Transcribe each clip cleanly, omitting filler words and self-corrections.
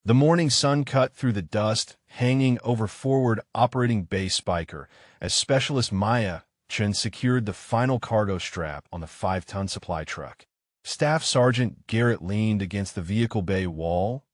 The morning sun cut through the dust, hanging over forward operating base Spiker, as Specialist Maya Chen secured the final cargo strap on the 5-ton supply truck. Staff Sergeant Garrett leaned against the vehicle bay wall,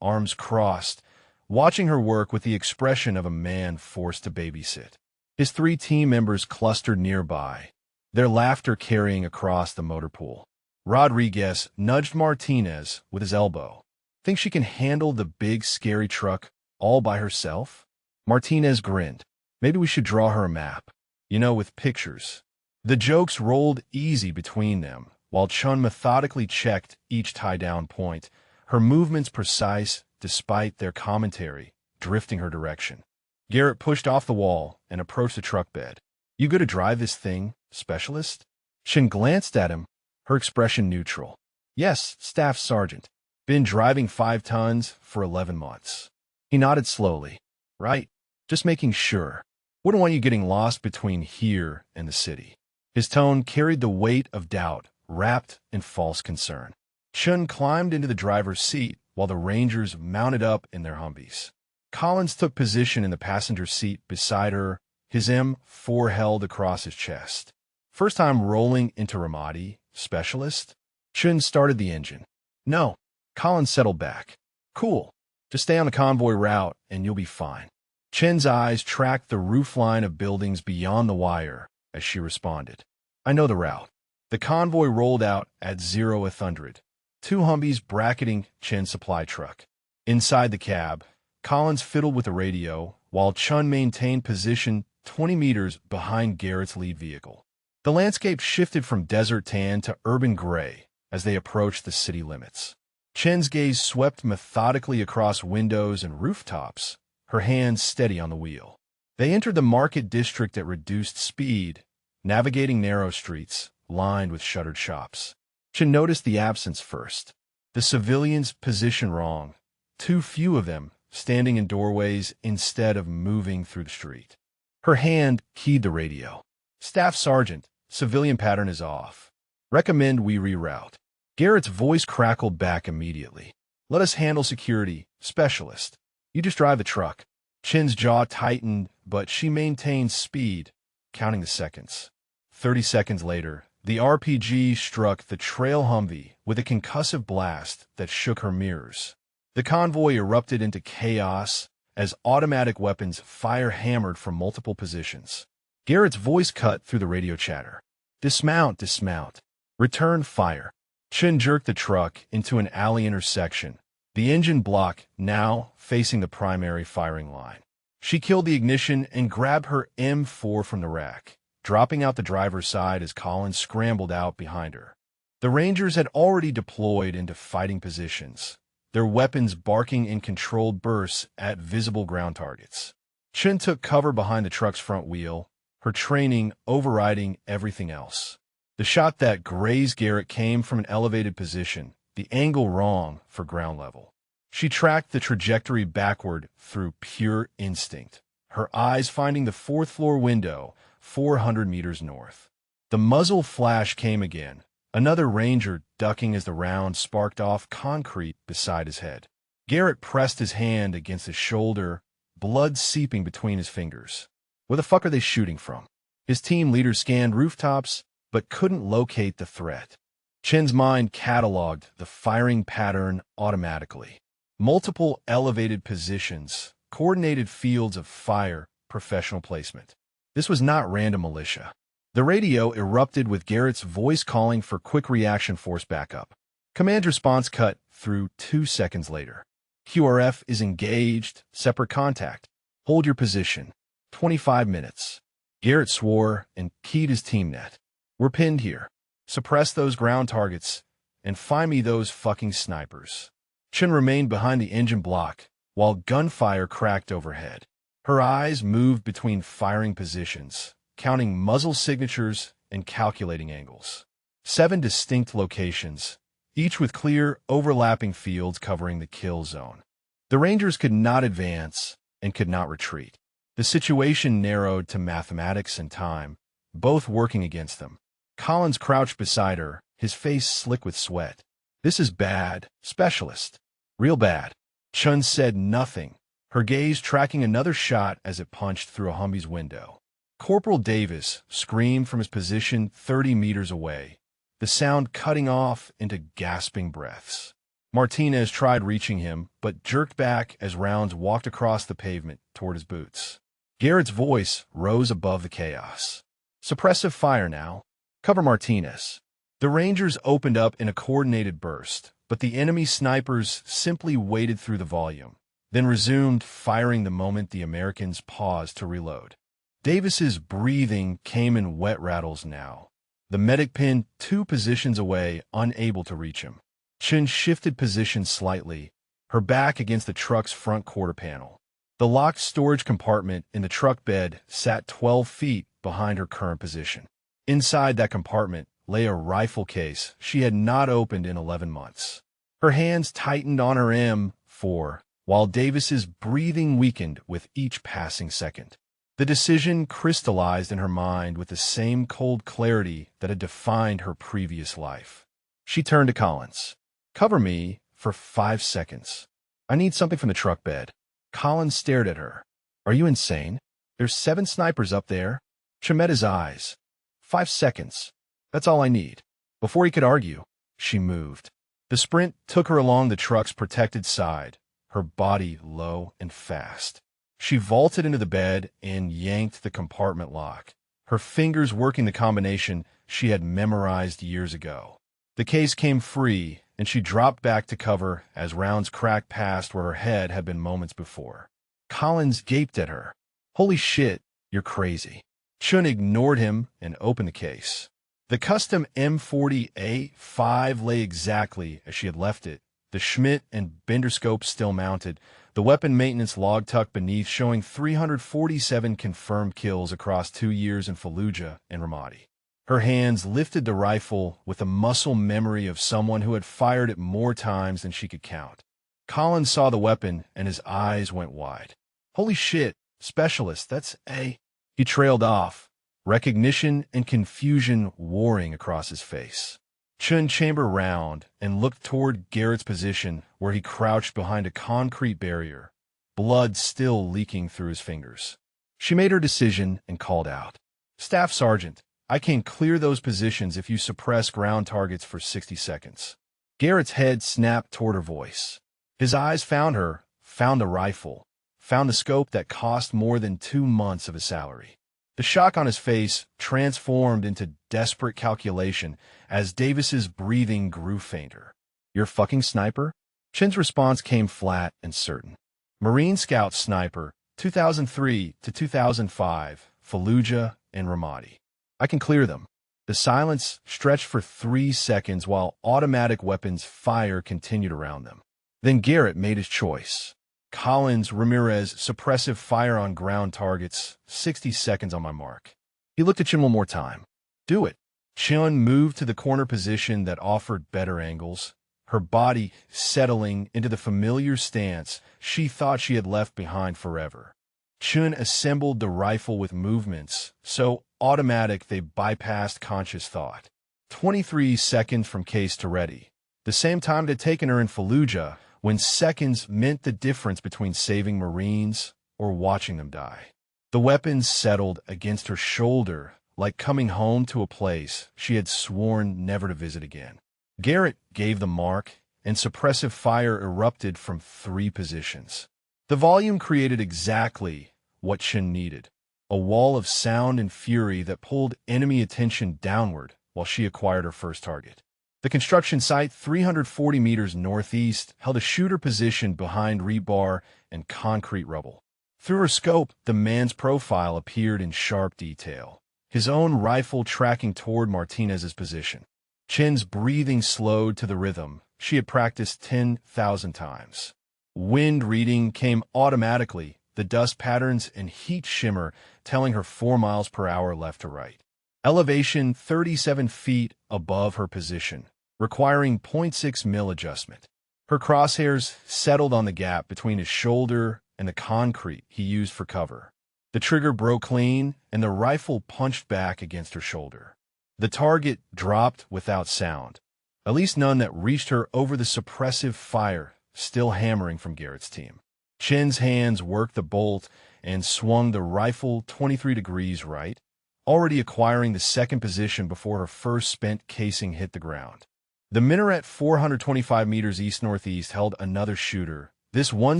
arms crossed, watching her work with the expression of a man forced to babysit. His 3 team members clustered nearby, their laughter carrying across the motor pool. Rodriguez nudged Martinez with his elbow. Think she can handle the big, scary truck all by herself? Martinez grinned. Maybe we should draw her a map. With pictures. The jokes rolled easy between them, while Chun methodically checked each tie-down point, her movements precise despite their commentary drifting her direction. Garrett pushed off the wall and approached the truck bed. You good to drive this thing, Specialist? Chen glanced at him, her expression neutral. Yes, Staff Sergeant. Been driving 5 tons for 11 months. He nodded slowly. Right, just making sure. Wouldn't want you getting lost between here and the city. His tone carried the weight of doubt, wrapped in false concern. Chun climbed into the driver's seat while the Rangers mounted up in their Humvees. Collins took position in the passenger seat beside her, his M4 held across his chest. First time rolling into Ramadi, Specialist? Chun started the engine. No. Collins settled back. Cool. Just stay on the convoy route and you'll be fine. Chen's eyes tracked the roofline of buildings beyond the wire as she responded. I know the route. The convoy rolled out at 0:100. 2 Humvees bracketing Chen's supply truck. Inside the cab, Collins fiddled with the radio while Chun maintained position 20 meters behind Garrett's lead vehicle. The landscape shifted from desert tan to urban gray as they approached the city limits. Chen's gaze swept methodically across windows and rooftops, her hands steady on the wheel. They entered the market district at reduced speed, navigating narrow streets lined with shuttered shops. Chen noticed the absence first. The civilians positioned wrong, too few of them standing in doorways instead of moving through the street. Her hand keyed the radio. Staff Sergeant, civilian pattern is off. Recommend we reroute. Garrett's voice crackled back immediately. Let us handle security, Specialist. You just drive the truck. Chen's jaw tightened, but she maintained speed, counting the seconds. 30 seconds later, the RPG struck the trail Humvee with a concussive blast that shook her mirrors. The convoy erupted into chaos as automatic weapons fire hammered from multiple positions. Garrett's voice cut through the radio chatter. Dismount, dismount. Return fire. Chen jerked the truck into an alley intersection, the engine block now facing the primary firing line. She killed the ignition and grabbed her M4 from the rack, dropping out the driver's side as Collins scrambled out behind her. The Rangers had already deployed into fighting positions, their weapons barking in controlled bursts at visible ground targets. Chen took cover behind the truck's front wheel, her training overriding everything else. The shot that grazed Garrett came from an elevated position, the angle wrong for ground level. She tracked the trajectory backward through pure instinct, her eyes finding the 4th-floor window 400 meters north. The muzzle flash came again, another Ranger ducking as the round sparked off concrete beside his head. Garrett pressed his hand against his shoulder, blood seeping between his fingers. Where the fuck are they shooting from? His team leader scanned rooftops, but couldn't locate the threat. Chen's mind cataloged the firing pattern automatically. Multiple elevated positions, coordinated fields of fire, professional placement. This was not random militia. The radio erupted with Garrett's voice calling for quick reaction force backup. Command response cut through 2 seconds later. QRF is engaged, separate contact. Hold your position. 25 minutes. Garrett swore and keyed his team net. We're pinned here. Suppress those ground targets and find me those fucking snipers. Chen remained behind the engine block while gunfire cracked overhead. Her eyes moved between firing positions, counting muzzle signatures and calculating angles. 7 distinct locations, each with clear, overlapping fields covering the kill zone. The Rangers could not advance and could not retreat. The situation narrowed to mathematics and time, both working against them. Collins crouched beside her, his face slick with sweat. This is bad, Specialist. Real bad. Chun said nothing, her gaze tracking another shot as it punched through a Humvee's window. Corporal Davis screamed from his position 30 meters away, the sound cutting off into gasping breaths. Martinez tried reaching him, but jerked back as rounds walked across the pavement toward his boots. Garrett's voice rose above the chaos. "Suppressive fire now. Cover Martinez." The Rangers opened up in a coordinated burst, but the enemy snipers simply waded through the volume, then resumed firing the moment the Americans paused to reload. Davis's breathing came in wet rattles now. The medic pinned 2 positions away, unable to reach him. Chun shifted position slightly, her back against the truck's front quarter panel. The locked storage compartment in the truck bed sat 12 feet behind her current position. Inside that compartment lay a rifle case she had not opened in 11 months. Her hands tightened on her M4, while Davis's breathing weakened with each passing second. The decision crystallized in her mind with the same cold clarity that had defined her previous life. She turned to Collins. "Cover me for 5 seconds. I need something from the truck bed." Collins stared at her. "Are you insane? There's 7 snipers up there." She met his eyes. 5 seconds. That's all I need." Before he could argue, she moved. The sprint took her along the truck's protected side, her body low and fast. She vaulted into the bed and yanked the compartment lock, her fingers working the combination she had memorized years ago. The case came free, and she dropped back to cover as rounds cracked past where her head had been moments before. Collins gaped at her. "Holy shit, you're crazy." Chun ignored him and opened the case. The custom M40A5 lay exactly as she had left it, the Schmidt and Bender scope still mounted, the weapon maintenance log tucked beneath showing 347 confirmed kills across 2 years in Fallujah and Ramadi. Her hands lifted the rifle with a muscle memory of someone who had fired it more times than she could count. Collins saw the weapon and his eyes went wide. "Holy shit, specialist, that's a..." He trailed off, recognition and confusion warring across his face. Chun chambered round and looked toward Garrett's position where he crouched behind a concrete barrier, blood still leaking through his fingers. She made her decision and called out, "Staff Sergeant, I can clear those positions if you suppress ground targets for 60 seconds." Garrett's head snapped toward her voice. His eyes found her, found the rifle, found the scope that cost more than 2 months of his salary. The shock on his face transformed into desperate calculation as Davis's breathing grew fainter. "You're a fucking sniper?" Chin's response came flat and certain. "Marine Scout Sniper, 2003 to 2005, Fallujah and Ramadi. I can clear them." The silence stretched for 3 seconds while automatic weapons fire continued around them. Then Garrett made his choice. "Collins, Ramirez, suppressive fire on ground targets, 60 seconds on my mark." He looked at Chin one more time. "Do it." Chin moved to the corner position that offered better angles, her body settling into the familiar stance she thought she had left behind forever. Chun assembled the rifle with movements so automatic they bypassed conscious thought. 23 seconds from case to ready, the same time it had taken her in Fallujah, when seconds meant the difference between saving Marines or watching them die. The weapon settled against her shoulder like coming home to a place she had sworn never to visit again. Garrett gave the mark, and suppressive fire erupted from 3 positions. The volume created exactly what Chin needed, a wall of sound and fury that pulled enemy attention downward while she acquired her first target. The construction site, 340 meters northeast, held a shooter positioned behind rebar and concrete rubble. Through her scope, the man's profile appeared in sharp detail, his own rifle tracking toward Martinez's position. Chin's breathing slowed to the rhythm she had practiced 10,000 times. Wind reading came automatically, the dust patterns and heat shimmer telling her 4 miles per hour left to right. Elevation 37 feet above her position, requiring 0.6 mil adjustment. Her crosshairs settled on the gap between his shoulder and the concrete he used for cover. The trigger broke clean, and the rifle punched back against her shoulder. The target dropped without sound, at least none that reached her over the suppressive fire still hammering from Garrett's team. Chen's hands worked the bolt and swung the rifle 23 degrees right, already acquiring the second position before her first spent casing hit the ground. The minaret 425 meters east-northeast held another shooter, this one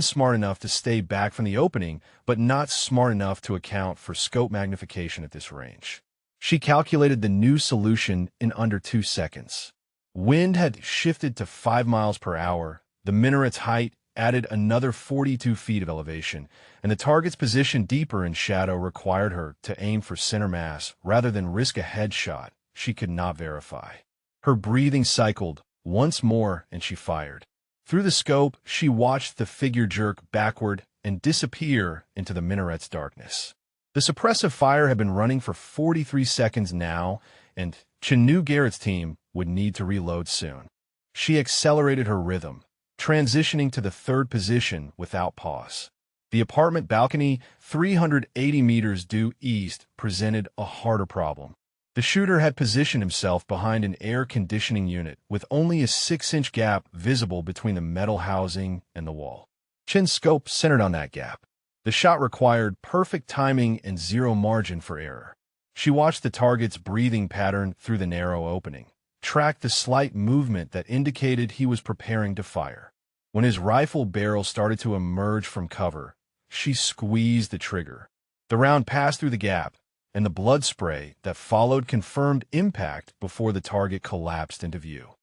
smart enough to stay back from the opening, but not smart enough to account for scope magnification at this range. She calculated the new solution in under 2 seconds. Wind had shifted to 5 miles per hour, the minaret's height added another 42 feet of elevation, and the target's position deeper in shadow required her to aim for center mass rather than risk a headshot she could not verify. Her breathing cycled once more, and she fired. Through the scope, she watched the figure jerk backward and disappear into the minaret's darkness. The suppressive fire had been running for 43 seconds now, and Chen knew Garrett's team would need to reload soon. She accelerated her rhythm, transitioning to the third position without pause. The apartment balcony, 380 meters due east, presented a harder problem. The shooter had positioned himself behind an air conditioning unit with only a 6-inch gap visible between the metal housing and the wall. Chen's scope centered on that gap. The shot required perfect timing and zero margin for error. She watched the target's breathing pattern through the narrow opening, tracked the slight movement that indicated he was preparing to fire. When his rifle barrel started to emerge from cover, she squeezed the trigger. The round passed through the gap, and the blood spray that followed confirmed impact before the target collapsed into view.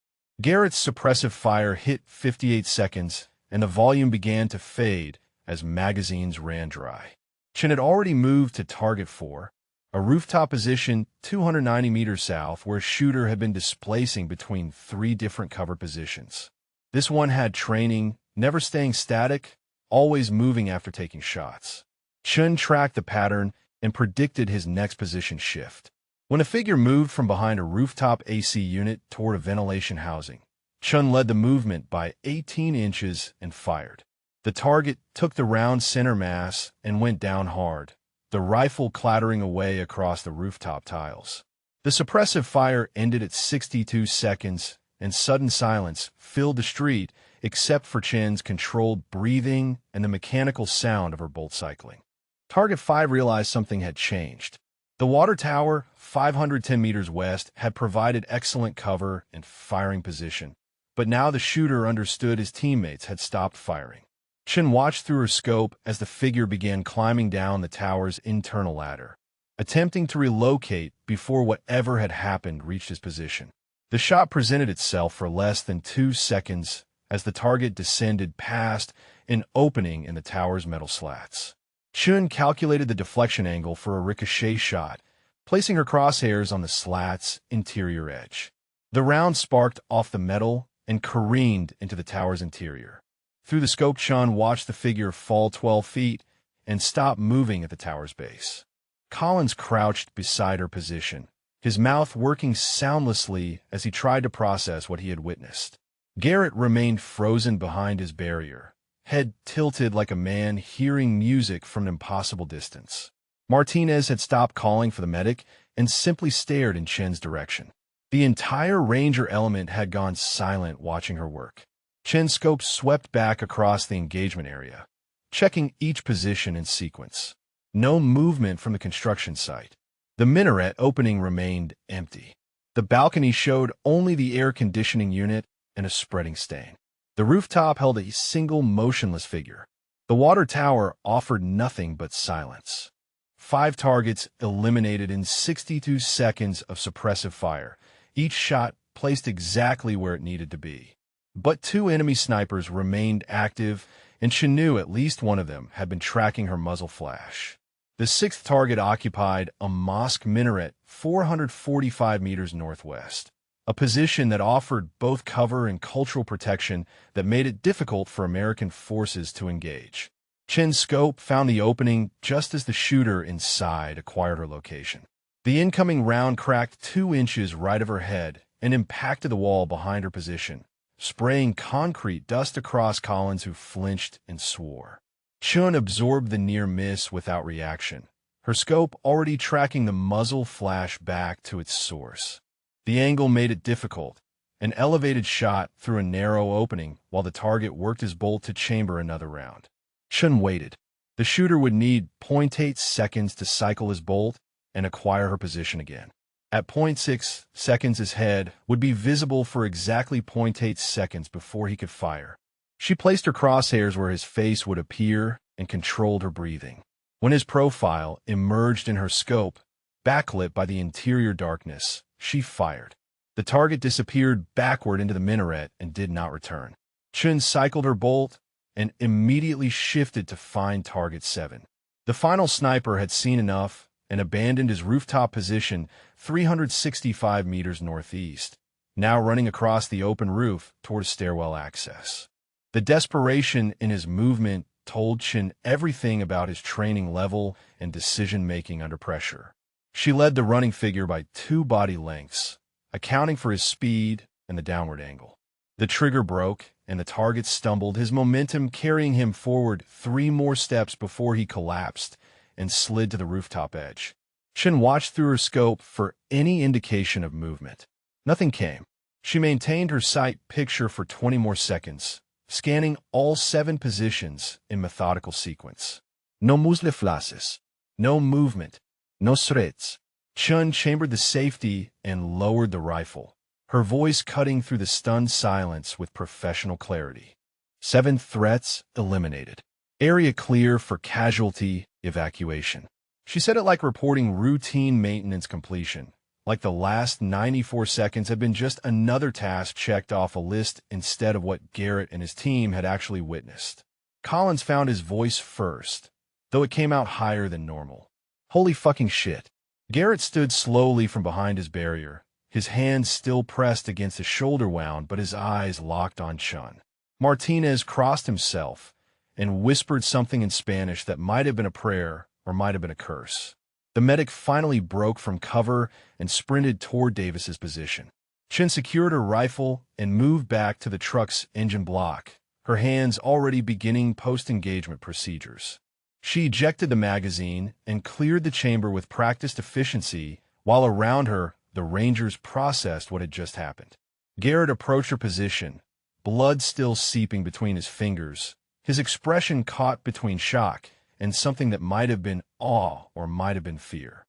Garrett's suppressive fire hit 58 seconds, and the volume began to fade as magazines ran dry. Chen had already moved to Target 4, a rooftop position 290 meters south where a shooter had been displacing between 3 different cover positions. This one had training, never staying static, always moving after taking shots. Chen tracked the pattern and predicted his next position shift. When a figure moved from behind a rooftop AC unit toward a ventilation housing, Chen led the movement by 18 inches and fired. The target took the round center mass and went down hard, the rifle clattering away across the rooftop tiles. The suppressive fire ended at 62 seconds, and sudden silence filled the street except for Chen's controlled breathing and the mechanical sound of her bolt cycling. Target 5 realized something had changed. The water tower, 510 meters west, had provided excellent cover and firing position, but now the shooter understood his teammates had stopped firing. Chen watched through her scope as the figure began climbing down the tower's internal ladder, attempting to relocate before whatever had happened reached his position. The shot presented itself for less than 2 seconds as the target descended past an opening in the tower's metal slats. Chen calculated the deflection angle for a ricochet shot, placing her crosshairs on the slat's interior edge. The round sparked off the metal and careened into the tower's interior. Through the scope, Chen watched the figure fall 12 feet and stop moving at the tower's base. Collins crouched beside her position, his mouth working soundlessly as he tried to process what he had witnessed. Garrett remained frozen behind his barrier, head tilted like a man hearing music from an impossible distance. Martinez had stopped calling for the medic and simply stared in Chen's direction. The entire Ranger element had gone silent watching her work. Chen's scope swept back across the engagement area, checking each position in sequence. No movement from the construction site. The minaret opening remained empty. The balcony showed only the air conditioning unit and a spreading stain. The rooftop held a single motionless figure. The water tower offered nothing but silence. 5 targets eliminated in 62 seconds of suppressive fire, each shot placed exactly where it needed to be. But 2 enemy snipers remained active, and she knew at least one of them had been tracking her muzzle flash. The 6th target occupied a mosque minaret 445 meters northwest, a position that offered both cover and cultural protection that made it difficult for American forces to engage. Chen's scope found the opening just as the shooter inside acquired her location. The incoming round cracked 2 inches right of her head and impacted the wall behind her position, spraying concrete dust across Collins, who flinched and swore. Chen absorbed the near miss without reaction, her scope already tracking the muzzle flash back to its source. The angle made it difficult, An elevated shot through a narrow opening while the target worked his bolt to chamber another round. Chen waited. The shooter would need 0.8 seconds to cycle his bolt and acquire her position again. At 0.6 seconds, his head would be visible for exactly 0.8 seconds before he could fire. She placed her crosshairs where his face would appear and controlled her breathing. When his profile emerged in her scope, backlit by the interior darkness, she fired. The target disappeared backward into the minaret and did not return. Chen cycled her bolt and immediately shifted to find target 7. The final sniper had seen enough and abandoned his rooftop position 365 meters northeast, now running across the open roof toward stairwell access. The desperation in his movement told Chen everything about his training level and decision-making under pressure. She led the running figure by 2 body lengths, accounting for his speed and the downward angle. The trigger broke, and the target stumbled, his momentum carrying him forward 3 more steps before he collapsed and slid to the rooftop edge. Chen watched through her scope for any indication of movement. Nothing came. She maintained her sight picture for 20 more seconds, scanning all 7 positions in methodical sequence. No musle flashes, no movement, no threats. Chen chambered the safety and lowered the rifle, her voice cutting through the stunned silence with professional clarity. 7 threats eliminated. Area clear for casualty evacuation. She said it like reporting routine maintenance completion, like the last 94 seconds had been just another task checked off a list instead of what Garrett and his team had actually witnessed. Collins found his voice first, though it came out higher than normal. Holy fucking shit. Garrett stood slowly from behind his barrier, his hands still pressed against his shoulder wound but his eyes locked on Chen. Martinez crossed himself and whispered something in Spanish that might have been a prayer or might have been a curse. The medic finally broke from cover and sprinted toward Davis's position. Chen secured her rifle and moved back to the truck's engine block, her hands already beginning post-engagement procedures. She ejected the magazine and cleared the chamber with practiced efficiency, while around her, the Rangers processed what had just happened. Garrett approached her position, blood still seeping between his fingers, his expression caught between shock and something that might have been awe or might have been fear.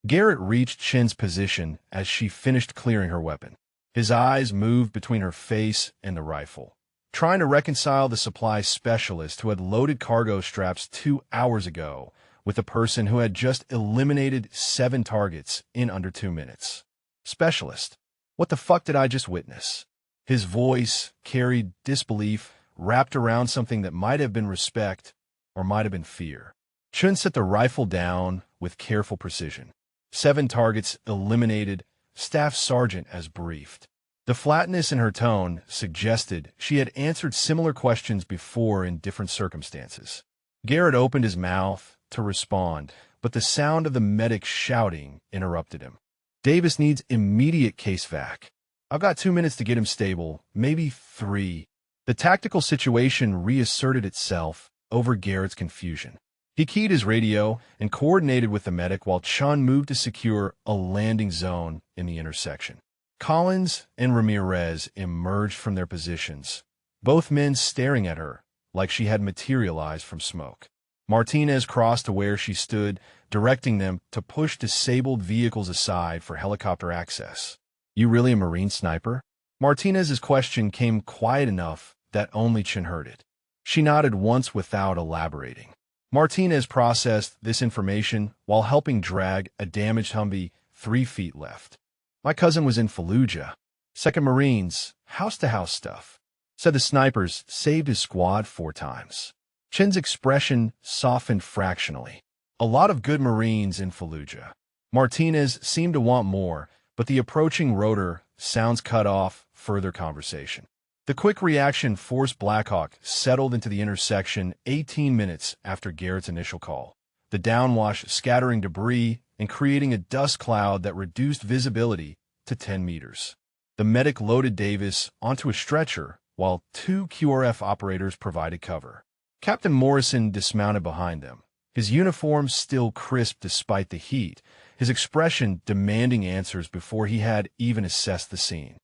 Garrett reached Chen's position as she finished clearing her weapon. His eyes moved between her face and the rifle, trying to reconcile the supply specialist who had loaded cargo straps 2 hours ago with the person who had just eliminated 7 targets in under 2 minutes. Specialist, what the fuck did I just witness? His voice carried disbelief wrapped around something that might have been respect or might have been fear. Chen set the rifle down with careful precision. 7 targets eliminated, Staff Sergeant as briefed. The flatness in her tone suggested she had answered similar questions before in different circumstances. Garrett opened his mouth to respond, but the sound of the medic shouting interrupted him. Davis needs immediate case vac. I've got 2 minutes to get him stable, maybe 3. The tactical situation reasserted itself over Garrett's confusion. He keyed his radio and coordinated with the medic while Chen moved to secure a landing zone in the intersection. Collins and Ramirez emerged from their positions, both men staring at her like she had materialized from smoke. Martinez crossed to where she stood, directing them to push disabled vehicles aside for helicopter access. You really a Marine sniper? Martinez's question came quiet enough that only Chen heard it. She nodded once without elaborating. Martinez processed this information while helping drag a damaged Humvee 3 feet left. My cousin was in Fallujah. 2nd Marines, house-to-house stuff. Said the snipers saved his squad 4 times. Chen's expression softened fractionally. A lot of good Marines in Fallujah. Martinez seemed to want more, but the approaching rotor sounds cut off further conversation. The quick reaction force Blackhawk settled into the intersection 18 minutes after Garrett's initial call, the downwash scattering debris and creating a dust cloud that reduced visibility to 10 meters. The medic loaded Davis onto a stretcher while 2 QRF operators provided cover. Captain Morrison dismounted behind them, his uniform still crisp despite the heat, his expression demanding answers before he had even assessed the scene.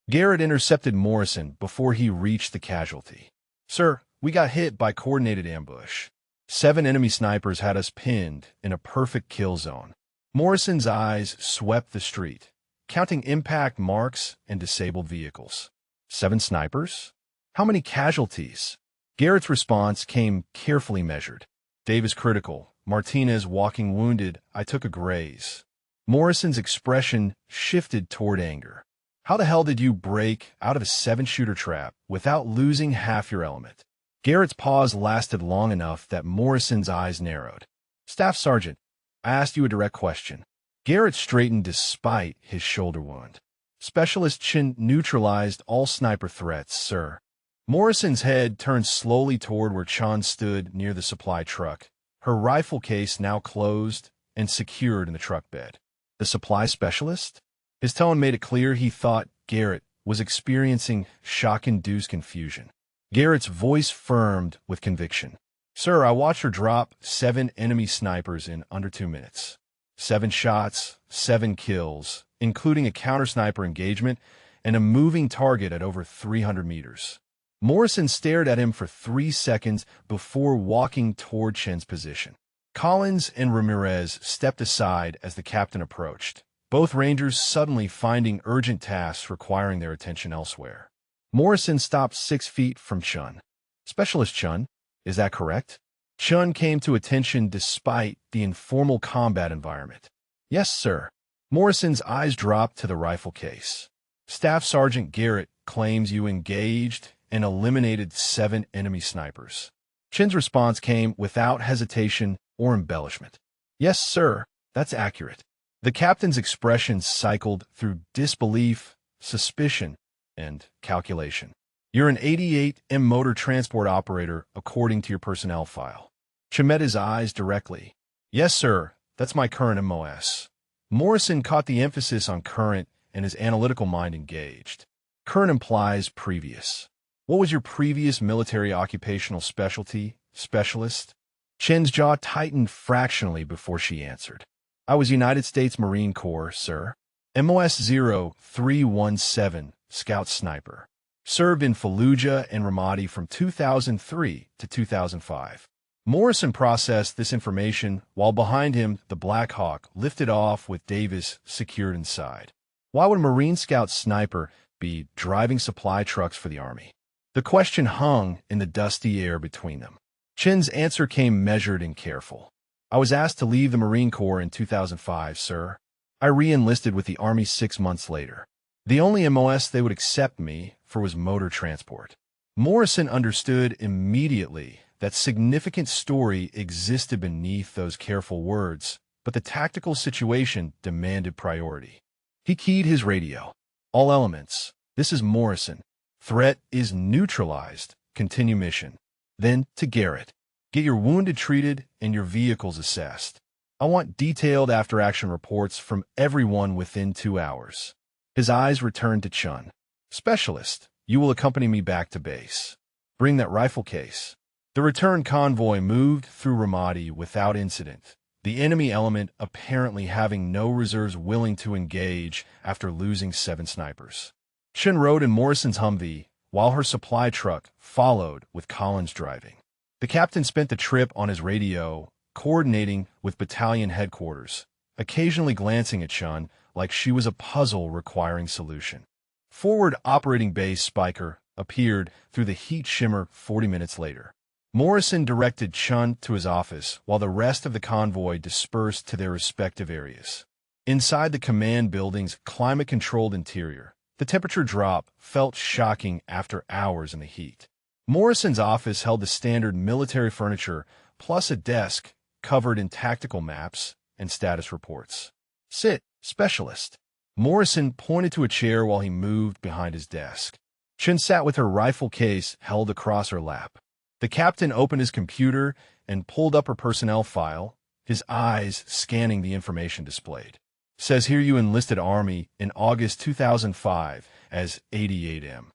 Garrett intercepted Morrison before he reached the casualty. Sir, we got hit by coordinated ambush. 7 enemy snipers had us pinned in a perfect kill zone. Morrison's eyes swept the street, counting impact marks and disabled vehicles. 7 snipers? How many casualties? Garrett's response came carefully measured. Davis critical. Martinez walking wounded. I took a graze. Morrison's expression shifted toward anger. How the hell did you break out of a 7-shooter trap without losing half your element? Garrett's pause lasted long enough that Morrison's eyes narrowed. Staff Sergeant, I asked you a direct question. Garrett straightened despite his shoulder wound. Specialist Chen neutralized all sniper threats, sir. Morrison's head turned slowly toward where Chan stood near the supply truck, her rifle case now closed and secured in the truck bed. The supply specialist? His tone made it clear he thought Garrett was experiencing shock-induced confusion. Garrett's voice firmed with conviction. Sir, I watched her drop 7 enemy snipers in under 2 minutes. 7 shots, 7 kills, including a counter-sniper engagement and a moving target at over 300 meters. Morrison stared at him for 3 seconds before walking toward Chen's position. Collins and Ramirez stepped aside as the captain approached, both Rangers suddenly finding urgent tasks requiring their attention elsewhere. Morrison stopped 6 feet from Chun. Specialist Chun, is that correct? Chun came to attention despite the informal combat environment. Yes, sir. Morrison's eyes dropped to the rifle case. Staff Sergeant Garrett claims you engaged and eliminated 7 enemy snipers. Chen's response came without hesitation or embellishment. Yes, sir, that's accurate. The captain's expression cycled through disbelief, suspicion, and calculation. You're an 88M motor transport operator according to your personnel file. Chen met his eyes directly. Yes, sir, that's my current MOS. Morrison caught the emphasis on current and his analytical mind engaged. Current implies previous. What was your previous military occupational specialty, specialist? Chen's jaw tightened fractionally before she answered. I was United States Marine Corps, sir. MOS 0317, Scout Sniper. Served in Fallujah and Ramadi from 2003 to 2005. Morrison processed this information while behind him the Black Hawk lifted off with Davis secured inside. Why would a Marine Scout Sniper be driving supply trucks for the Army? The question hung in the dusty air between them. Chen's answer came measured and careful. I was asked to leave the Marine Corps in 2005, sir. I re-enlisted with the Army 6 months later. The only MOS they would accept me for was motor transport. Morrison understood immediately that significant story existed beneath those careful words, but the tactical situation demanded priority. He keyed his radio. All elements. This is Morrison. Threat is neutralized. Continue mission. Then to Garrett. Get your wounded treated and your vehicles assessed. I want detailed after-action reports from everyone within 2 hours. His eyes returned to Chun. Specialist, you will accompany me back to base. Bring that rifle case. The return convoy moved through Ramadi without incident, the enemy element apparently having no reserves willing to engage after losing 7 snipers. Chen rode in Morrison's Humvee, while her supply truck followed with Collins driving. The captain spent the trip on his radio, coordinating with battalion headquarters, occasionally glancing at Chun like she was a puzzle requiring solution. Forward Operating Base Spiker appeared through the heat shimmer 40 minutes later. Morrison directed Chun to his office while the rest of the convoy dispersed to their respective areas. Inside the command building's climate-controlled interior, the temperature drop felt shocking after hours in the heat. Morrison's office held the standard military furniture plus a desk covered in tactical maps and status reports. Sit, specialist. Morrison pointed to a chair while he moved behind his desk. Chen sat with her rifle case held across her lap. The captain opened his computer and pulled up her personnel file, his eyes scanning the information displayed. Says here you enlisted Army in August 2005 as 88M.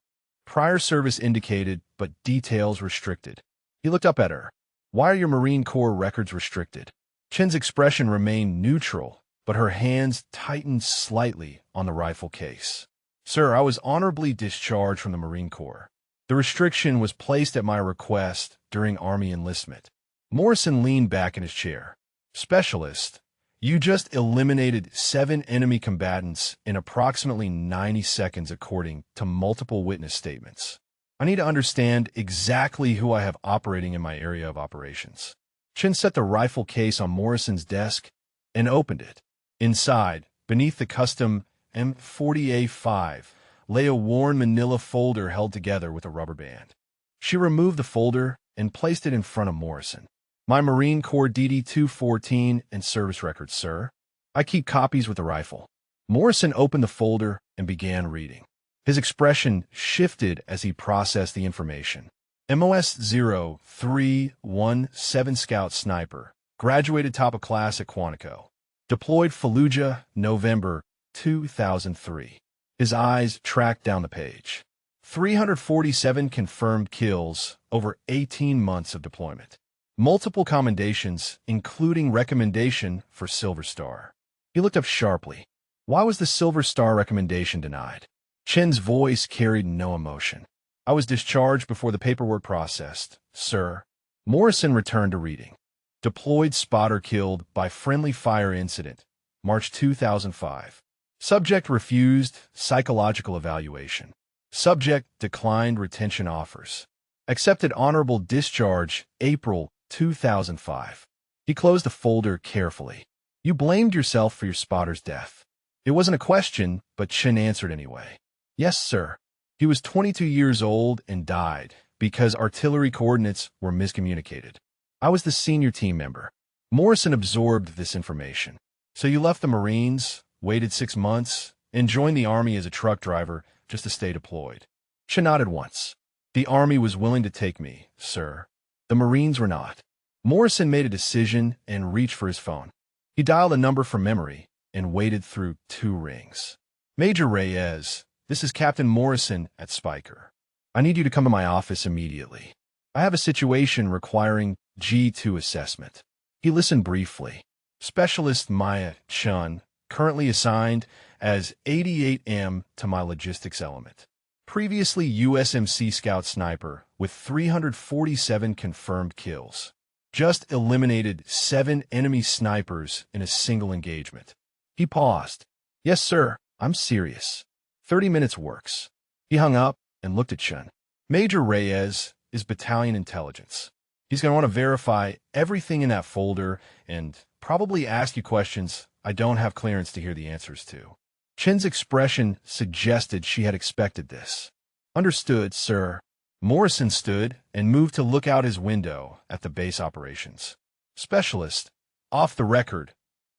Prior service indicated, but details restricted. He looked up at her. Why are your Marine Corps records restricted? Chen's expression remained neutral, but her hands tightened slightly on the rifle case. Sir, I was honorably discharged from the Marine Corps. The restriction was placed at my request during Army enlistment. Morrison leaned back in his chair. Specialist, you just eliminated 7 enemy combatants in approximately 90 seconds according to multiple witness statements. I need to understand exactly who I have operating in my area of operations. Chen set the rifle case on Morrison's desk and opened it. Inside, beneath the custom M40A5, lay a worn manila folder held together with a rubber band. She removed the folder and placed it in front of Morrison. My Marine Corps DD-214 and service records, sir. I keep copies with the rifle. Morrison opened the folder and began reading. His expression shifted as he processed the information. MOS 0317 Scout Sniper, graduated top of class at Quantico. Deployed Fallujah, November 2003. His eyes tracked down the page. 347 confirmed kills over 18 months of deployment. Multiple commendations, including recommendation for Silver Star. He looked up sharply. Why was the Silver Star recommendation denied? Chen's voice carried no emotion. I was discharged before the paperwork processed, sir. Morrison returned to reading. Deployed spotter killed by friendly fire incident, March 2005. Subject refused psychological evaluation. Subject declined retention offers. Accepted honorable discharge, April 2005. He closed the folder carefully. You blamed yourself for your spotter's death. It wasn't a question, but Chen answered anyway. Yes, sir. He was 22 years old and died because artillery coordinates were miscommunicated. I was the senior team member. Morrison absorbed this information. So you left the Marines, waited 6 months, and joined the Army as a truck driver just to stay deployed. Chen nodded once. The Army was willing to take me, sir. The Marines were not. Morrison made a decision and reached for his phone. He dialed a number from memory and waited through 2 rings. Major Reyes, this is Captain Morrison at Spiker. I need you to come to my office immediately. I have a situation requiring G2 assessment. He listened briefly. Specialist Maya Chun, currently assigned as 88M to my logistics element. Previously USMC Scout Sniper with 347 confirmed kills. Just eliminated 7 enemy snipers in a single engagement. He paused. Yes, sir, I'm serious. 30 minutes works. He hung up and looked at Chen. Major Reyes is battalion intelligence. He's going to want to verify everything in that folder and probably ask you questions I don't have clearance to hear the answers to. Chen's expression suggested she had expected this. Understood, sir. Morrison stood and moved to look out his window at the base operations. Specialist, off the record,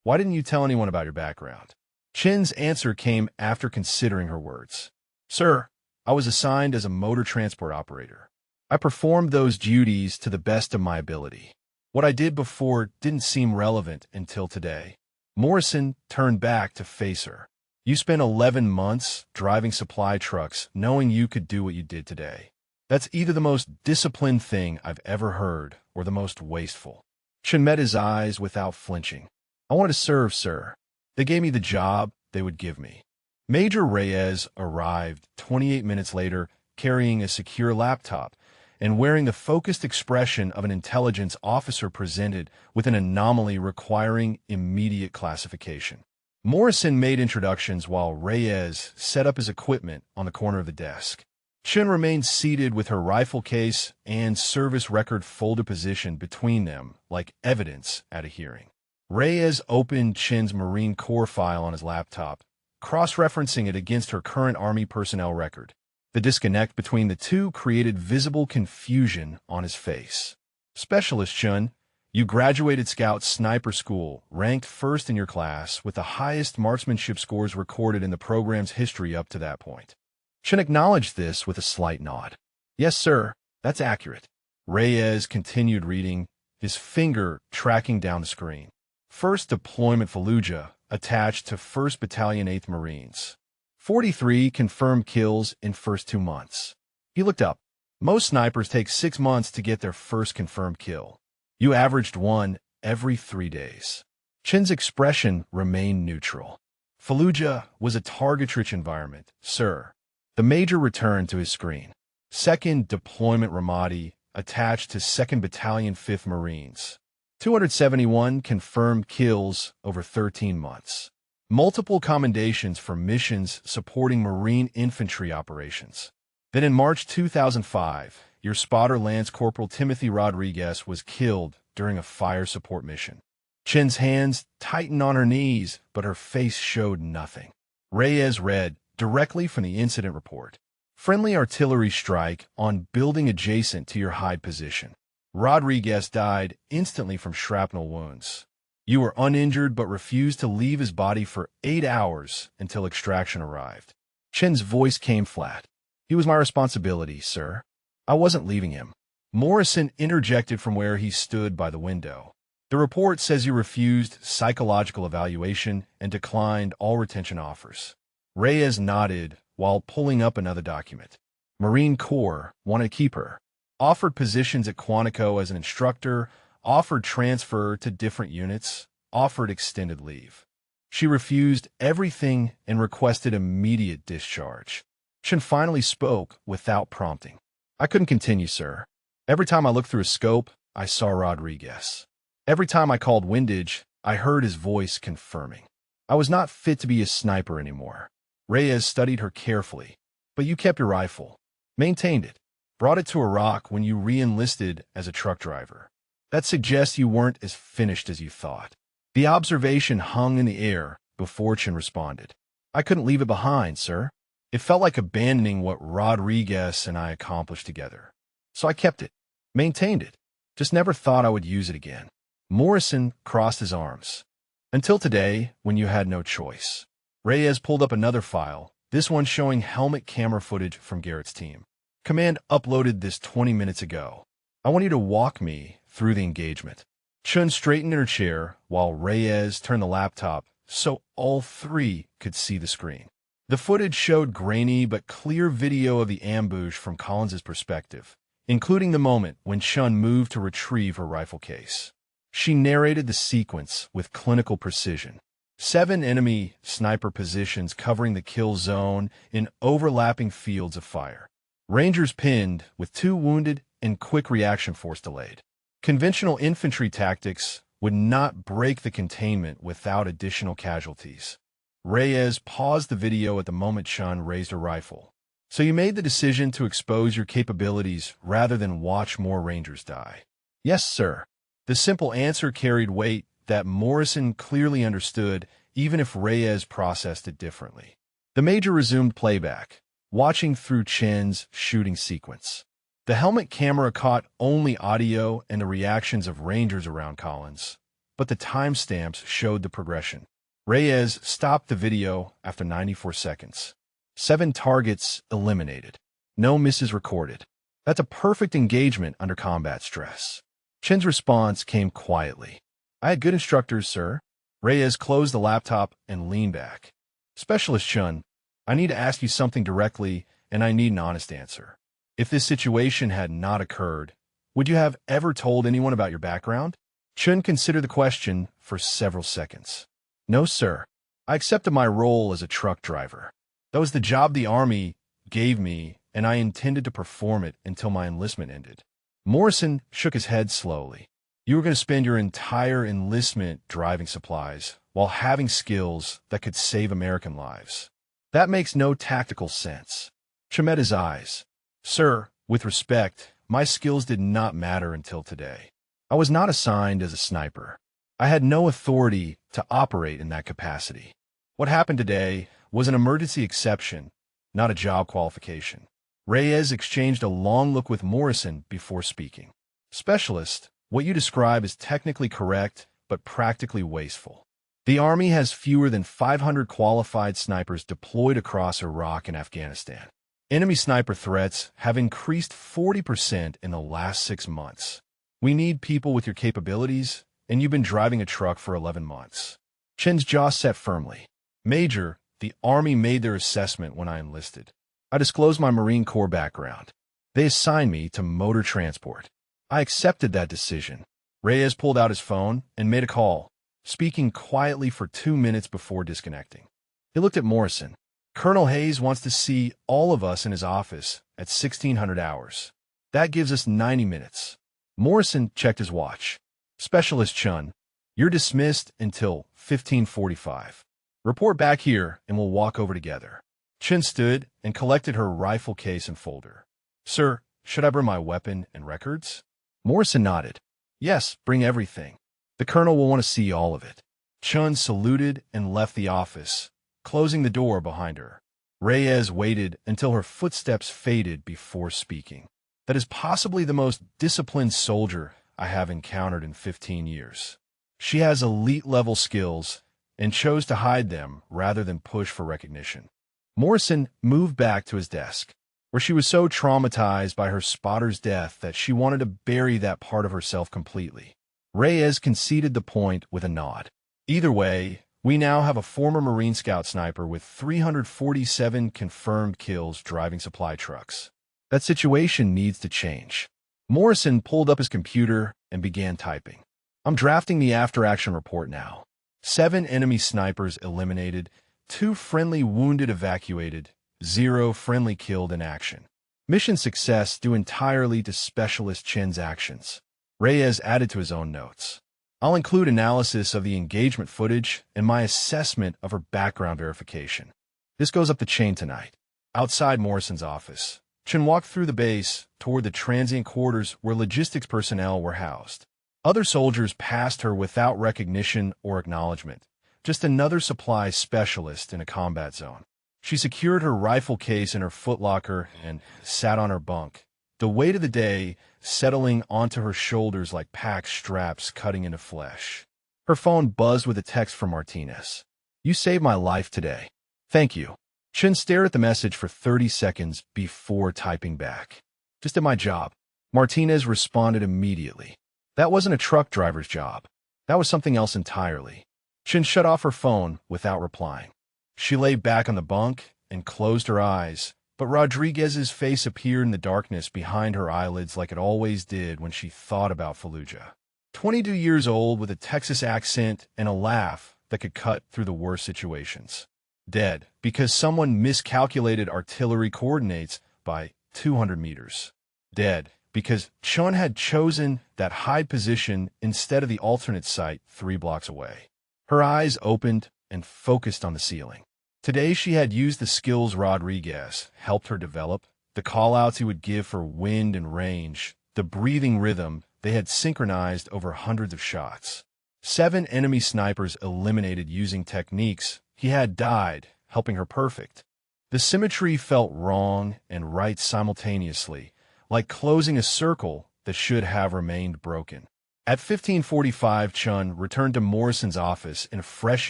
why didn't you tell anyone about your background? Chen's answer came after considering her words. Sir, I was assigned as a motor transport operator. I performed those duties to the best of my ability. What I did before didn't seem relevant until today. Morrison turned back to face her. You spent 11 months driving supply trucks knowing you could do what you did today. That's either the most disciplined thing I've ever heard or the most wasteful. Chen met his eyes without flinching. I wanted to serve, sir. They gave me the job they would give me. Major Reyes arrived 28 minutes later carrying a secure laptop and wearing the focused expression of an intelligence officer presented with an anomaly requiring immediate classification. Morrison made introductions while Reyes set up his equipment on the corner of the desk. Chen remained seated with her rifle case and service record folded position between them like evidence at a hearing. Reyes opened Chen's Marine Corps file on his laptop, cross-referencing it against her current Army personnel record. The disconnect between the two created visible confusion on his face. Specialist Chen, you graduated Scout Sniper School, ranked first in your class with the highest marksmanship scores recorded in the program's history up to that point. Chen acknowledged this with a slight nod. Yes, sir, that's accurate. Reyes continued reading, his finger tracking down the screen. First deployment Fallujah, attached to 1st Battalion 8th Marines. 43 confirmed kills in first 2 months. He looked up. Most snipers take 6 months to get their first confirmed kill. You averaged 1 every 3 days. Chen's expression remained neutral. Fallujah was a target-rich environment, sir. The Major returned to his screen. 2nd Deployment Ramadi, attached to 2nd Battalion 5th Marines. 271 confirmed kills over 13 months. Multiple commendations for missions supporting Marine infantry operations. Then in March 2005, your spotter Lance Corporal Timothy Rodriguez was killed during a fire support mission. Chen's hands tightened on her knees, but her face showed nothing. Reyes read directly from the incident report. Friendly artillery strike on building adjacent to your hide position. Rodriguez died instantly from shrapnel wounds. You were uninjured but refused to leave his body for 8 hours until extraction arrived. Chen's voice came flat. He was my responsibility, sir. I wasn't leaving him. Morrison interjected from where he stood by the window. The report says you refused psychological evaluation and declined all retention offers. Reyes nodded while pulling up another document. Marine Corps wanted to keep her. Offered positions at Quantico as an instructor, offered transfer to different units, offered extended leave. She refused everything and requested immediate discharge. Chen finally spoke without prompting. I couldn't continue, sir. Every time I looked through a scope, I saw Rodriguez. Every time I called windage, I heard his voice confirming. I was not fit to be a sniper anymore. Reyes studied her carefully. But you kept your rifle. Maintained it. Brought it to Iraq when you re-enlisted as a truck driver. That suggests you weren't as finished as you thought. The observation hung in the air before Chen responded. I couldn't leave it behind, sir. It felt like abandoning what Rodriguez and I accomplished together. So I kept it. Maintained it. Just never thought I would use it again. Morrison crossed his arms. Until today, when you had no choice. Reyes pulled up another file, this one showing helmet camera footage from Garrett's team. Command uploaded this 20 minutes ago. I want you to walk me through the engagement. Chun straightened in her chair while Reyes turned the laptop so all three could see the screen. The footage showed grainy but clear video of the ambush from Collins's perspective, including the moment when Chun moved to retrieve her rifle case. She narrated the sequence with clinical precision. 7 enemy sniper positions covering the kill zone in overlapping fields of fire. Rangers pinned with 2 wounded and quick reaction force delayed. Conventional infantry tactics would not break the containment without additional casualties. Reyes paused the video at the moment Chun raised her rifle. So you made the decision to expose your capabilities rather than watch more Rangers die. Yes, sir. The simple answer carried weight that Morrison clearly understood, even if Reyes processed it differently. The Major resumed playback, watching through Chen's shooting sequence. The helmet camera caught only audio and the reactions of Rangers around Collins, but the timestamps showed the progression. Reyes stopped the video after 94 seconds. 7 targets eliminated. No misses recorded. That's a perfect engagement under combat stress. Chen's response came quietly. I had good instructors, sir. Reyes closed the laptop and leaned back. Specialist Chun, I need to ask you something directly, and I need an honest answer. If this situation had not occurred, would you have ever told anyone about your background? Chun considered the question for several seconds. No, sir. I accepted my role as a truck driver. That was the job the Army gave me, and I intended to perform it until my enlistment ended. Morrison shook his head slowly. You were going to spend your entire enlistment driving supplies while having skills that could save American lives. That makes no tactical sense. Chen met his eyes. Sir, with respect, my skills did not matter until today. I was not assigned as a sniper. I had no authority to operate in that capacity. What happened today was an emergency exception, not a job qualification. Reyes exchanged a long look with Morrison before speaking. Specialist, what you describe is technically correct, but practically wasteful. The Army has fewer than 500 qualified snipers deployed across Iraq and Afghanistan. Enemy sniper threats have increased 40% in the last 6 months. We need people with your capabilities, and you've been driving a truck for 11 months. Chen's jaw set firmly. Major, the Army made their assessment when I enlisted. I disclosed my Marine Corps background. They assigned me to motor transport. I accepted that decision. Reyes pulled out his phone and made a call, speaking quietly for 2 minutes before disconnecting. He looked at Morrison. Colonel Hayes wants to see all of us in his office at 1600 hours. That gives us 90 minutes. Morrison checked his watch. Specialist Chun, you're dismissed until 15:45. Report back here and we'll walk over together. Chun stood and collected her rifle case and folder. Sir, should I bring my weapon and records? Morrison nodded. Yes, bring everything. The colonel will want to see all of it. Chun saluted and left the office, closing the door behind her. Reyes waited until her footsteps faded before speaking. That is possibly the most disciplined soldier I have encountered in 15 years. She has elite-level skills and chose to hide them rather than push for recognition. Morrison moved back to his desk, where she was so traumatized by her spotter's death that she wanted to bury that part of herself completely. Reyes conceded the point with a nod. Either way, we now have a former Marine Scout sniper with 347 confirmed kills driving supply trucks. That situation needs to change. Morrison pulled up his computer and began typing. I'm drafting the after-action report now. 7 enemy snipers eliminated, 2 friendly wounded evacuated, 0 friendly killed in action. Mission success due entirely to Specialist Chin's actions. Reyes added to his own notes. I'll include analysis of the engagement footage and my assessment of her background verification. This goes up the chain tonight. Outside Morrison's office, Chin walked through the base toward the transient quarters where logistics personnel were housed. Other soldiers passed her without recognition or acknowledgement, just another supply specialist in a combat zone. She secured her rifle case in her footlocker and sat on her bunk, the weight of the day settling onto her shoulders like pack straps cutting into flesh. Her phone buzzed with a text from Martinez. You saved my life today. Thank you. Chin stared at the message for 30 seconds before typing back. Just did my job. Martinez responded immediately. That wasn't a truck driver's job. That was something else entirely. Chin shut off her phone without replying. She lay back on the bunk and closed her eyes, but Rodriguez's face appeared in the darkness behind her eyelids like it always did when she thought about Fallujah. 22 years old with a Texas accent and a laugh that could cut through the worst situations. Dead because someone miscalculated artillery coordinates by 200 meters. Dead because Chun had chosen that high position instead of the alternate site 3 blocks away. Her eyes opened and focused on the ceiling. Today she had used the skills Rodriguez helped her develop, the call-outs he would give for wind and range, the breathing rhythm they had synchronized over hundreds of shots. 7 enemy snipers eliminated using techniques he had died, helping her perfect. The symmetry felt wrong and right simultaneously, like closing a circle that should have remained broken. At 15:45, Chun returned to Morrison's office in a fresh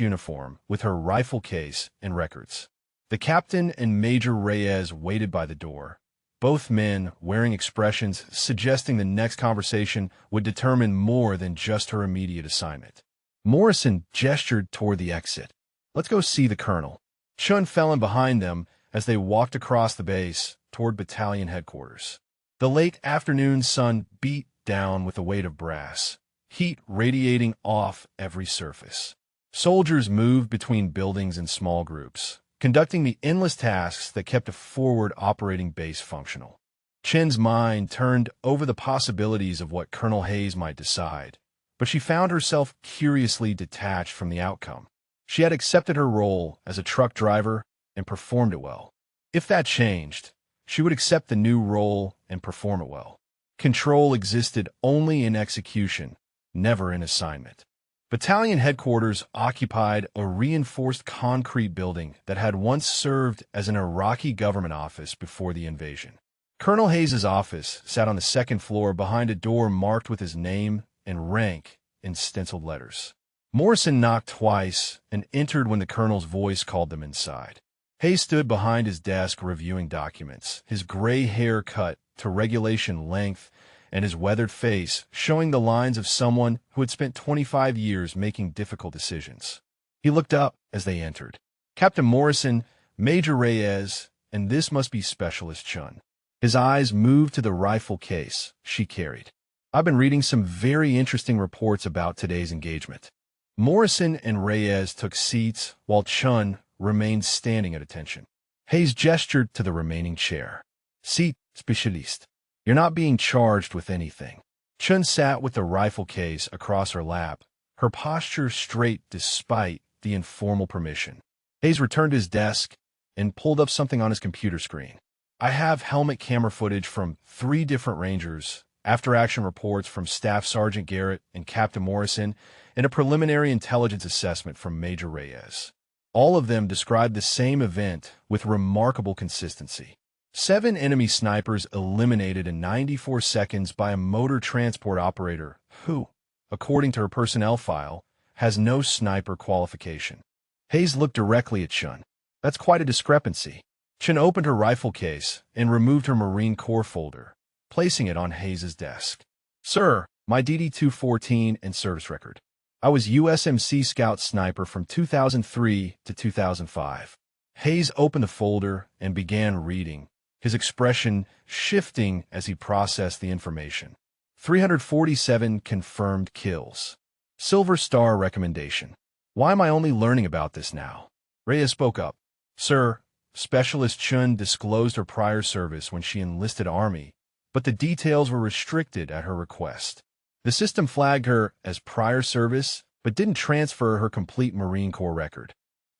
uniform with her rifle case and records. The captain and Major Reyes waited by the door, both men wearing expressions suggesting the next conversation would determine more than just her immediate assignment. Morrison gestured toward the exit. Let's go see the colonel. Chun fell in behind them as they walked across the base toward battalion headquarters. The late afternoon sun beat down with the weight of brass, heat radiating off every surface. Soldiers moved between buildings in small groups, conducting the endless tasks that kept a forward operating base functional. Chin's mind turned over the possibilities of what Colonel Hayes might decide, but she found herself curiously detached from the outcome. She had accepted her role as a truck driver and performed it well. If that changed, she would accept the new role and perform it well. Control existed only in execution, never in assignment. Battalion headquarters occupied a reinforced concrete building that had once served as an Iraqi government office before the invasion. Colonel Hayes' office sat on the second floor behind a door marked with his name and rank in stenciled letters. Morrison knocked twice and entered when the colonel's voice called them inside. Hayes stood behind his desk reviewing documents, his gray hair cut to regulation length and his weathered face showing the lines of someone who had spent 25 years making difficult decisions. He looked up as they entered. Captain Morrison, Major Reyes, and this must be Specialist Chun. His eyes moved to the rifle case she carried. I've been reading some very interesting reports about today's engagement. Morrison and Reyes took seats while Chun remained standing at attention. Hayes gestured to the remaining chair. "Seat, specialist. You're not being charged with anything." Chun sat with the rifle case across her lap, her posture straight despite the informal permission. Hayes returned to his desk and pulled up something on his computer screen. "I have helmet camera footage from 3 different Rangers, after-action reports from Staff Sergeant Garrett and Captain Morrison, and a preliminary intelligence assessment from Major Reyes. All of them described the same event with remarkable consistency. 7 enemy snipers eliminated in 94 seconds by a motor transport operator who, according to her personnel file, has no sniper qualification." Hayes looked directly at Chun. "That's quite a discrepancy." Chun opened her rifle case and removed her Marine Corps folder, placing it on Hayes' desk. "Sir, my DD-214 and service record. I was USMC Scout Sniper from 2003 to 2005. Hayes opened the folder and began reading, his expression shifting as he processed the information. 347 confirmed kills. Silver Star recommendation. "Why am I only learning about this now?" Reyes spoke up. "Sir, Specialist Chun disclosed her prior service when she enlisted Army, but the details were restricted at her request. The system flagged her as prior service, but didn't transfer her complete Marine Corps record."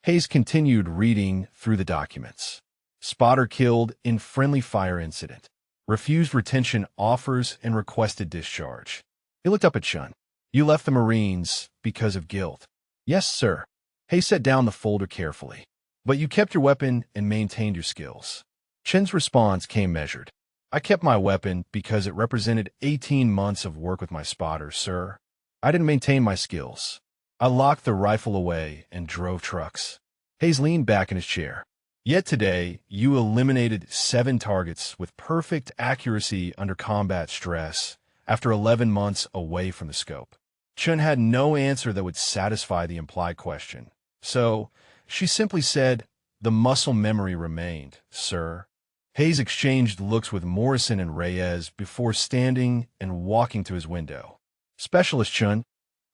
Hayes continued reading through the documents. "Spotter killed in friendly fire incident. Refused retention offers and requested discharge." He looked up at Chun. "You left the Marines because of guilt." "Yes, sir." Hayes set down the folder carefully. "But you kept your weapon and maintained your skills." Chun's response came measured. "I kept my weapon because it represented 18 months of work with my spotters, sir. I didn't maintain my skills. I locked the rifle away and drove trucks." Hayes leaned back in his chair. "Yet today, you eliminated 7 targets with perfect accuracy under combat stress after 11 months away from the scope." Chun had no answer that would satisfy the implied question, so she simply said, "The muscle memory remained, sir." Hayes exchanged looks with Morrison and Reyes before standing and walking to his window. "Specialist Chun,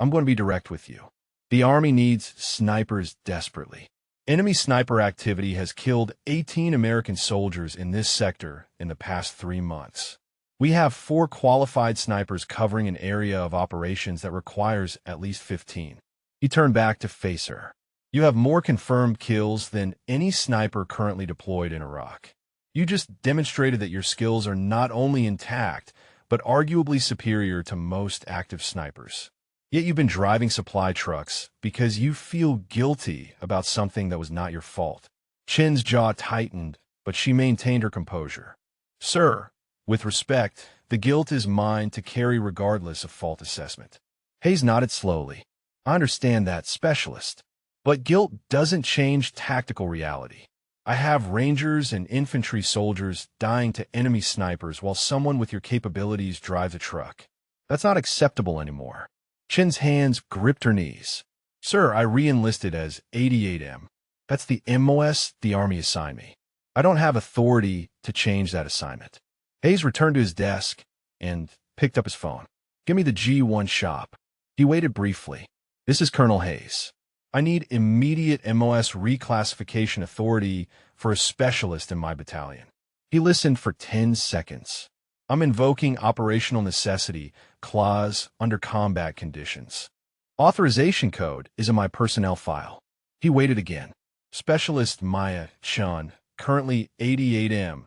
I'm going to be direct with you. The Army needs snipers desperately. Enemy sniper activity has killed 18 American soldiers in this sector in the past 3 months. We have 4 qualified snipers covering an area of operations that requires at least 15. He turned back to face her. "You have more confirmed kills than any sniper currently deployed in Iraq. You just demonstrated that your skills are not only intact, but arguably superior to most active snipers. Yet you've been driving supply trucks because you feel guilty about something that was not your fault." Chin's jaw tightened, but she maintained her composure. "Sir, with respect, the guilt is mine to carry regardless of fault assessment." Hayes nodded slowly. "I understand that, Specialist. But guilt doesn't change tactical reality. I have Rangers and infantry soldiers dying to enemy snipers while someone with your capabilities drives a truck. That's not acceptable anymore." Chin's hands gripped her knees. "Sir, I re-enlisted as 88M. That's the MOS the Army assigned me. I don't have authority to change that assignment." Hayes returned to his desk and picked up his phone. "Give me the G1 shop." He waited briefly. "This is Colonel Hayes. I need immediate MOS reclassification authority for a specialist in my battalion." He listened for 10 seconds. "I'm invoking operational necessity clause under combat conditions. Authorization code is in my personnel file." He waited again. "Specialist Maya Chun, currently 88M,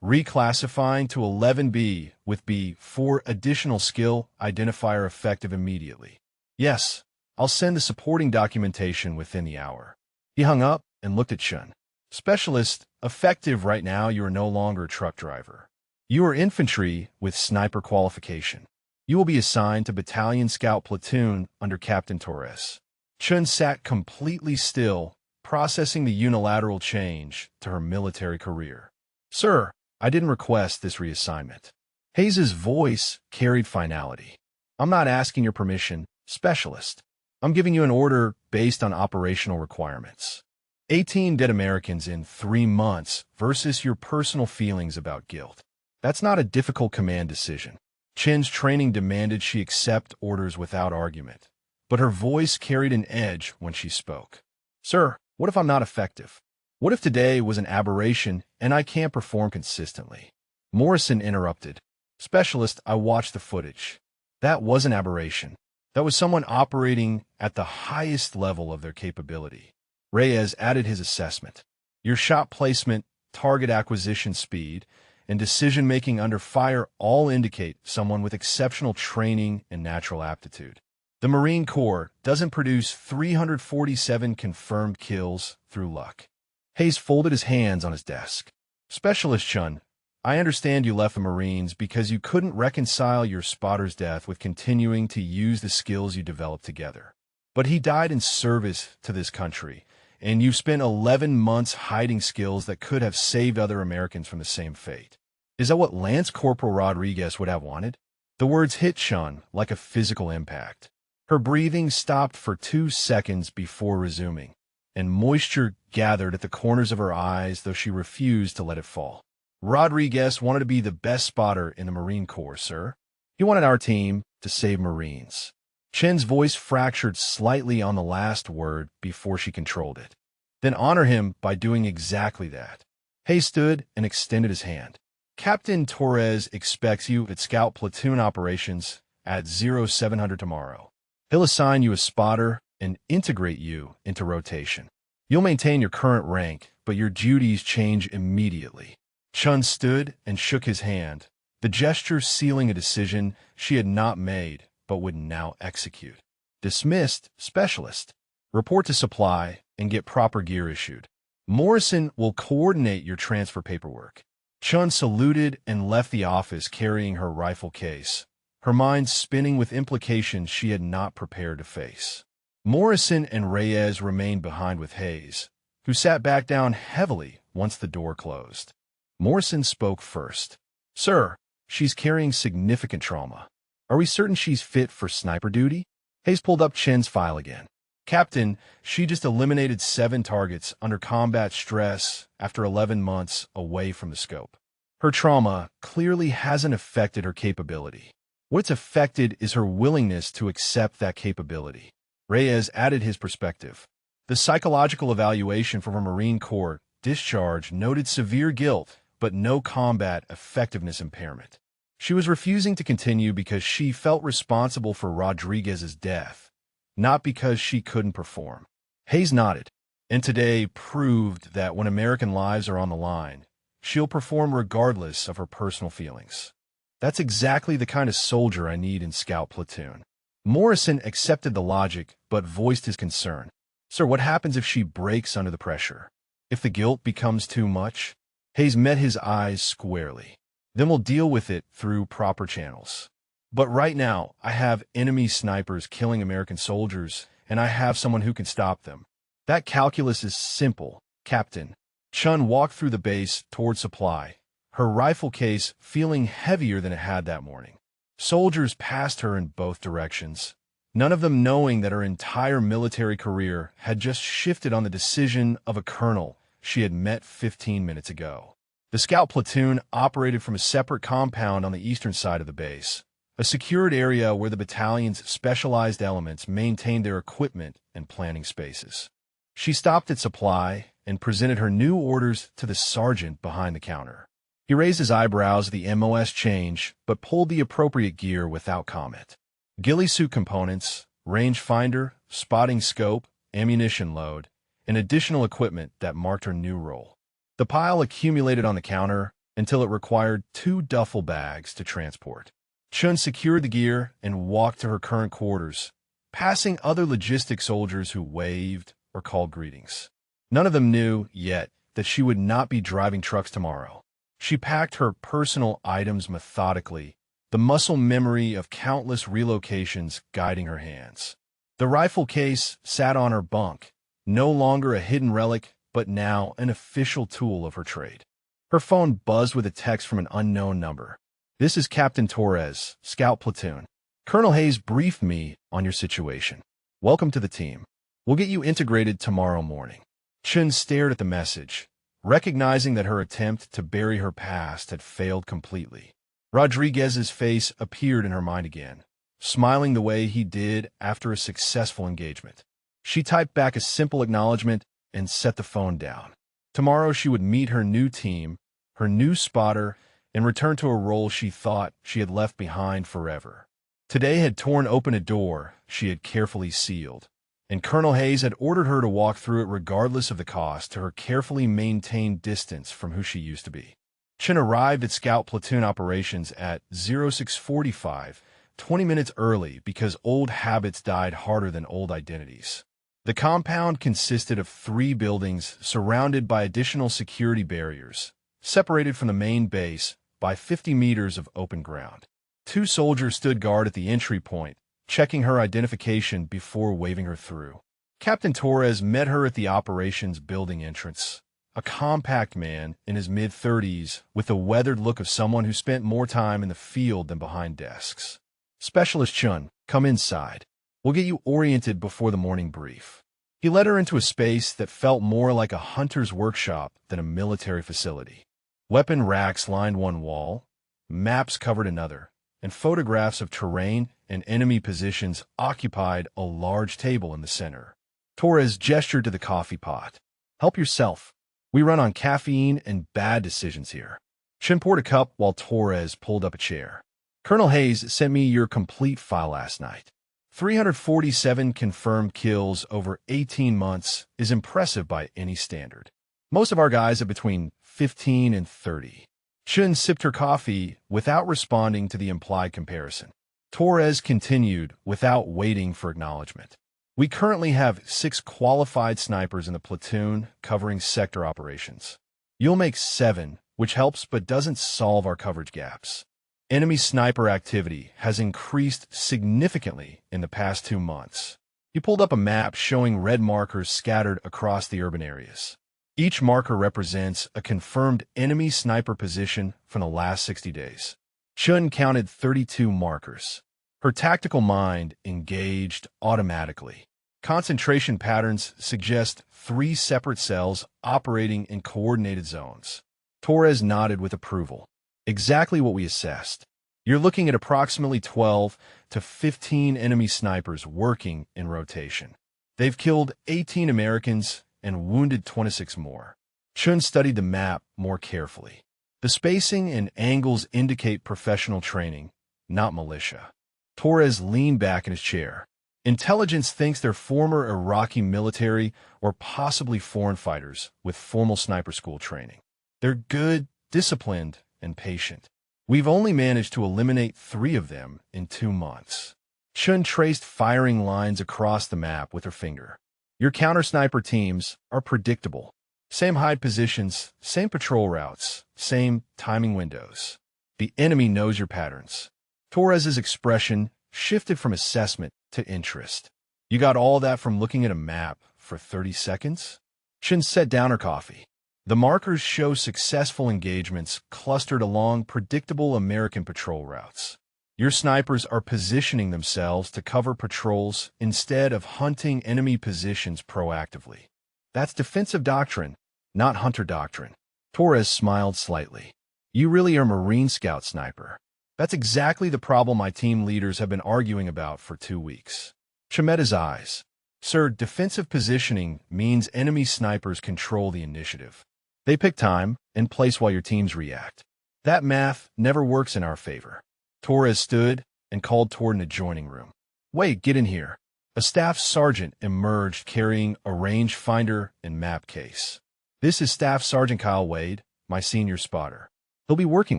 reclassifying to 11B with B for additional skill identifier effective immediately." "Yes, I'll send the supporting documentation within the hour." He hung up and looked at Chun. "Specialist, effective right now, you are no longer a truck driver. You are infantry with sniper qualification. You will be assigned to Battalion Scout Platoon under Captain Torres." Chun sat completely still, processing the unilateral change to her military career. "Sir, I didn't request this reassignment." Hayes' voice carried finality. "I'm not asking your permission, Specialist. I'm giving you an order based on operational requirements. 18 dead Americans in 3 months versus your personal feelings about guilt. That's not a difficult command decision." Chin's training demanded she accept orders without argument, but her voice carried an edge when she spoke. "Sir, What if I'm not effective? What if today was an aberration and I can't perform consistently? Morrison interrupted. Specialist, I watched the footage. That was an aberration. That was someone operating at the highest level of their capability. Reyes added his assessment. Your shot placement, target acquisition speed, and decision-making under fire all indicate someone with exceptional training and natural aptitude. The Marine Corps doesn't produce 347 confirmed kills through luck. Hayes folded his hands on his desk. Specialist Chun, I understand you left the Marines because you couldn't reconcile your spotter's death with continuing to use the skills you developed together. But he died in service to this country, and you've spent 11 months hiding skills that could have saved other Americans from the same fate. Is that what Lance Corporal Rodriguez would have wanted? The words hit Chun like a physical impact. Her breathing stopped for 2 seconds before resuming, and moisture gathered at the corners of her eyes, though she refused to let it fall. Rodriguez wanted to be the best spotter in the Marine Corps, sir. He wanted our team to save Marines. Chen's voice fractured slightly on the last word before she controlled it. Then honor him by doing exactly that. Hay stood and extended his hand. Captain Torres expects you at Scout Platoon Operations at 0700 tomorrow. He'll assign you a spotter and integrate you into rotation. You'll maintain your current rank, but your duties change immediately. Chun stood and shook his hand, the gesture sealing a decision she had not made but would now execute. Dismissed, specialist. Report to supply and get proper gear issued. Morrison will coordinate your transfer paperwork. Chun saluted and left the office carrying her rifle case, her mind spinning with implications she had not prepared to face. Morrison and Reyes remained behind with Hayes, who sat back down heavily once the door closed. Morrison spoke first. Sir, she's carrying significant trauma. Are we certain she's fit for sniper duty? Hayes pulled up Chen's file again. Captain, she just eliminated 7 targets under combat stress after 11 months away from the scope. Her trauma clearly hasn't affected her capability. What's affected is her willingness to accept that capability. Reyes added his perspective. The psychological evaluation from her Marine Corps discharge noted severe guilt, but no combat effectiveness impairment. She was refusing to continue because she felt responsible for Rodriguez's death, not because she couldn't perform. Hayes nodded, and today proved that when American lives are on the line, she'll perform regardless of her personal feelings. That's exactly the kind of soldier I need in Scout Platoon. Morrison accepted the logic, but voiced his concern. Sir, what happens if she breaks under the pressure? If the guilt becomes too much? Hayes met his eyes squarely. Then we'll deal with it through proper channels. But right now, I have enemy snipers killing American soldiers, and I have someone who can stop them. That calculus is simple, Captain. Chun walked through the base toward supply, her rifle case feeling heavier than it had that morning. Soldiers passed her in both directions, none of them knowing that her entire military career had just shifted on the decision of a colonel she had met 15 minutes ago. The scout platoon operated from a separate compound on the eastern side of the base, a secured area where the battalion's specialized elements maintained their equipment and planning spaces. She stopped at supply and presented her new orders to the sergeant behind the counter. He raised his eyebrows at the MOS change, but pulled the appropriate gear without comment. Ghillie suit components, rangefinder, spotting scope, ammunition load, and additional equipment that marked her new role. The pile accumulated on the counter until it required 2 duffel bags to transport. Chun secured the gear and walked to her current quarters, passing other logistic soldiers who waved or called greetings. None of them knew yet that she would not be driving trucks tomorrow. She packed her personal items methodically, the muscle memory of countless relocations guiding her hands. The rifle case sat on her bunk, no longer a hidden relic, but now an official tool of her trade. Her phone buzzed with a text from an unknown number. "This is Captain Torres, Scout Platoon. Colonel Hayes briefed me on your situation. Welcome to the team. We'll get you integrated tomorrow morning." Chun stared at the message, recognizing that her attempt to bury her past had failed completely. Rodriguez's face appeared in her mind again, smiling the way he did after a successful engagement. She typed back a simple acknowledgement, and set the phone down. Tomorrow she would meet her new team, her new spotter, and return to a role she thought she had left behind forever. Today had torn open a door she had carefully sealed, and Colonel Hayes had ordered her to walk through it regardless of the cost to her carefully maintained distance from who she used to be. Chen arrived at Scout Platoon Operations at 0645, 20 minutes early because old habits died harder than old identities. The compound consisted of 3 buildings surrounded by additional security barriers, separated from the main base by 50 meters of open ground. 2 soldiers stood guard at the entry point, checking her identification before waving her through. Captain Torres met her at the operations building entrance, a compact man in his mid-30s with the weathered look of someone who spent more time in the field than behind desks. "Specialist Chun, come inside. We'll get you oriented before the morning brief." He led her into a space that felt more like a hunter's workshop than a military facility. Weapon racks lined one wall, maps covered another, and photographs of terrain and enemy positions occupied a large table in the center. Torres gestured to the coffee pot. "Help yourself. We run on caffeine and bad decisions here." Chen poured a cup while Torres pulled up a chair. "Colonel Hayes sent me your complete file last night. 347 confirmed kills over 18 months is impressive by any standard. Most of our guys have between 15 and 30. Chen sipped her coffee without responding to the implied comparison. Torres continued without waiting for acknowledgement. "We currently have 6 qualified snipers in the platoon covering sector operations. You'll make 7, which helps but doesn't solve our coverage gaps. Enemy sniper activity has increased significantly in the past 2 months." He pulled up a map showing red markers scattered across the urban areas. Each marker represents a confirmed enemy sniper position from the last 60 days. Chun counted 32 markers. Her tactical mind engaged automatically. Concentration patterns suggest 3 separate cells operating in coordinated zones. Torres nodded with approval. "Exactly what we assessed. You're looking at approximately 12 to 15 enemy snipers working in rotation. They've killed 18 Americans and wounded 26 more." Chun studied the map more carefully. The spacing and angles indicate professional training, not militia. Torres leaned back in his chair. "Intelligence thinks they're former Iraqi military or possibly foreign fighters with formal sniper school training. They're good, disciplined, and patient. We've only managed to eliminate 3 of them in 2 months." Chun traced firing lines across the map with her finger. "Your counter-sniper teams are predictable. Same hide positions, same patrol routes, same timing windows. The enemy knows your patterns." Torres's expression shifted from assessment to interest. "You got all that from looking at a map for 30 seconds? Chun set down her coffee. "The markers show successful engagements clustered along predictable American patrol routes. Your snipers are positioning themselves to cover patrols instead of hunting enemy positions proactively. That's defensive doctrine, not hunter doctrine." Torres smiled slightly. "You really are a Marine Scout sniper. That's exactly the problem my team leaders have been arguing about for 2 weeks." Chen met his eyes. "Sir, defensive positioning means enemy snipers control the initiative. They pick time and place while your teams react. That math never works in our favor." Torres stood and called toward an adjoining room. "Wait, get in here." A staff sergeant emerged carrying a rangefinder and map case. "This is Staff Sergeant Kyle Wade, my senior spotter. He'll be working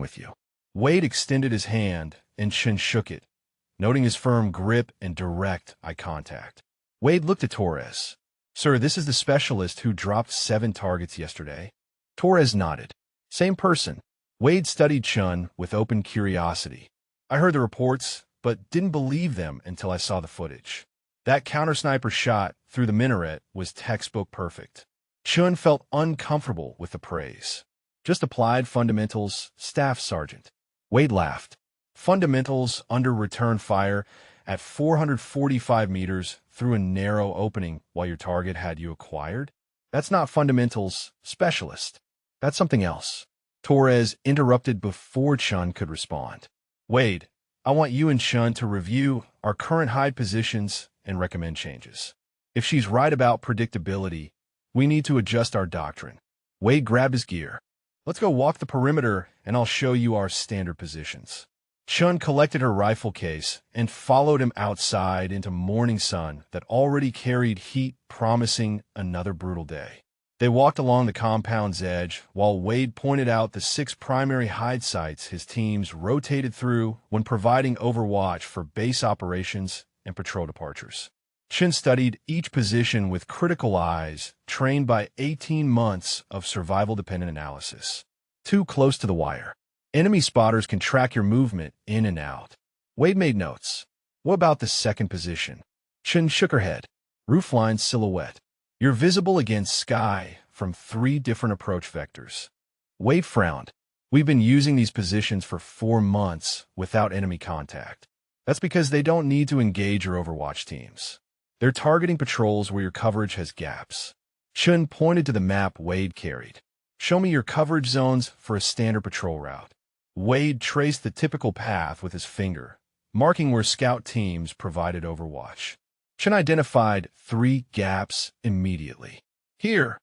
with you." Wade extended his hand and Chen shook it, noting his firm grip and direct eye contact. Wade looked at Torres. "Sir, this is the specialist who dropped 7 targets yesterday." Torres nodded. "Same person." Wade studied Chun with open curiosity. "I heard the reports, but didn't believe them until I saw the footage. That counter-sniper shot through the minaret was textbook perfect." Chun felt uncomfortable with the praise. "Just applied fundamentals, Staff Sergeant." Wade laughed. "Fundamentals under return fire at 445 meters through a narrow opening while your target had you acquired? That's not fundamentals, specialist. That's something else." Torres interrupted before Chun could respond. "Wade, I want you and Chun to review our current hide positions and recommend changes. If she's right about predictability, We need to adjust our doctrine. Wade grabbed his gear. Let's go walk the perimeter, and I'll show you our standard positions. Chun collected her rifle case and followed him outside into morning sun that already carried heat, promising another brutal day. They walked along the compound's edge while Wade pointed out the 6 primary hide sites his teams rotated through when providing overwatch for base operations and patrol departures. Chin studied each position with critical eyes, trained by 18 months of survival-dependent analysis. Too close to the wire. Enemy spotters can track your movement in and out. Wade made notes. What about the second position? Chin shook her head. Roofline silhouette. You're visible against sky from 3 different approach vectors. Wade frowned. We've been using these positions for 4 months without enemy contact. That's because they don't need to engage your Overwatch teams. They're targeting patrols where your coverage has gaps. Chun pointed to the map Wade carried. Show me your coverage zones for a standard patrol route. Wade traced the typical path with his finger, marking where scout teams provided Overwatch. Chun identified 3 gaps immediately. Here,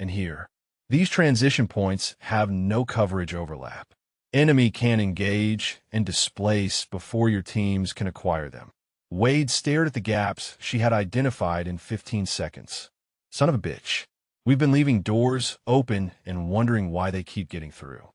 and here. These transition points have no coverage overlap. Enemy can engage and displace before your teams can acquire them. Wade stared at the gaps she had identified in 15 seconds. Son of a bitch. We've been leaving doors open and wondering why they keep getting through.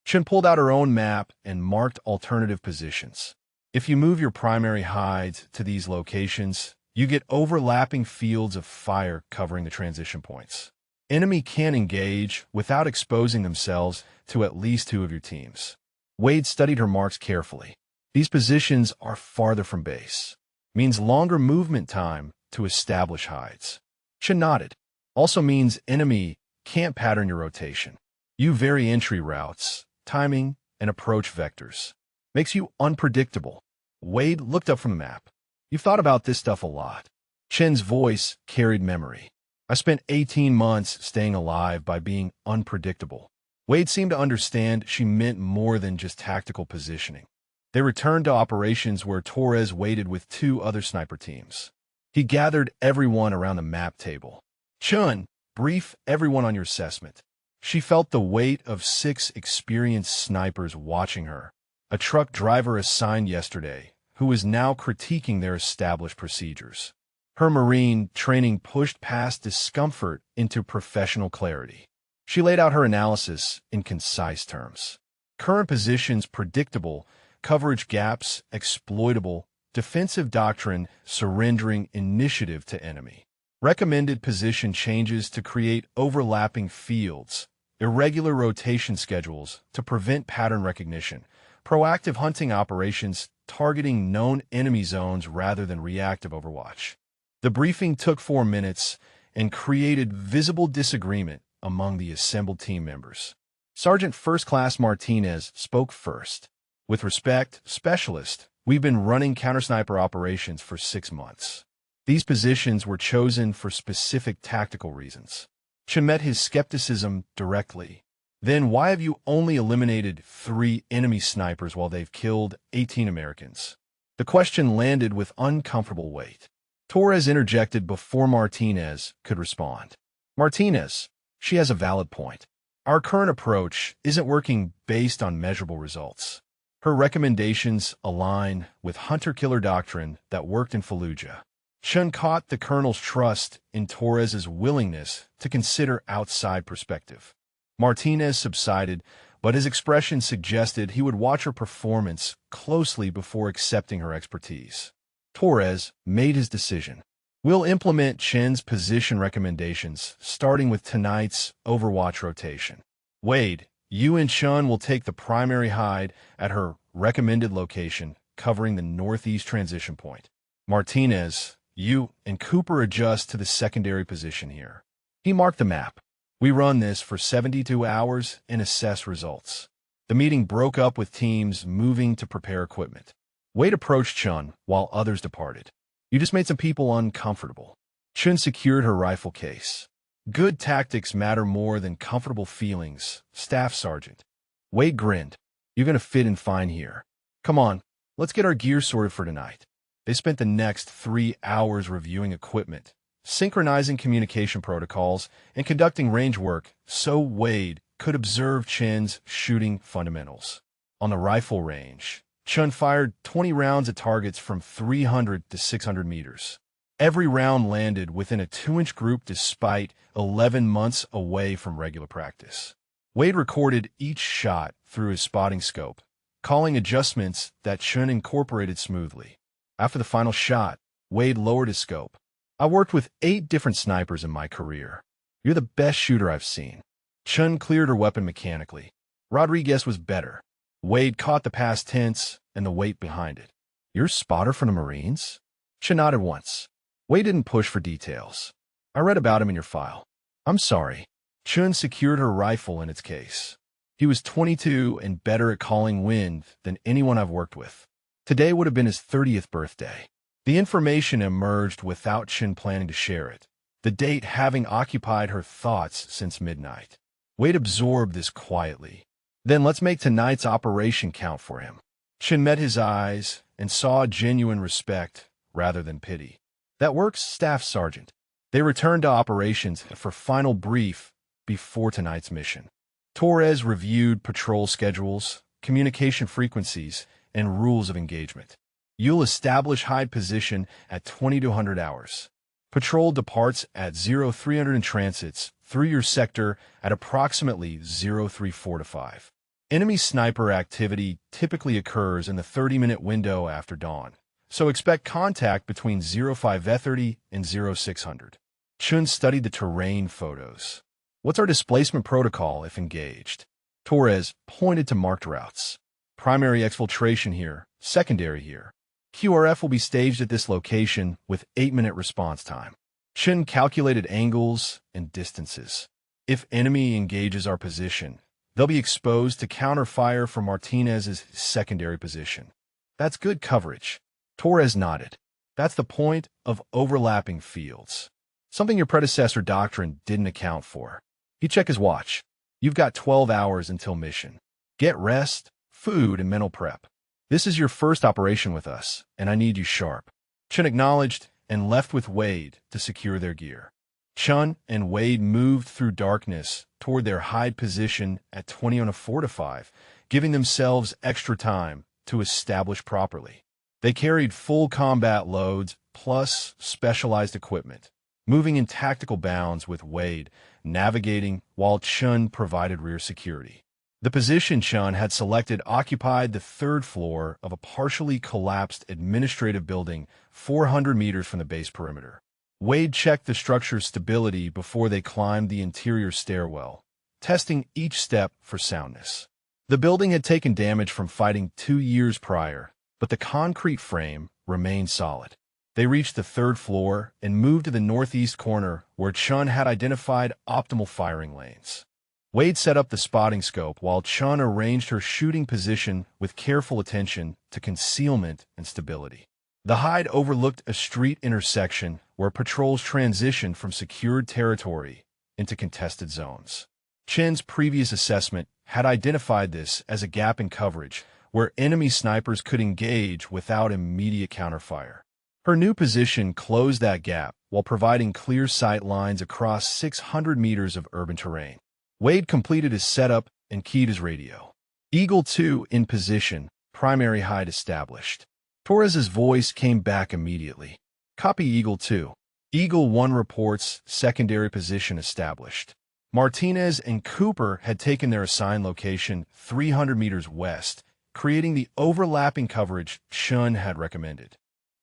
Chin pulled out her own map and marked alternative positions. If you move your primary hides to these locations, you get overlapping fields of fire covering the transition points. Enemy can engage without exposing themselves to at least 2 of your teams. Wade studied her marks carefully. These positions are farther from base. Means longer movement time to establish hides. Chin nodded. Also means enemy can't pattern your rotation. You vary entry routes, timing, and approach vectors. Makes you unpredictable. Wade looked up from the map. You've thought about this stuff a lot. Chin's voice carried memory. I spent 18 months staying alive by being unpredictable. Wade seemed to understand she meant more than just tactical positioning. They returned to operations where Torres waited with 2 other sniper teams. He gathered everyone around the map table. Chun, brief everyone on your assessment. She felt the weight of 6 experienced snipers watching her, a truck driver assigned yesterday, who was now critiquing their established procedures. Her Marine training pushed past discomfort into professional clarity. She laid out her analysis in concise terms. Current positions predictable, coverage gaps exploitable, defensive doctrine surrendering initiative to enemy. Recommended position changes to create overlapping fields, irregular rotation schedules to prevent pattern recognition, proactive hunting operations targeting known enemy zones rather than reactive overwatch. The briefing took 4 minutes and created visible disagreement among the assembled team members. Sergeant First Class Martinez spoke first. With respect, Specialist, we've been running counter-sniper operations for 6 months. These positions were chosen for specific tactical reasons. Chin met his skepticism directly. Then why have you only eliminated 3 enemy snipers while they've killed 18 Americans? The question landed with uncomfortable weight. Torres interjected before Martinez could respond. Martinez, she has a valid point. Our current approach isn't working based on measurable results. Her recommendations align with hunter-killer doctrine that worked in Fallujah. Chun caught the colonel's trust in Torres's willingness to consider outside perspective. Martinez subsided, but his expression suggested he would watch her performance closely before accepting her expertise. Torres made his decision. We'll implement Chin's position recommendations, starting with tonight's Overwatch rotation. Wade, you and Chun will take the primary hide at her recommended location, covering the northeast transition point. Martinez, you and Cooper adjust to the secondary position here. He marked the map. We run this for 72 hours and assess results. The meeting broke up with teams moving to prepare equipment. Wade approached Chun while others departed. You just made some people uncomfortable. Chun secured her rifle case. Good tactics matter more than comfortable feelings, Staff Sergeant. Wade grinned. You're going to fit in fine here. Come on, let's get our gear sorted for tonight. They spent the next 3 hours reviewing equipment, synchronizing communication protocols and conducting range work so Wade could observe Chen's shooting fundamentals. On the rifle range, Chen fired 20 rounds at targets from 300 to 600 meters. Every round landed within a 2-inch group despite 11 months away from regular practice. Wade recorded each shot through his spotting scope, calling adjustments that Chen incorporated smoothly. After the final shot, Wade lowered his scope. "I worked with 8 different snipers in my career. You're the best shooter I've seen." Chen cleared her weapon mechanically. Rodriguez was better. Wade caught the past tense and the weight behind it. "You're a spotter from the Marines?" Chen nodded once. Wade didn't push for details. "I read about him in your file." "I'm sorry." Chen secured her rifle in its case. "He was 22 and better at calling wind than anyone I've worked with. Today would have been his 30th birthday." The information emerged without Chen planning to share it, the date having occupied her thoughts since midnight. Wade absorbed this quietly. "Then let's make tonight's operation count for him." Chen met his eyes and saw genuine respect rather than pity. "That works, Staff Sergeant." They returned to operations for final brief before tonight's mission. Torres reviewed patrol schedules, communication frequencies, and rules of engagement. "You'll establish hide position at 2200 hours. Patrol departs at 0300 and transits through your sector at approximately 0345. Enemy sniper activity typically occurs in the 30-minute window after dawn, so expect contact between 0530 and 0600. Chun studied the terrain photos. "What's our displacement protocol if engaged?" Torres pointed to marked routes. "Primary exfiltration here, secondary here. QRF will be staged at this location with 8-minute response time." Chen calculated angles and distances. "If enemy engages our position, they'll be exposed to counterfire from Martinez's secondary position. That's good coverage." Torres nodded. "That's the point of overlapping fields. Something your predecessor doctrine didn't account for." He checked his watch. "You've got 12 hours until mission. Get rest, food, and mental prep. This is your first operation with us, and I need you sharp." Chen acknowledged and left with Wade to secure their gear. Chun and Wade moved through darkness toward their hide position at 20 on a 4 to 5, giving themselves extra time to establish properly. They carried full combat loads plus specialized equipment, moving in tactical bounds with Wade navigating while Chun provided rear security. The position Chun had selected occupied the 3rd floor of a partially collapsed administrative building 400 meters from the base perimeter. Wade checked the structure's stability before they climbed the interior stairwell, testing each step for soundness. The building had taken damage from fighting 2 years prior, but the concrete frame remained solid. They reached the 3rd floor and moved to the northeast corner where Chun had identified optimal firing lanes. Wade set up the spotting scope while Chun arranged her shooting position with careful attention to concealment and stability. The hide overlooked a street intersection where patrols transitioned from secured territory into contested zones. Chen's previous assessment had identified this as a gap in coverage where enemy snipers could engage without immediate counterfire. Her new position closed that gap while providing clear sight lines across 600 meters of urban terrain. Wade completed his setup and keyed his radio. "Eagle 2 in position, primary hide established." Torres's voice came back immediately. "Copy Eagle 2. Eagle 1 reports secondary position established." Martinez and Cooper had taken their assigned location 300 meters west, creating the overlapping coverage Chun had recommended.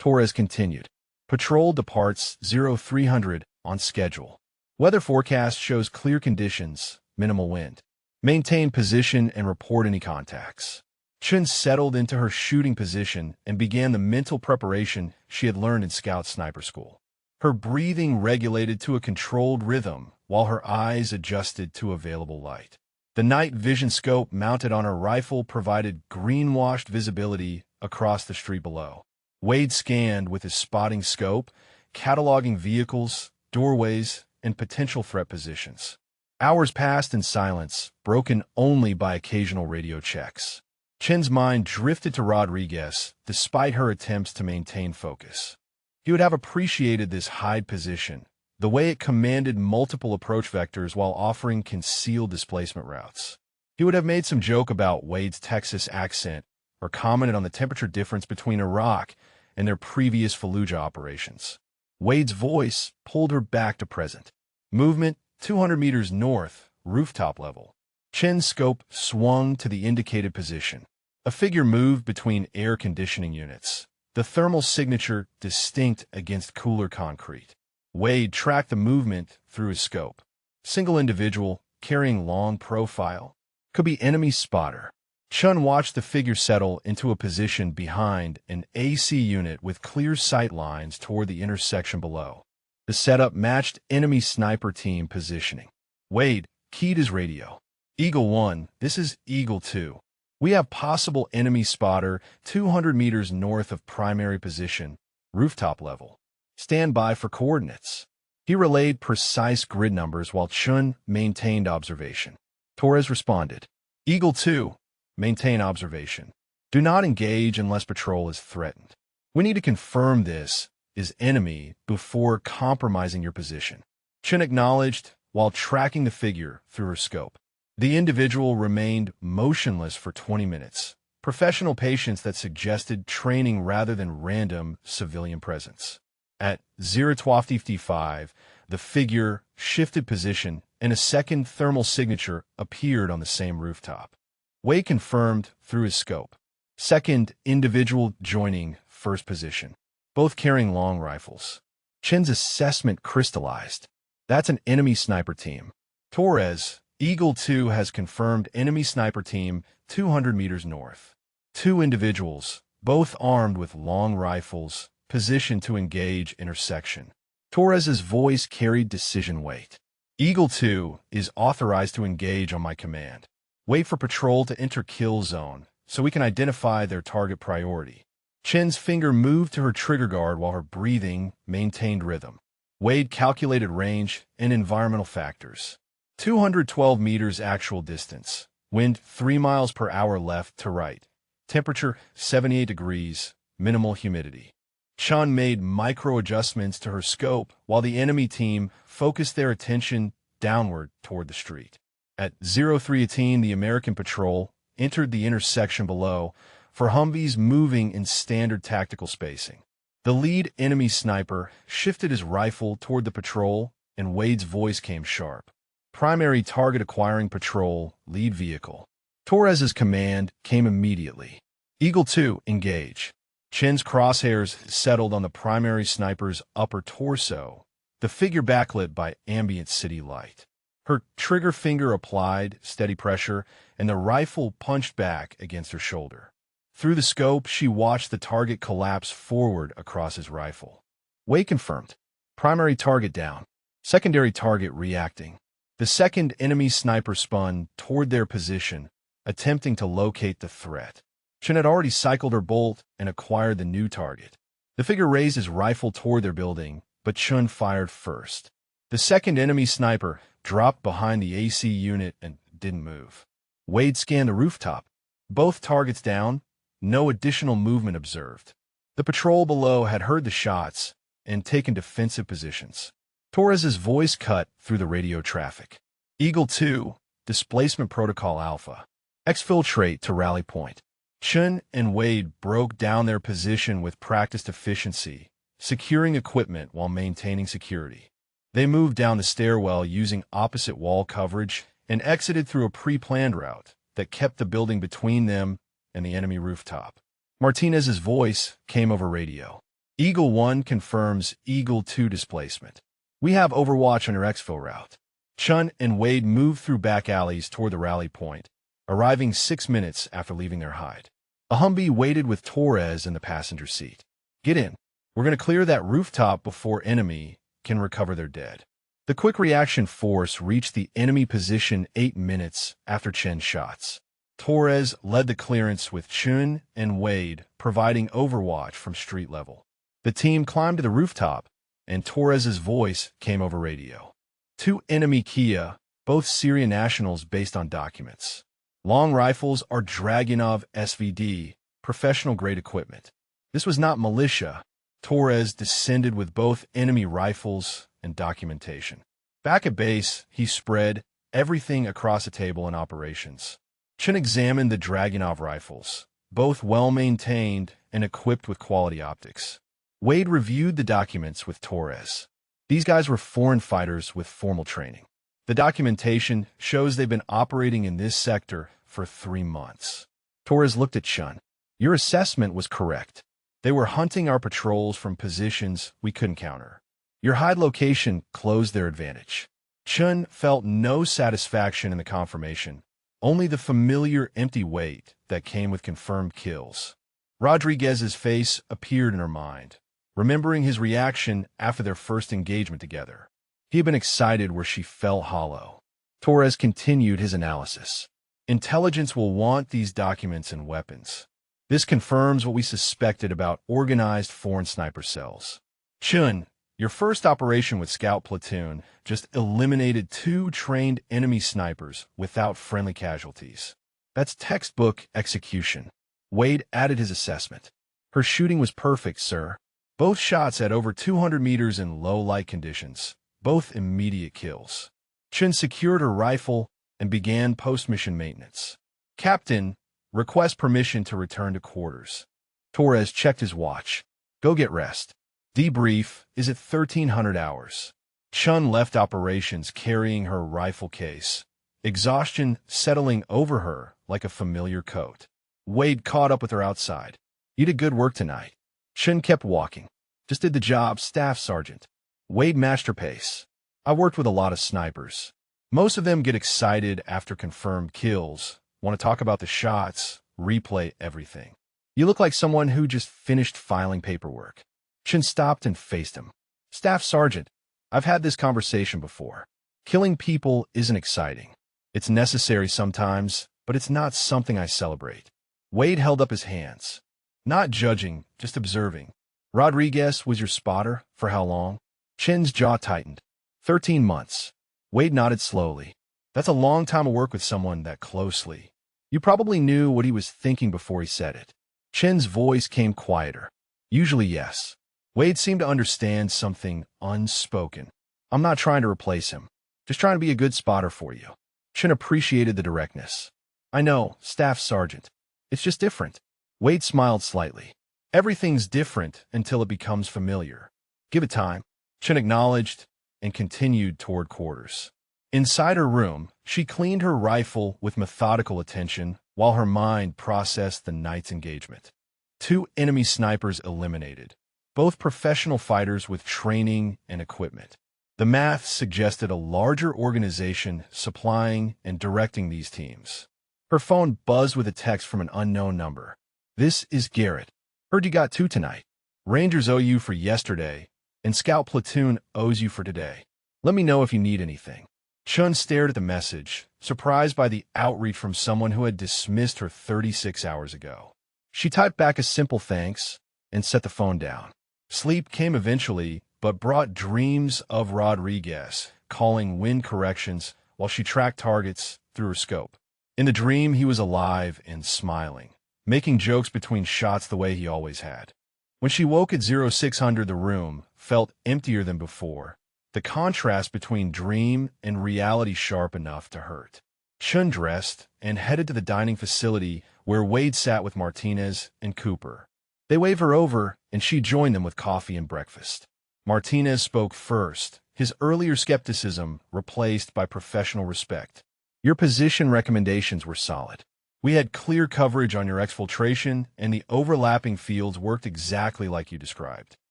Torres continued. "Patrol departs 0300 on schedule. Weather forecast shows clear conditions, minimal wind. Maintain position and report any contacts." Chun settled into her shooting position and began the mental preparation she had learned in Scout Sniper School. Her breathing regulated to a controlled rhythm while her eyes adjusted to available light. The night vision scope mounted on her rifle provided green-washed visibility across the street below. Wade scanned with his spotting scope, cataloging vehicles, doorways, and potential threat positions. Hours passed in silence, broken only by occasional radio checks. Chen's mind drifted to Rodriguez, despite her attempts to maintain focus. He would have appreciated this hide position, the way it commanded multiple approach vectors while offering concealed displacement routes. He would have made some joke about Wade's Texas accent or commented on the temperature difference between Iraq and their previous Fallujah operations. Wade's voice pulled her back to present. Movement 200 meters north, rooftop level. Chen's scope swung to the indicated position. A figure moved between air conditioning units, the thermal signature distinct against cooler concrete. Wade tracked the movement through his scope. Single individual, carrying long profile. Could be enemy spotter. Chun watched the figure settle into a position behind an AC unit with clear sight lines toward the intersection below. The setup matched enemy sniper team positioning. Wade keyed his radio. Eagle 1, this is Eagle 2. We have possible enemy spotter 200 meters north of primary position, rooftop level. Stand by for coordinates. He relayed precise grid numbers while Chun maintained observation. Torres responded. Eagle 2, maintain observation. Do not engage unless patrol is threatened. We need to confirm this is enemy before compromising your position. Chun acknowledged while tracking the figure through her scope. The individual remained motionless for 20 minutes, professional patience that suggested training rather than random civilian presence. At 0:55, the figure shifted position and a second thermal signature appeared on the same rooftop. Wade confirmed through his scope. Second individual joining first position, both carrying long rifles. Chen's assessment crystallized. That's an enemy sniper team. Torres, Eagle 2 has confirmed enemy sniper team 200 meters north. Two individuals, both armed with long rifles, positioned to engage intersection. Torres's voice carried decision weight. Eagle 2 is authorized to engage on my command. Wait for patrol to enter kill zone so we can identify their target priority. Chen's finger moved to her trigger guard while her breathing maintained rhythm. Wade calculated range and environmental factors. 212 meters actual distance. Wind 3 miles per hour left to right. Temperature 78 degrees. Minimal humidity. Chun made micro adjustments to her scope while the enemy team focused their attention downward toward the street. At 03:18, the American patrol entered the intersection below for Humvees moving in standard tactical spacing. The lead enemy sniper shifted his rifle toward the patrol and Wade's voice came sharp. Primary target acquiring patrol, lead vehicle. Torres's command came immediately. Eagle 2, engage. Chen's crosshairs settled on the primary sniper's upper torso, the figure backlit by ambient city light. Her trigger finger applied steady pressure, and the rifle punched back against her shoulder. Through the scope, she watched the target collapse forward across his rifle. Wade confirmed. Primary target down. Secondary target reacting. The second enemy sniper spun toward their position, attempting to locate the threat. Chen had already cycled her bolt and acquired the new target. The figure raised his rifle toward their building, but Chun fired first. The second enemy sniper dropped behind the AC unit and didn't move. Wade scanned the rooftop. Both targets down, no additional movement observed. The patrol below had heard the shots and taken defensive positions. Torres's voice cut through the radio traffic. Eagle 2, Displacement Protocol Alpha. Exfiltrate to rally point. Chun and Wade broke down their position with practiced efficiency, securing equipment while maintaining security. They moved down the stairwell using opposite wall coverage and exited through a pre-planned route that kept the building between them and the enemy rooftop. Martinez's voice came over radio. Eagle 1 confirms Eagle 2 displacement. We have overwatch on your exfil route. Chun and Wade moved through back alleys toward the rally point, arriving 6 minutes after leaving their hide. A Humvee waited with Torres in the passenger seat. Get in. We're going to clear that rooftop before enemy can recover their dead. The quick reaction force reached the enemy position 8 minutes after Chen's shots. Torres led the clearance with Chun and Wade providing overwatch from street level. The team climbed to the rooftop, and Torres's voice came over radio. 2 enemy Kia, both Syrian nationals based on documents. Long rifles are Dragunov SVD, professional-grade equipment. This was not militia. Torres descended with both enemy rifles and documentation. Back at base, he spread everything across a table in operations. Chen examined the Dragunov rifles, both well-maintained and equipped with quality optics. Wade reviewed the documents with Torres. These guys were foreign fighters with formal training. The documentation shows they've been operating in this sector for 3 months. Torres looked at Chen. Your assessment was correct. They were hunting our patrols from positions we couldn't counter. Your hide location closed their advantage. Chen felt no satisfaction in the confirmation, only the familiar empty weight that came with confirmed kills. Rodriguez's face appeared in her mind, remembering his reaction after their first engagement together. He had been excited where she felt hollow. Torres continued his analysis. Intelligence will want these documents and weapons. This confirms what we suspected about organized foreign sniper cells. Chen, your first operation with Scout Platoon just eliminated 2 trained enemy snipers without friendly casualties. That's textbook execution. Wade added his assessment. Her shooting was perfect, sir. Both shots at over 200 meters in low light conditions, both immediate kills. Chen secured her rifle and began post-mission maintenance. Captain, request permission to return to quarters. Torres checked his watch. Go get rest. Debrief is at 1300 hours. Chen left operations carrying her rifle case, exhaustion settling over her like a familiar coat. Wade caught up with her outside. You did good work tonight. Chen kept walking. Just did the job, Staff Sergeant. Wade matched her pace. I worked with a lot of snipers. Most of them get excited after confirmed kills, want to talk about the shots, replay everything. You look like someone who just finished filing paperwork. Chen stopped and faced him. Staff Sergeant, I've had this conversation before. Killing people isn't exciting. It's necessary sometimes, but it's not something I celebrate. Wade held up his hands. Not judging, just observing. Rodriguez was your spotter? For how long? Chen's jaw tightened. 13 months. Wade nodded slowly. That's a long time to work with someone that closely. You probably knew what he was thinking before he said it. Chen's voice came quieter. Usually yes. Wade seemed to understand something unspoken. I'm not trying to replace him. Just trying to be a good spotter for you. Chen appreciated the directness. I know, Staff Sergeant. It's just different. Wade smiled slightly. Everything's different until it becomes familiar. Give it time. Chen acknowledged and continued toward quarters. Inside her room, she cleaned her rifle with methodical attention while her mind processed the night's engagement. 2 enemy snipers eliminated, both professional fighters with training and equipment. The math suggested a larger organization supplying and directing these teams. Her phone buzzed with a text from an unknown number. This is Garrett. Heard you got 2 tonight. Rangers owe you for yesterday, and Scout Platoon owes you for today. Let me know if you need anything. Chen stared at the message, surprised by the outreach from someone who had dismissed her 36 hours ago. She typed back a simple thanks and set the phone down. Sleep came eventually, but brought dreams of Rodriguez, calling wind corrections while she tracked targets through her scope. In the dream, he was alive and smiling, making jokes between shots the way he always had. When she woke at 0600, the room felt emptier than before, the contrast between dream and reality sharp enough to hurt. Chen dressed and headed to the dining facility where Wade sat with Martinez and Cooper. They waved her over, and she joined them with coffee and breakfast. Martinez spoke first, his earlier skepticism replaced by professional respect. Your position recommendations were solid. We had clear coverage on your exfiltration, and the overlapping fields worked exactly like you described.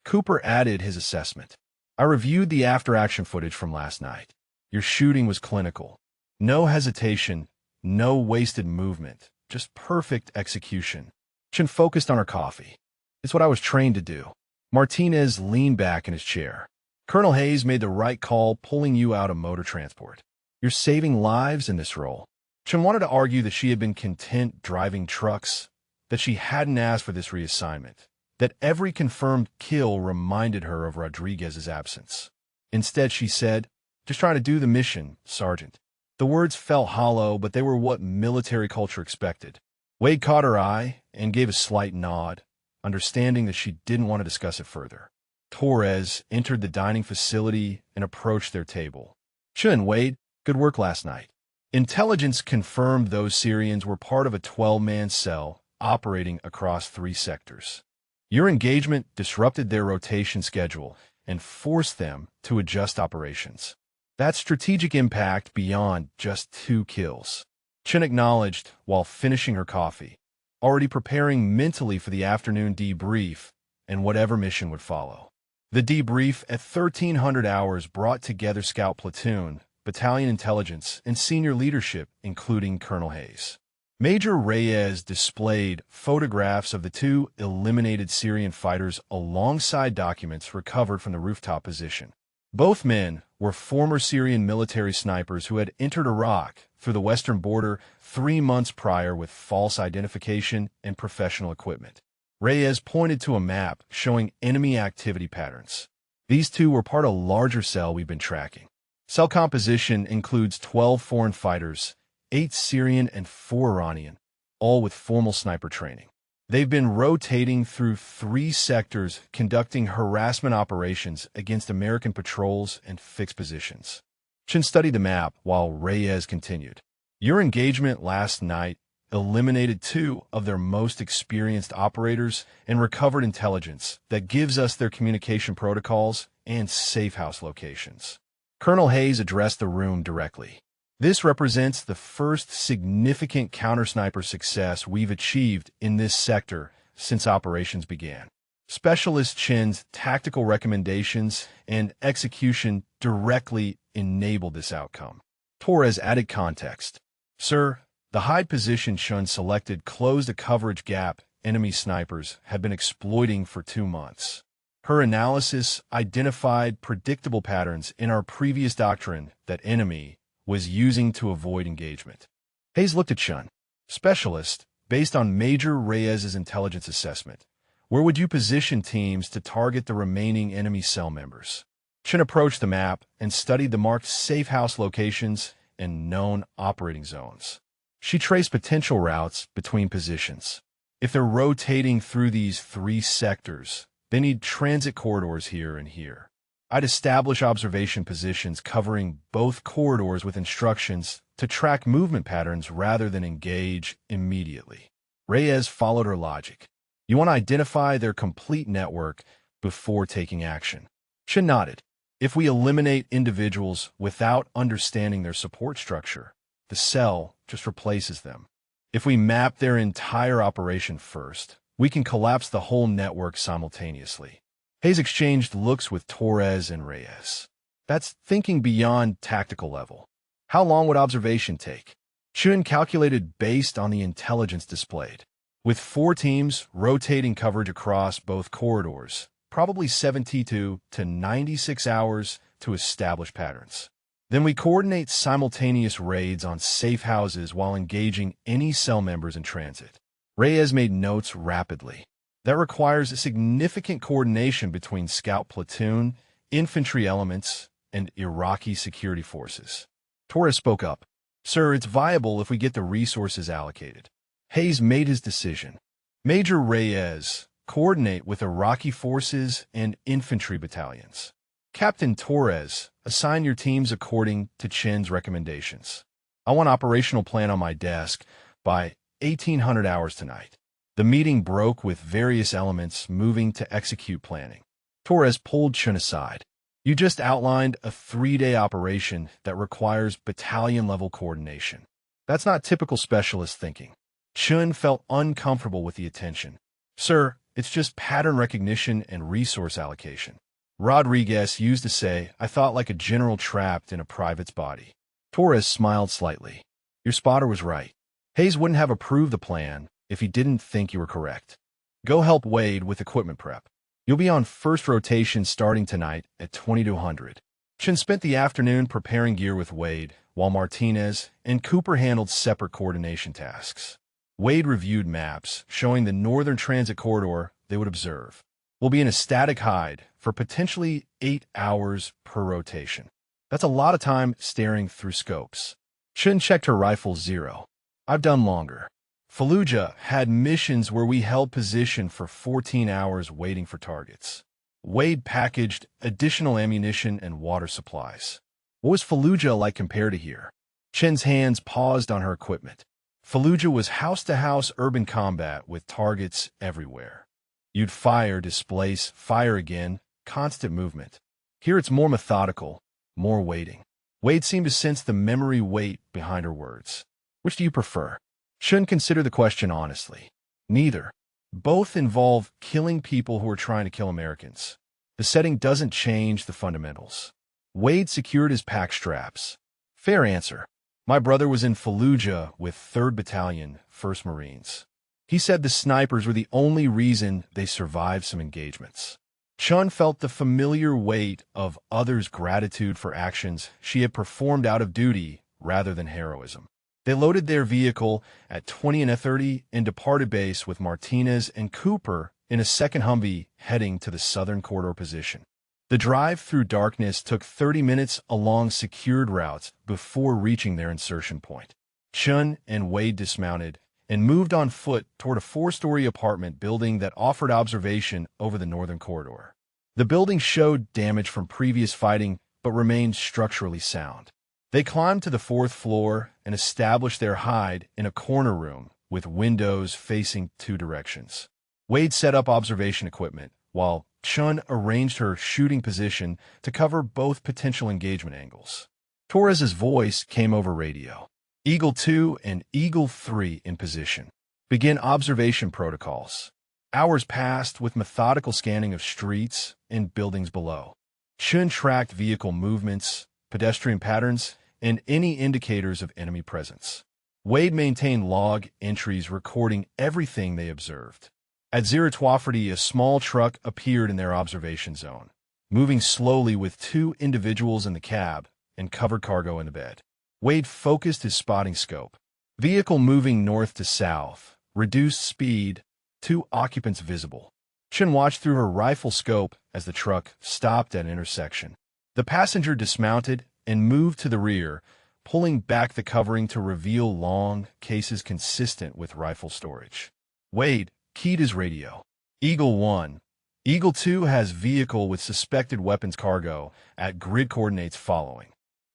Cooper added his assessment. I reviewed the after-action footage from last night. Your shooting was clinical. No hesitation, no wasted movement, just perfect execution. Chen focused on her coffee. It's what I was trained to do. Martinez leaned back in his chair. Colonel Hayes made the right call pulling you out of motor transport. You're saving lives in this role. Chen wanted to argue that she had been content driving trucks, that she hadn't asked for this reassignment, that every confirmed kill reminded her of Rodriguez's absence. Instead, she said, just trying to do the mission, Sergeant. The words felt hollow, but they were what military culture expected. Wade caught her eye and gave a slight nod, understanding that she didn't want to discuss it further. Torres entered the dining facility and approached their table. Chen, Wade, good work last night. Intelligence confirmed those Syrians were part of a 12-man cell operating across 3 sectors. Your engagement disrupted their rotation schedule and forced them to adjust operations. That's strategic impact beyond just 2 kills. Chen acknowledged while finishing her coffee, already preparing mentally for the afternoon debrief and whatever mission would follow. The debrief at 1300 hours brought together Scout Platoon, Battalion Intelligence, and senior leadership, including Colonel Hayes. Major Reyes displayed photographs of the 2 eliminated Syrian fighters alongside documents recovered from the rooftop position. Both men were former Syrian military snipers who had entered Iraq through the western border 3 months prior with false identification and professional equipment. Reyes pointed to a map showing enemy activity patterns. These 2 were part of a larger cell we've been tracking. Cell composition includes 12 foreign fighters, 8 Syrian and 4 Iranian, all with formal sniper training. They've been rotating through 3 sectors, conducting harassment operations against American patrols and fixed positions. Chen studied the map while Reyes continued. Your engagement last night eliminated 2 of their most experienced operators and recovered intelligence that gives us their communication protocols and safe house locations. Colonel Hayes addressed the room directly. This represents the first significant counter-sniper success we've achieved in this sector since operations began. Specialist Chen's tactical recommendations and execution directly enabled this outcome. Torres added context. Sir, the high position Chen selected closed a coverage gap enemy snipers had been exploiting for 2 months. Her analysis identified predictable patterns in our previous doctrine that enemy was using to avoid engagement. Hayes looked at Chen. Specialist, based on Major Reyes's intelligence assessment, where would you position teams to target the remaining enemy cell members? Chen approached the map and studied the marked safe house locations and known operating zones. She traced potential routes between positions. If they're rotating through these 3 sectors, they need transit corridors here and here. I'd establish observation positions covering both corridors with instructions to track movement patterns rather than engage immediately. Reyes followed her logic. You want to identify their complete network before taking action. Chen nodded. If we eliminate individuals without understanding their support structure, the cell just replaces them. If we map their entire operation first, we can collapse the whole network simultaneously. Hayes exchanged looks with Torres and Reyes. That's thinking beyond tactical level. How long would observation take? Chen calculated based on the intelligence displayed. With 4 teams rotating coverage across both corridors, probably 72 to 96 hours to establish patterns. Then we coordinate simultaneous raids on safe houses while engaging any cell members in transit. Reyes made notes rapidly. That requires a significant coordination between Scout Platoon, infantry elements, and Iraqi security forces. Torres spoke up. Sir, it's viable if we get the resources allocated. Hayes made his decision. Major Reyes, coordinate with Iraqi forces and infantry battalions. Captain Torres, assign your teams according to Chen's recommendations. I want operational plan on my desk by 1800 hours tonight. The meeting broke with various elements moving to execute planning. Torres pulled Chen aside. You just outlined a 3-day operation that requires battalion-level coordination. That's not typical specialist thinking. Chen felt uncomfortable with the attention. Sir, it's just pattern recognition and resource allocation. Rodriguez used to say, I thought like a general trapped in a private's body. Torres smiled slightly. Your spotter was right. Hayes wouldn't have approved the plan if he didn't think you were correct. Go help Wade with equipment prep. You'll be on first rotation starting tonight at 2200. Chen spent the afternoon preparing gear with Wade, while Martinez and Cooper handled separate coordination tasks. Wade reviewed maps showing the northern transit corridor they would observe. We'll be in a static hide for potentially 8 hours per rotation. That's a lot of time staring through scopes. Chen checked her rifle 0. I've done longer. Fallujah had missions where we held position for 14 hours waiting for targets. Wade packaged additional ammunition and water supplies. What was Fallujah like compared to here? Chen's hands paused on her equipment. Fallujah was house-to-house urban combat with targets everywhere. You'd fire, displace, fire again, constant movement. Here it's more methodical, more waiting. Wade seemed to sense the memory weight behind her words. Which do you prefer? Chen considered the question honestly. Neither. Both involve killing people who are trying to kill Americans. The setting doesn't change the fundamentals. Wade secured his pack straps. Fair answer. My brother was in Fallujah with 3rd Battalion, 1st Marines. He said the snipers were the only reason they survived some engagements. Chun felt the familiar weight of others' gratitude for actions she had performed out of duty rather than heroism. They loaded their vehicle at 20 and 30 and departed base with Martinez and Cooper in a second Humvee heading to the southern corridor position. The drive through darkness took 30 minutes along secured routes before reaching their insertion point. Chun and Wade dismounted and moved on foot toward a 4-story apartment building that offered observation over the northern corridor. The building showed damage from previous fighting but remained structurally sound. They climbed to the 4th floor and established their hide in a corner room with windows facing 2 directions. Wade set up observation equipment, while Chun arranged her shooting position to cover both potential engagement angles. Torres's voice came over radio. Eagle 2 and Eagle 3 in position. Begin observation protocols. Hours passed with methodical scanning of streets and buildings below. Chun tracked vehicle movements, pedestrian patterns, and any indicators of enemy presence. Wade maintained log entries recording everything they observed. At Zeratoiferty, a small truck appeared in their observation zone, moving slowly with 2 individuals in the cab and covered cargo in the bed. Wade focused his spotting scope. Vehicle moving north to south, reduced speed, 2 occupants visible. Chen watched through her rifle scope as the truck stopped at an intersection. The passenger dismounted and moved to the rear, pulling back the covering to reveal long cases consistent with rifle storage. Wade keyed his radio. Eagle 1. Eagle 2 has vehicle with suspected weapons cargo at grid coordinates following.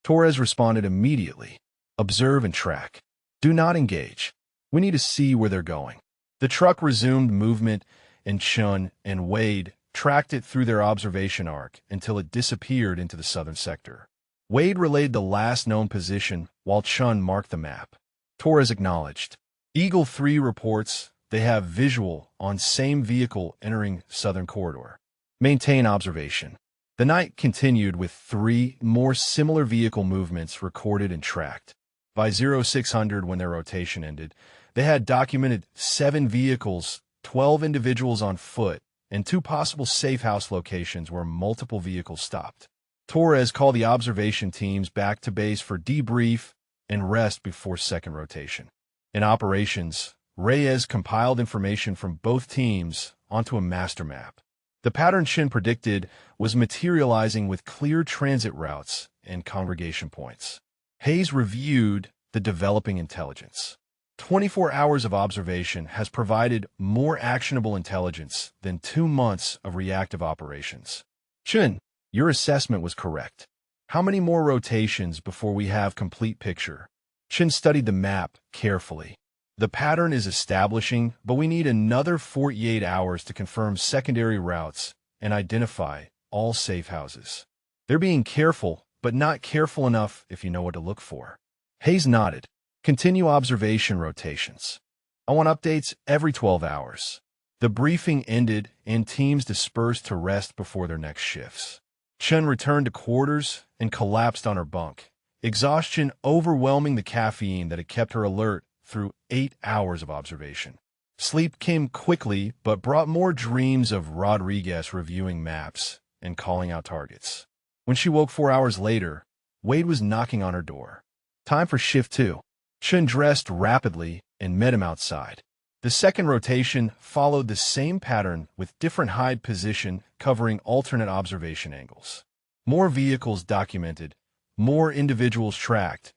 Torres responded immediately. Observe and track. Do not engage. We need to see where they're going. The truck resumed movement, and Chun and Wade tracked it through their observation arc until it disappeared into the southern sector. Wade relayed the last known position while Chun marked the map. Torres acknowledged. Eagle 3 reports they have visual on same vehicle entering southern corridor. Maintain observation. The night continued with 3 more similar vehicle movements recorded and tracked. By 0600, when their rotation ended, they had documented 7 vehicles, 12 individuals on foot, and 2 possible safe house locations where multiple vehicles stopped. Torres called the observation teams back to base for debrief and rest before second rotation. In operations, Reyes compiled information from both teams onto a master map. The pattern Chen predicted was materializing with clear transit routes and congregation points. Hayes reviewed the developing intelligence. 24 hours of observation has provided more actionable intelligence than 2 months of reactive operations. Chen, your assessment was correct. How many more rotations before we have complete picture? Chen studied the map carefully. The pattern is establishing, but we need another 48 hours to confirm secondary routes and identify all safe houses. They're being careful, but not careful enough if you know what to look for. Hayes nodded. Continue observation rotations. I want updates every 12 hours. The briefing ended and teams dispersed to rest before their next shifts. Chen returned to quarters and collapsed on her bunk, exhaustion overwhelming the caffeine that had kept her alert through 8 hours of observation. Sleep came quickly, but brought more dreams of Rodriguez reviewing maps and calling out targets. When she woke 4 hours later, Wade was knocking on her door. Time for shift 2. Chen dressed rapidly and met him outside. The second rotation followed the same pattern with different hide position covering alternate observation angles. More vehicles documented, more individuals tracked,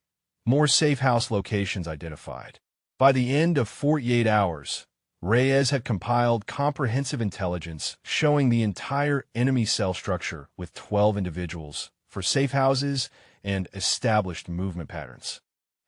more safe house locations identified. By the end of 48 hours, Reyes had compiled comprehensive intelligence showing the entire enemy cell structure with 12 individuals for safe houses and established movement patterns.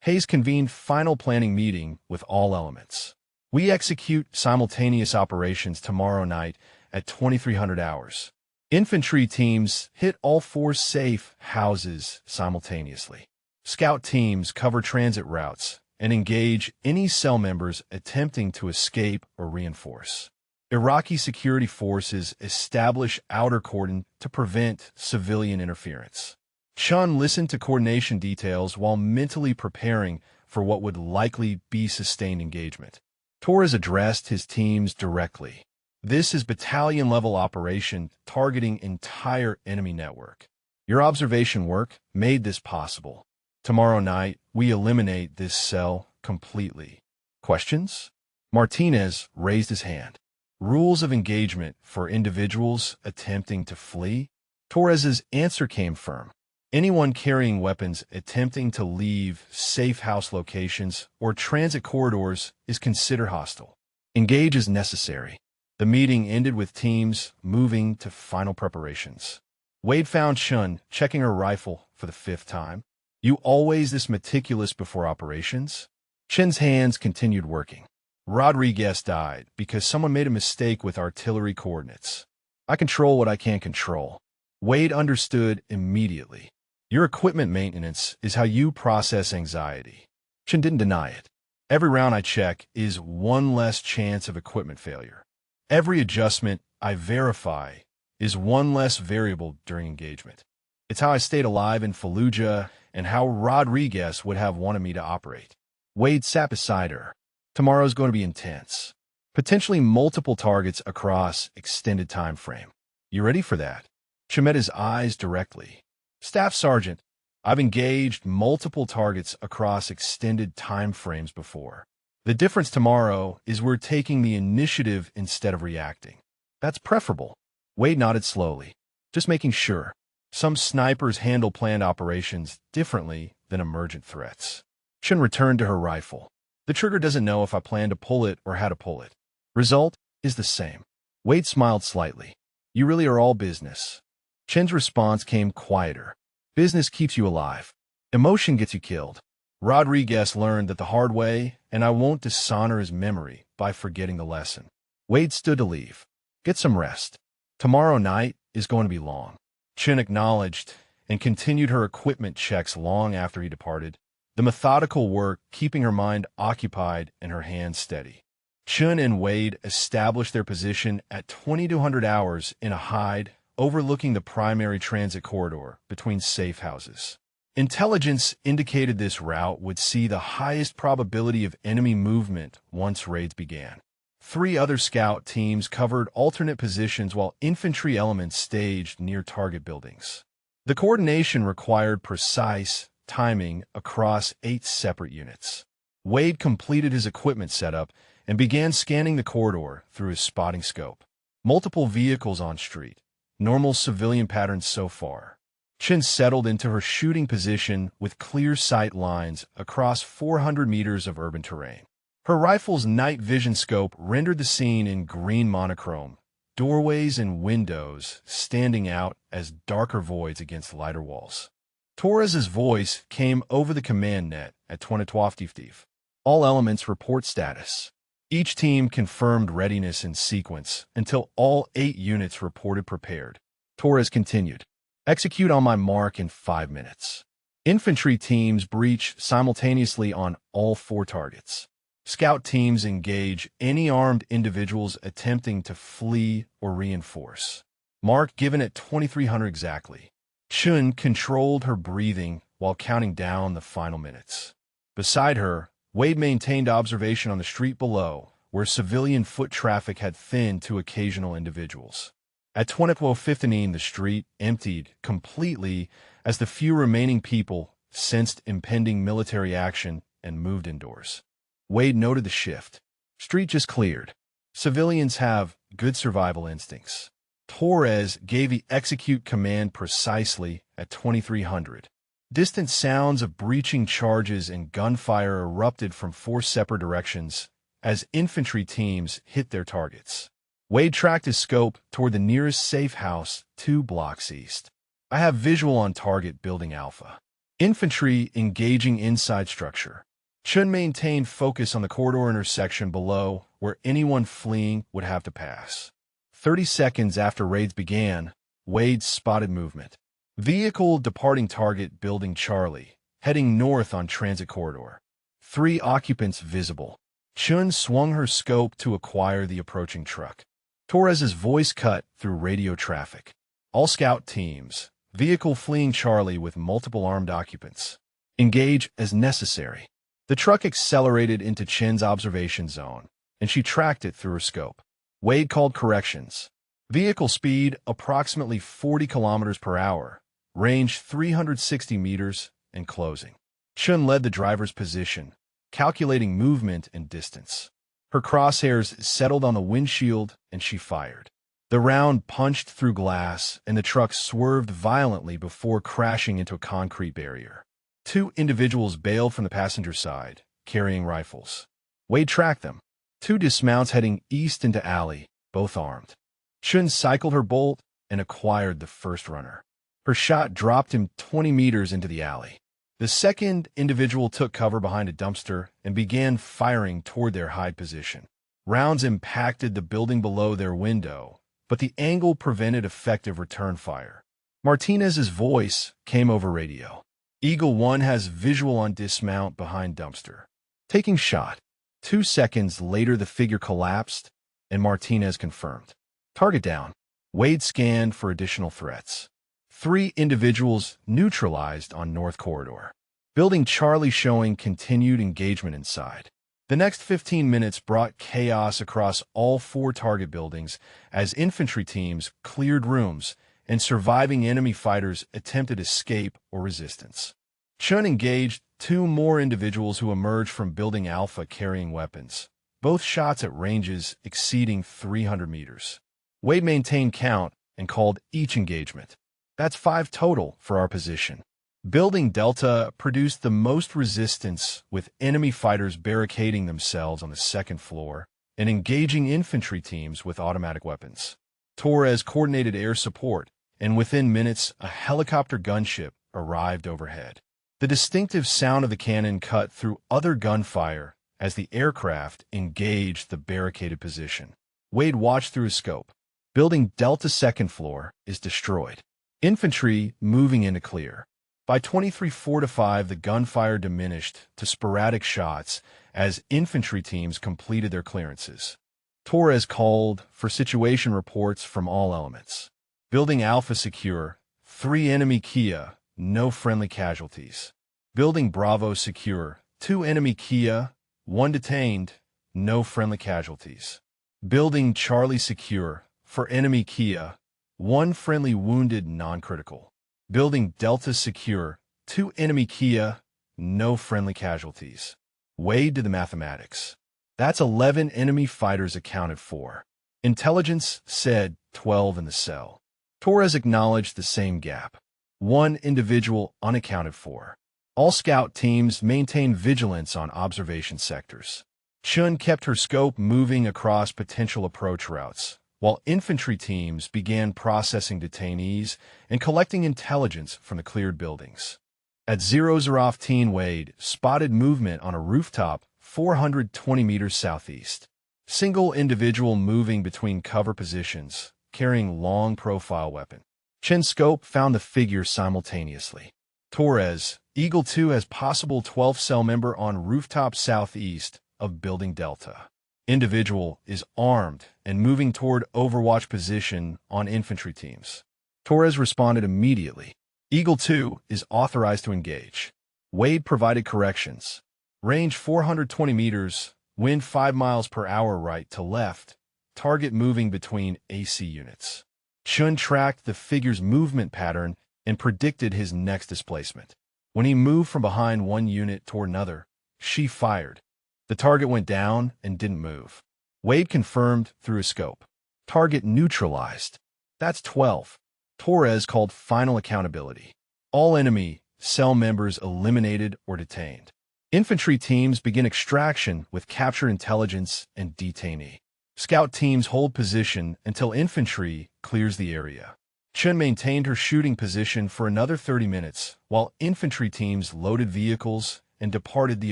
Hayes convened final planning meeting with all elements. We execute simultaneous operations tomorrow night at 2300 hours. Infantry teams hit all 4 safe houses simultaneously. Scout teams cover transit routes and engage any cell members attempting to escape or reinforce. Iraqi security forces establish outer cordon to prevent civilian interference. Chun listened to coordination details while mentally preparing for what would likely be sustained engagement. Torres addressed his teams directly. This is battalion-level operation targeting entire enemy network. Your observation work made this possible. Tomorrow night, we eliminate this cell completely. Questions? Martinez raised his hand. Rules of engagement for individuals attempting to flee? Torres's answer came firm. Anyone carrying weapons attempting to leave safe house locations or transit corridors is considered hostile. Engage as necessary. The meeting ended with teams moving to final preparations. Wade found Chun checking her rifle for the 5th time. You always this meticulous before operations? Chun's hands continued working. Rodriguez died because someone made a mistake with artillery coordinates. I control what I can't control. Wade understood immediately. Your equipment maintenance is how you process anxiety. Chun didn't deny it. Every round I check is one less chance of equipment failure. Every adjustment I verify is one less variable during engagement. It's how I stayed alive in Fallujah and how Rodriguez would have wanted me to operate. Wade sat beside her. Tomorrow's going to be intense. Potentially multiple targets across extended time frame. You ready for that? Chun met his eyes directly. Staff Sergeant, I've engaged multiple targets across extended time frames before. The difference tomorrow is we're taking the initiative instead of reacting. That's preferable. Wade nodded slowly, just making sure. Some snipers handle planned operations differently than emergent threats. Chun returned to her rifle. The trigger doesn't know if I plan to pull it or how to pull it. Result is the same. Wade smiled slightly. You really are all business. Chun's response came quieter. Business keeps you alive. Emotion gets you killed. Rodriguez learned that the hard way, and I won't dishonor his memory by forgetting the lesson. Wade stood to leave. Get some rest. Tomorrow night is going to be long. Chun acknowledged and continued her equipment checks long after he departed, the methodical work keeping her mind occupied and her hands steady. Chun and Wade established their position at 2200 hours in a hide overlooking the primary transit corridor between safe houses. Intelligence indicated this route would see the highest probability of enemy movement once raids began. 3 other scout teams covered alternate positions while infantry elements staged near target buildings. The coordination required precise timing across 8 separate units. Wade completed his equipment setup and began scanning the corridor through his spotting scope. Multiple vehicles on street. Normal civilian patterns so far. Chun settled into her shooting position with clear sight lines across 400 meters of urban terrain. Her rifle's night vision scope rendered the scene in green monochrome, doorways and windows standing out as darker voids against lighter walls. Torres's voice came over the command net at 2012. All elements report status. Each team confirmed readiness in sequence until all 8 units reported prepared. Torres continued. Execute on my mark in 5 minutes. Infantry teams breach simultaneously on all 4 targets. Scout teams engage any armed individuals attempting to flee or reinforce. Mark given at 2300 exactly. Chun controlled her breathing while counting down the final minutes. Beside her, Wade maintained observation on the street below, where civilian foot traffic had thinned to occasional individuals. At 20:15, the street emptied completely as the few remaining people sensed impending military action and moved indoors. Wade noted the shift. Street just cleared. Civilians have good survival instincts. Torres gave the execute command precisely at 2300. Distant sounds of breaching charges and gunfire erupted from 4 separate directions as infantry teams hit their targets. Wade tracked his scope toward the nearest safe house 2 blocks east. I have visual on target building Alpha. Infantry engaging inside structure. Chun maintained focus on the corridor intersection below where anyone fleeing would have to pass. 30 seconds after raids began, Wade spotted movement. Vehicle departing target building Charlie, heading north on transit corridor. 3 occupants visible. Chun swung her scope to acquire the approaching truck. Torres's voice cut through radio traffic. All scout teams. Vehicle fleeing Charlie with multiple armed occupants. Engage as necessary. The truck accelerated into Chen's observation zone, and she tracked it through her scope. Wade called corrections. Vehicle speed approximately 40 kilometers per hour, range 360 meters, and closing. Chun led the driver's position, calculating movement and distance. Her crosshairs settled on the windshield, and she fired. The round punched through glass, and the truck swerved violently before crashing into a concrete barrier. 2 individuals bailed from the passenger side, carrying rifles. Wade tracked them. 2 dismounts heading east into alley, both armed. Chun cycled her bolt and acquired the first runner. Her shot dropped him 20 meters into the alley. The second individual took cover behind a dumpster and began firing toward their hide position. Rounds impacted the building below their window, but the angle prevented effective return fire. Martinez's voice came over radio. Eagle 1 has visual on dismount behind dumpster. Taking shot. 2 seconds later the figure collapsed, and Martinez confirmed. Target down. Wade scanned for additional threats. 3 individuals neutralized on North Corridor. Building Charlie showing continued engagement inside. The next 15 minutes brought chaos across all 4 target buildings as infantry teams cleared rooms and surviving enemy fighters attempted escape or resistance. Chun engaged 2 more individuals who emerged from Building Alpha carrying weapons, both shots at ranges exceeding 300 meters. Wade maintained count and called each engagement. That's 5 total for our position. Building Delta produced the most resistance, with enemy fighters barricading themselves on the 2nd floor and engaging infantry teams with automatic weapons. Torres coordinated air support, and within minutes, a helicopter gunship arrived overhead. The distinctive sound of the cannon cut through other gunfire as the aircraft engaged the barricaded position. Wade watched through his scope. Building Delta 2nd floor is destroyed. Infantry moving into clear. By 23:45, the gunfire diminished to sporadic shots as infantry teams completed their clearances. Torres called for situation reports from all elements. Building Alpha secure, 3 enemy Kia, no friendly casualties. Building Bravo secure, 2 enemy Kia, 1 detained, no friendly casualties. Building Charlie secure, for enemy Kia, 1 friendly wounded non-critical. Building Delta secure, 2 enemy Kia, no friendly casualties. Wade did the mathematics. That's 11 enemy fighters accounted for. Intelligence said 12 in the cell. Torres acknowledged the same gap. 1 individual unaccounted for. All scout teams maintained vigilance on observation sectors. Chun kept her scope moving across potential approach routes, while infantry teams began processing detainees and collecting intelligence from the cleared buildings. At 00:15, Wade spotted movement on a rooftop 420 meters southeast. Single individual moving between cover positions, carrying long profile weapon. Chen's scope found the figure simultaneously. Torres, Eagle 2 has possible 12-cell member on rooftop southeast of Building Delta. Individual is armed and moving toward overwatch position on infantry teams. Torres responded immediately. Eagle 2 is authorized to engage. Wade provided corrections. Range 420 meters, wind 5 miles per hour right to left, target moving between AC units. Chun tracked the figure's movement pattern and predicted his next displacement. When he moved from behind one unit toward another, she fired. The target went down and didn't move. Wade confirmed through his scope. Target neutralized. That's 12. Torres called final accountability. All enemy cell members eliminated or detained. Infantry teams begin extraction with capture intelligence and detainee. Scout teams hold position until infantry clears the area. Chen maintained her shooting position for another 30 minutes, while infantry teams loaded vehicles and departed the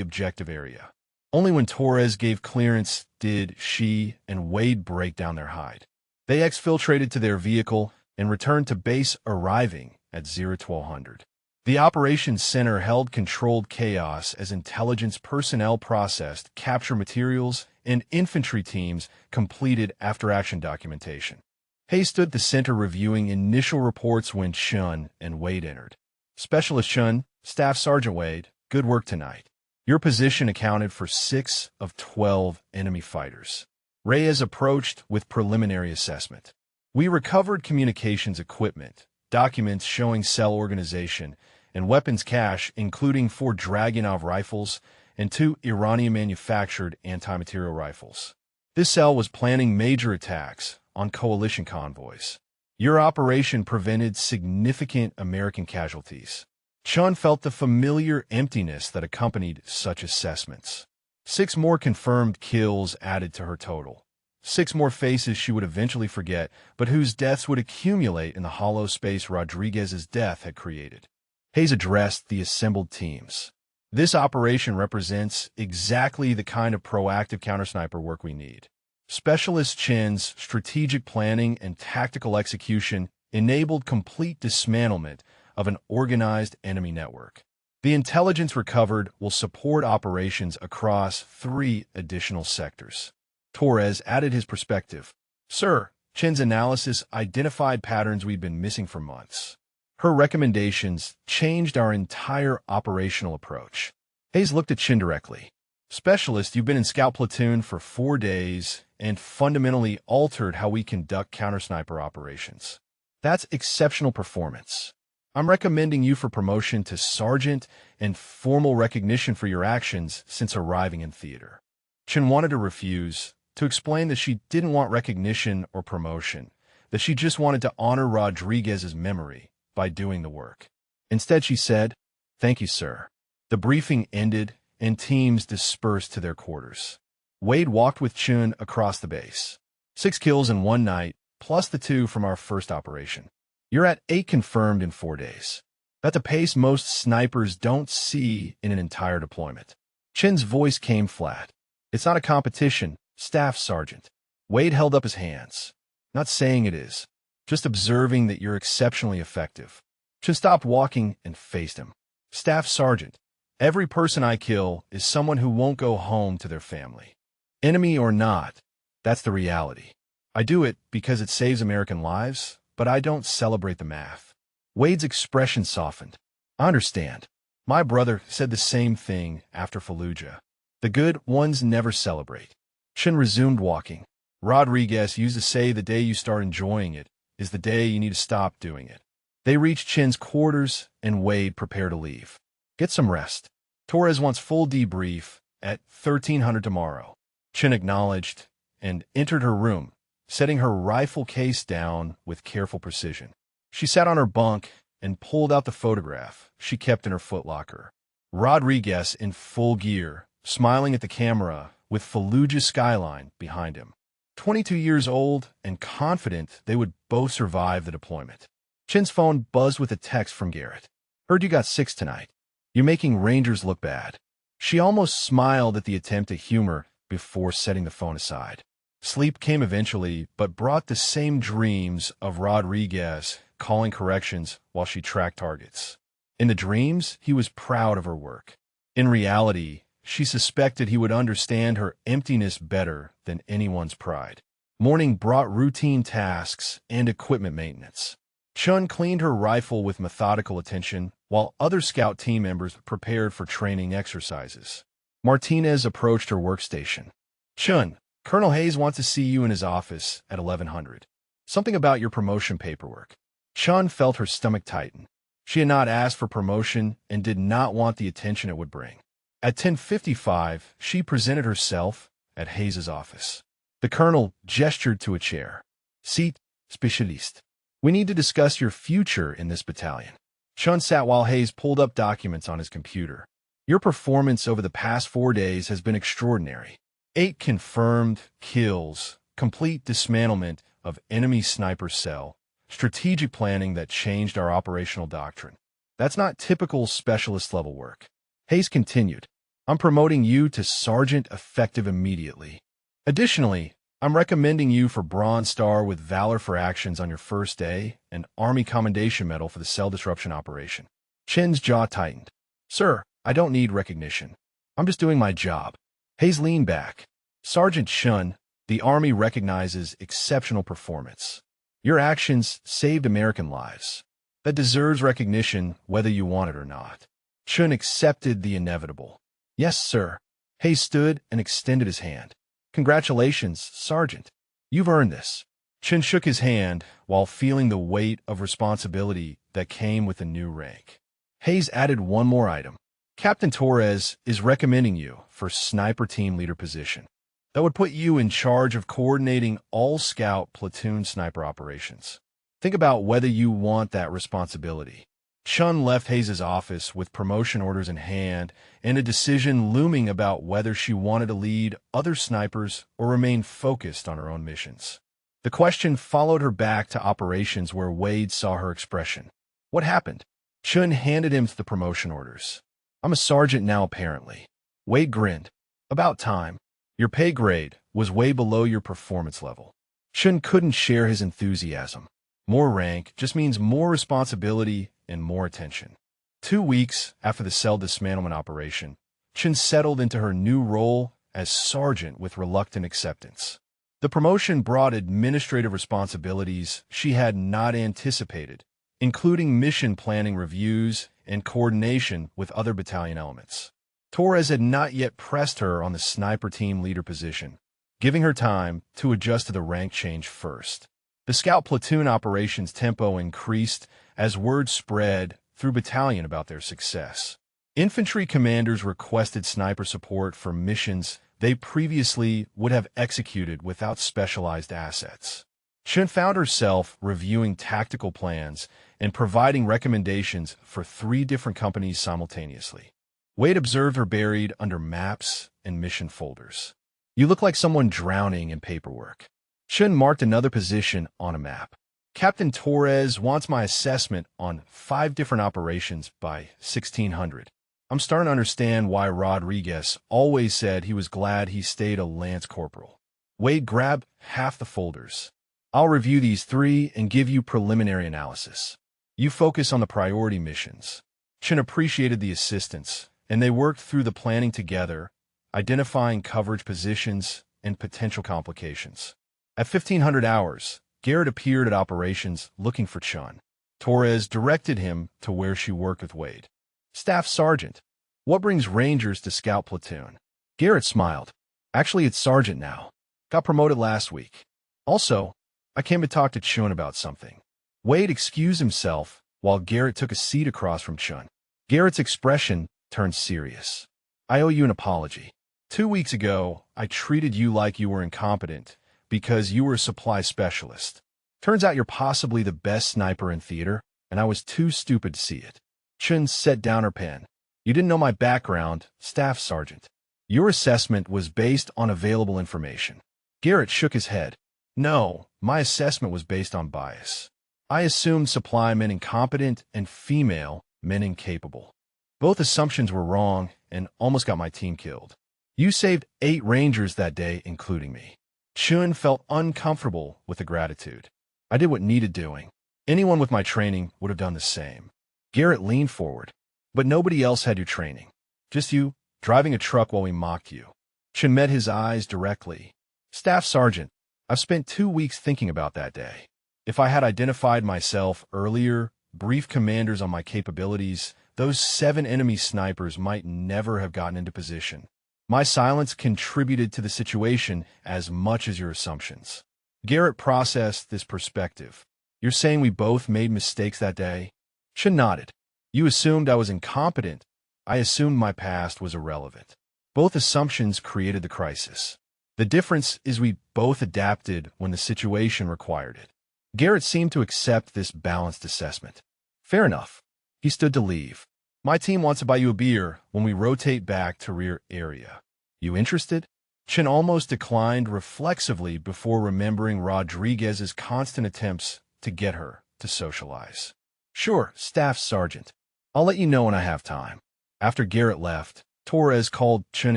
objective area. Only when Torres gave clearance did she and Wade break down their hide. They exfiltrated to their vehicle and returned to base, arriving at 1200. The operations center held controlled chaos as intelligence personnel processed capture materials and infantry teams completed after-action documentation. Hayes stood at the center reviewing initial reports when Chun and Wade entered. Specialist Chun, Staff Sergeant Wade, good work tonight. Your position accounted for 6 of 12 enemy fighters. Reyes approached with preliminary assessment. We recovered communications equipment, documents showing cell organization, and weapons cache, including 4 Dragunov rifles and 2 Iranian-manufactured anti-material rifles. This cell was planning major attacks on coalition convoys. Your operation prevented significant American casualties. Chun felt the familiar emptiness that accompanied such assessments. 6 more confirmed kills added to her total. 6 more faces she would eventually forget, but whose deaths would accumulate in the hollow space Rodriguez's death had created. Hayes addressed the assembled teams. This operation represents exactly the kind of proactive counter-sniper work we need. Specialist Chen's strategic planning and tactical execution enabled complete dismantlement of an organized enemy network. The intelligence recovered will support operations across 3 additional sectors. Torres added his perspective. Sir, Chen's analysis identified patterns we'd been missing for months. Her recommendations changed our entire operational approach. Hayes looked at Chen directly. Specialist, you've been in Scout Platoon for 4 days and fundamentally altered how we conduct counter-sniper operations. That's exceptional performance. I'm recommending you for promotion to Sergeant and formal recognition for your actions since arriving in theater. Chen wanted to refuse, to explain that she didn't want recognition or promotion, that she just wanted to honor Rodriguez's memory by doing the work. Instead, she said, "Thank you, sir." The briefing ended, and teams dispersed to their quarters. Wade walked with Chun across the base. 6 kills in 1 night, plus the 2 from our first operation. You're at 8 confirmed in 4 days. That's a pace most snipers don't see in an entire deployment. Chen's voice came flat. It's not a competition, Staff Sergeant. Wade held up his hands. Not saying it is, just observing that you're exceptionally effective. Chen stopped walking and faced him. Staff Sergeant, every person I kill is someone who won't go home to their family. Enemy or not, that's the reality. I do it because it saves American lives, but I don't celebrate the math. Wade's expression softened. I understand. My brother said the same thing after Fallujah. The good ones never celebrate. Chen resumed walking. Rodriguez used to say the day you start enjoying it is the day you need to stop doing it. They reached Chen's quarters, and Wade prepared to leave. Get some rest. Torres wants full debrief at 1300 tomorrow. Chen acknowledged and entered her room, setting her rifle case down with careful precision. She sat on her bunk and pulled out the photograph she kept in her footlocker. Rodriguez in full gear, smiling at the camera with Fallujah skyline behind him. 22 years old and confident they would both survive the deployment. Chen's phone buzzed with a text from Garrett. Heard you got 6 tonight. You're making Rangers look bad. She almost smiled at the attempt at humor before setting the phone aside. Sleep came eventually, but brought the same dreams of Rodriguez calling corrections while she tracked targets. In the dreams, he was proud of her work. In reality, she suspected he would understand her emptiness better than anyone's pride. Morning brought routine tasks and equipment maintenance. Chun cleaned her rifle with methodical attention, while other scout team members prepared for training exercises. Martinez approached her workstation. Chun, Colonel Hayes wants to see you in his office at 1100. Something about your promotion paperwork. Chun felt her stomach tighten. She had not asked for promotion and did not want the attention it would bring. At 10:55, she presented herself at Hayes's office. The colonel gestured to a chair. Seat, Specialist. We need to discuss your future in this battalion. Chun sat while Hayes pulled up documents on his computer. Your performance over the past 4 days has been extraordinary. 8 confirmed kills, complete dismantlement of enemy sniper cell, strategic planning that changed our operational doctrine. That's not typical specialist level work. Hayes continued, I'm promoting you to Sergeant effective immediately. Additionally, I'm recommending you for Bronze Star with Valor for actions on your first day and Army Commendation Medal for the cell disruption operation. Chen's jaw tightened. Sir, I don't need recognition. I'm just doing my job. Hayes leaned back. Sergeant Chun, the Army recognizes exceptional performance. Your actions saved American lives. That deserves recognition whether you want it or not. Chun accepted the inevitable. Yes, sir. Hayes stood and extended his hand. Congratulations, Sergeant. You've earned this. Chun shook his hand while feeling the weight of responsibility that came with the new rank. Hayes added one more item. Captain Torres is recommending you for Sniper Team Leader position. That would put you in charge of coordinating all Scout platoon sniper operations. Think about whether you want that responsibility. Chun left Hayes' office with promotion orders in hand and a decision looming about whether she wanted to lead other snipers or remain focused on her own missions. The question followed her back to operations where Wade saw her expression. What happened? Chun handed him the promotion orders. I'm a sergeant now, apparently. Wade grinned. About time. Your pay grade was way below your performance level. Chun couldn't share his enthusiasm. More rank just means more responsibility and more attention. 2 weeks after the cell dismantlement operation, Chun settled into her new role as sergeant with reluctant acceptance. The promotion brought administrative responsibilities she had not anticipated, including mission planning reviews and coordination with other battalion elements. Torres had not yet pressed her on the Sniper Team Leader position, giving her time to adjust to the rank change first. The Scout platoon operations tempo increased as word spread through battalion about their success. Infantry commanders requested sniper support for missions they previously would have executed without specialized assets. Chun found herself reviewing tactical plans and providing recommendations for 3 different companies simultaneously. Wade observed her buried under maps and mission folders. You look like someone drowning in paperwork. Chun marked another position on a map. Captain Torres wants my assessment on 5 different operations by 1600. I'm starting to understand why Rodriguez always said he was glad he stayed a Lance Corporal. Wade grabbed half the folders. I'll review these 3 and give you preliminary analysis. You focus on the priority missions. Chun appreciated the assistance, and they worked through the planning together, identifying coverage positions and potential complications. At 1500 hours, Garrett appeared at operations looking for Chun. Torres directed him to where she worked with Wade. Staff Sergeant, what brings Rangers to Scout Platoon? Garrett smiled. Actually, it's Sergeant now. Got promoted last week. Also, I came to talk to Chun about something. Wade excused himself while Garrett took a seat across from Chun. Garrett's expression turned serious. I owe you an apology. 2 weeks ago, I treated you like you were incompetent because you were a supply specialist. Turns out you're possibly the best sniper in theater, and I was too stupid to see it. Chun set down her pen. You didn't know my background, Staff Sergeant. Your assessment was based on available information. Garrett shook his head. No, my assessment was based on bias. I assumed supply meant incompetent and female meant incapable. Both assumptions were wrong and almost got my team killed. You saved 8 Rangers that day, including me. Chun felt uncomfortable with the gratitude. I did what needed doing. Anyone with my training would have done the same. Garrett leaned forward. But nobody else had your training. Just you, driving a truck while we mocked you. Chun met his eyes directly. Staff Sergeant, I've spent 2 weeks thinking about that day. If I had identified myself earlier, briefed commanders on my capabilities, those 7 enemy snipers might never have gotten into position. My silence contributed to the situation as much as your assumptions. Garrett processed this perspective. You're saying we both made mistakes that day? Chun nodded. You assumed I was incompetent. I assumed my past was irrelevant. Both assumptions created the crisis. The difference is we both adapted when the situation required it. Garrett seemed to accept this balanced assessment. Fair enough. He stood to leave. My team wants to buy you a beer when we rotate back to rear area. You interested? Chen almost declined reflexively before remembering Rodriguez's constant attempts to get her to socialize. Sure, Staff Sergeant. I'll let you know when I have time. After Garrett left, Torres called Chen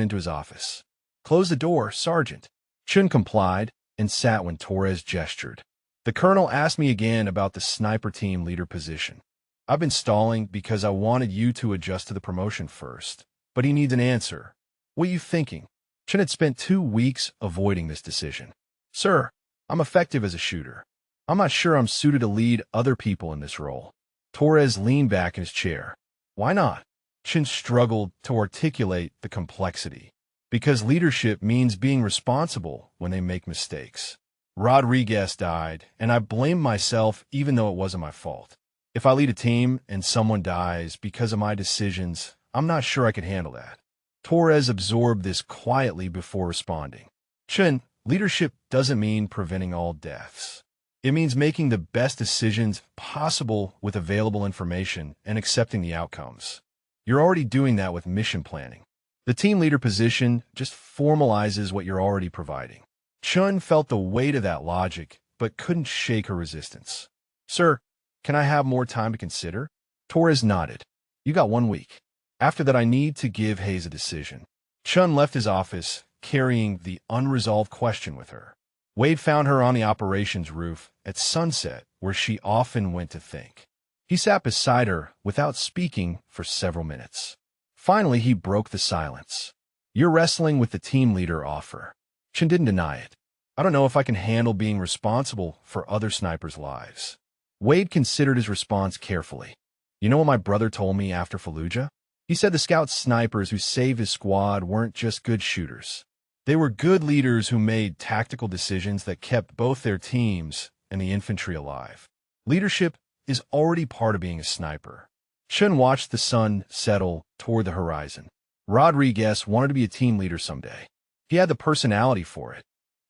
into his office. Close the door, Sergeant. Chen complied and sat when Torres gestured. The colonel asked me again about the sniper team leader position. I've been stalling because I wanted you to adjust to the promotion first, but he needs an answer. What are you thinking? Chen had spent 2 weeks avoiding this decision. Sir, I'm effective as a shooter. I'm not sure I'm suited to lead other people in this role. Torres leaned back in his chair. Why not? Chen struggled to articulate the complexity. Because leadership means being responsible when they make mistakes. Rodriguez died, and I blamed myself even though it wasn't my fault. If I lead a team and someone dies because of my decisions, I'm not sure I could handle that. Torres absorbed this quietly before responding. Chen, leadership doesn't mean preventing all deaths. It means making the best decisions possible with available information and accepting the outcomes. You're already doing that with mission planning. The team leader position just formalizes what you're already providing. Chen felt the weight of that logic, but couldn't shake her resistance. Sir, can I have more time to consider? Torres nodded. You got 1 week. After that, I need to give Hayes a decision. Chen left his office, carrying the unresolved question with her. Wade found her on the operations roof at sunset, where she often went to think. He sat beside her without speaking for several minutes. Finally, he broke the silence. You're wrestling with the team leader offer. Chen didn't deny it. I don't know if I can handle being responsible for other snipers' lives. Wade considered his response carefully. You know what my brother told me after Fallujah? He said the scout snipers who saved his squad weren't just good shooters. They were good leaders who made tactical decisions that kept both their teams and the infantry alive. Leadership is already part of being a sniper. Chen watched the sun settle toward the horizon. Rodriguez wanted to be a team leader someday. He had the personality for it.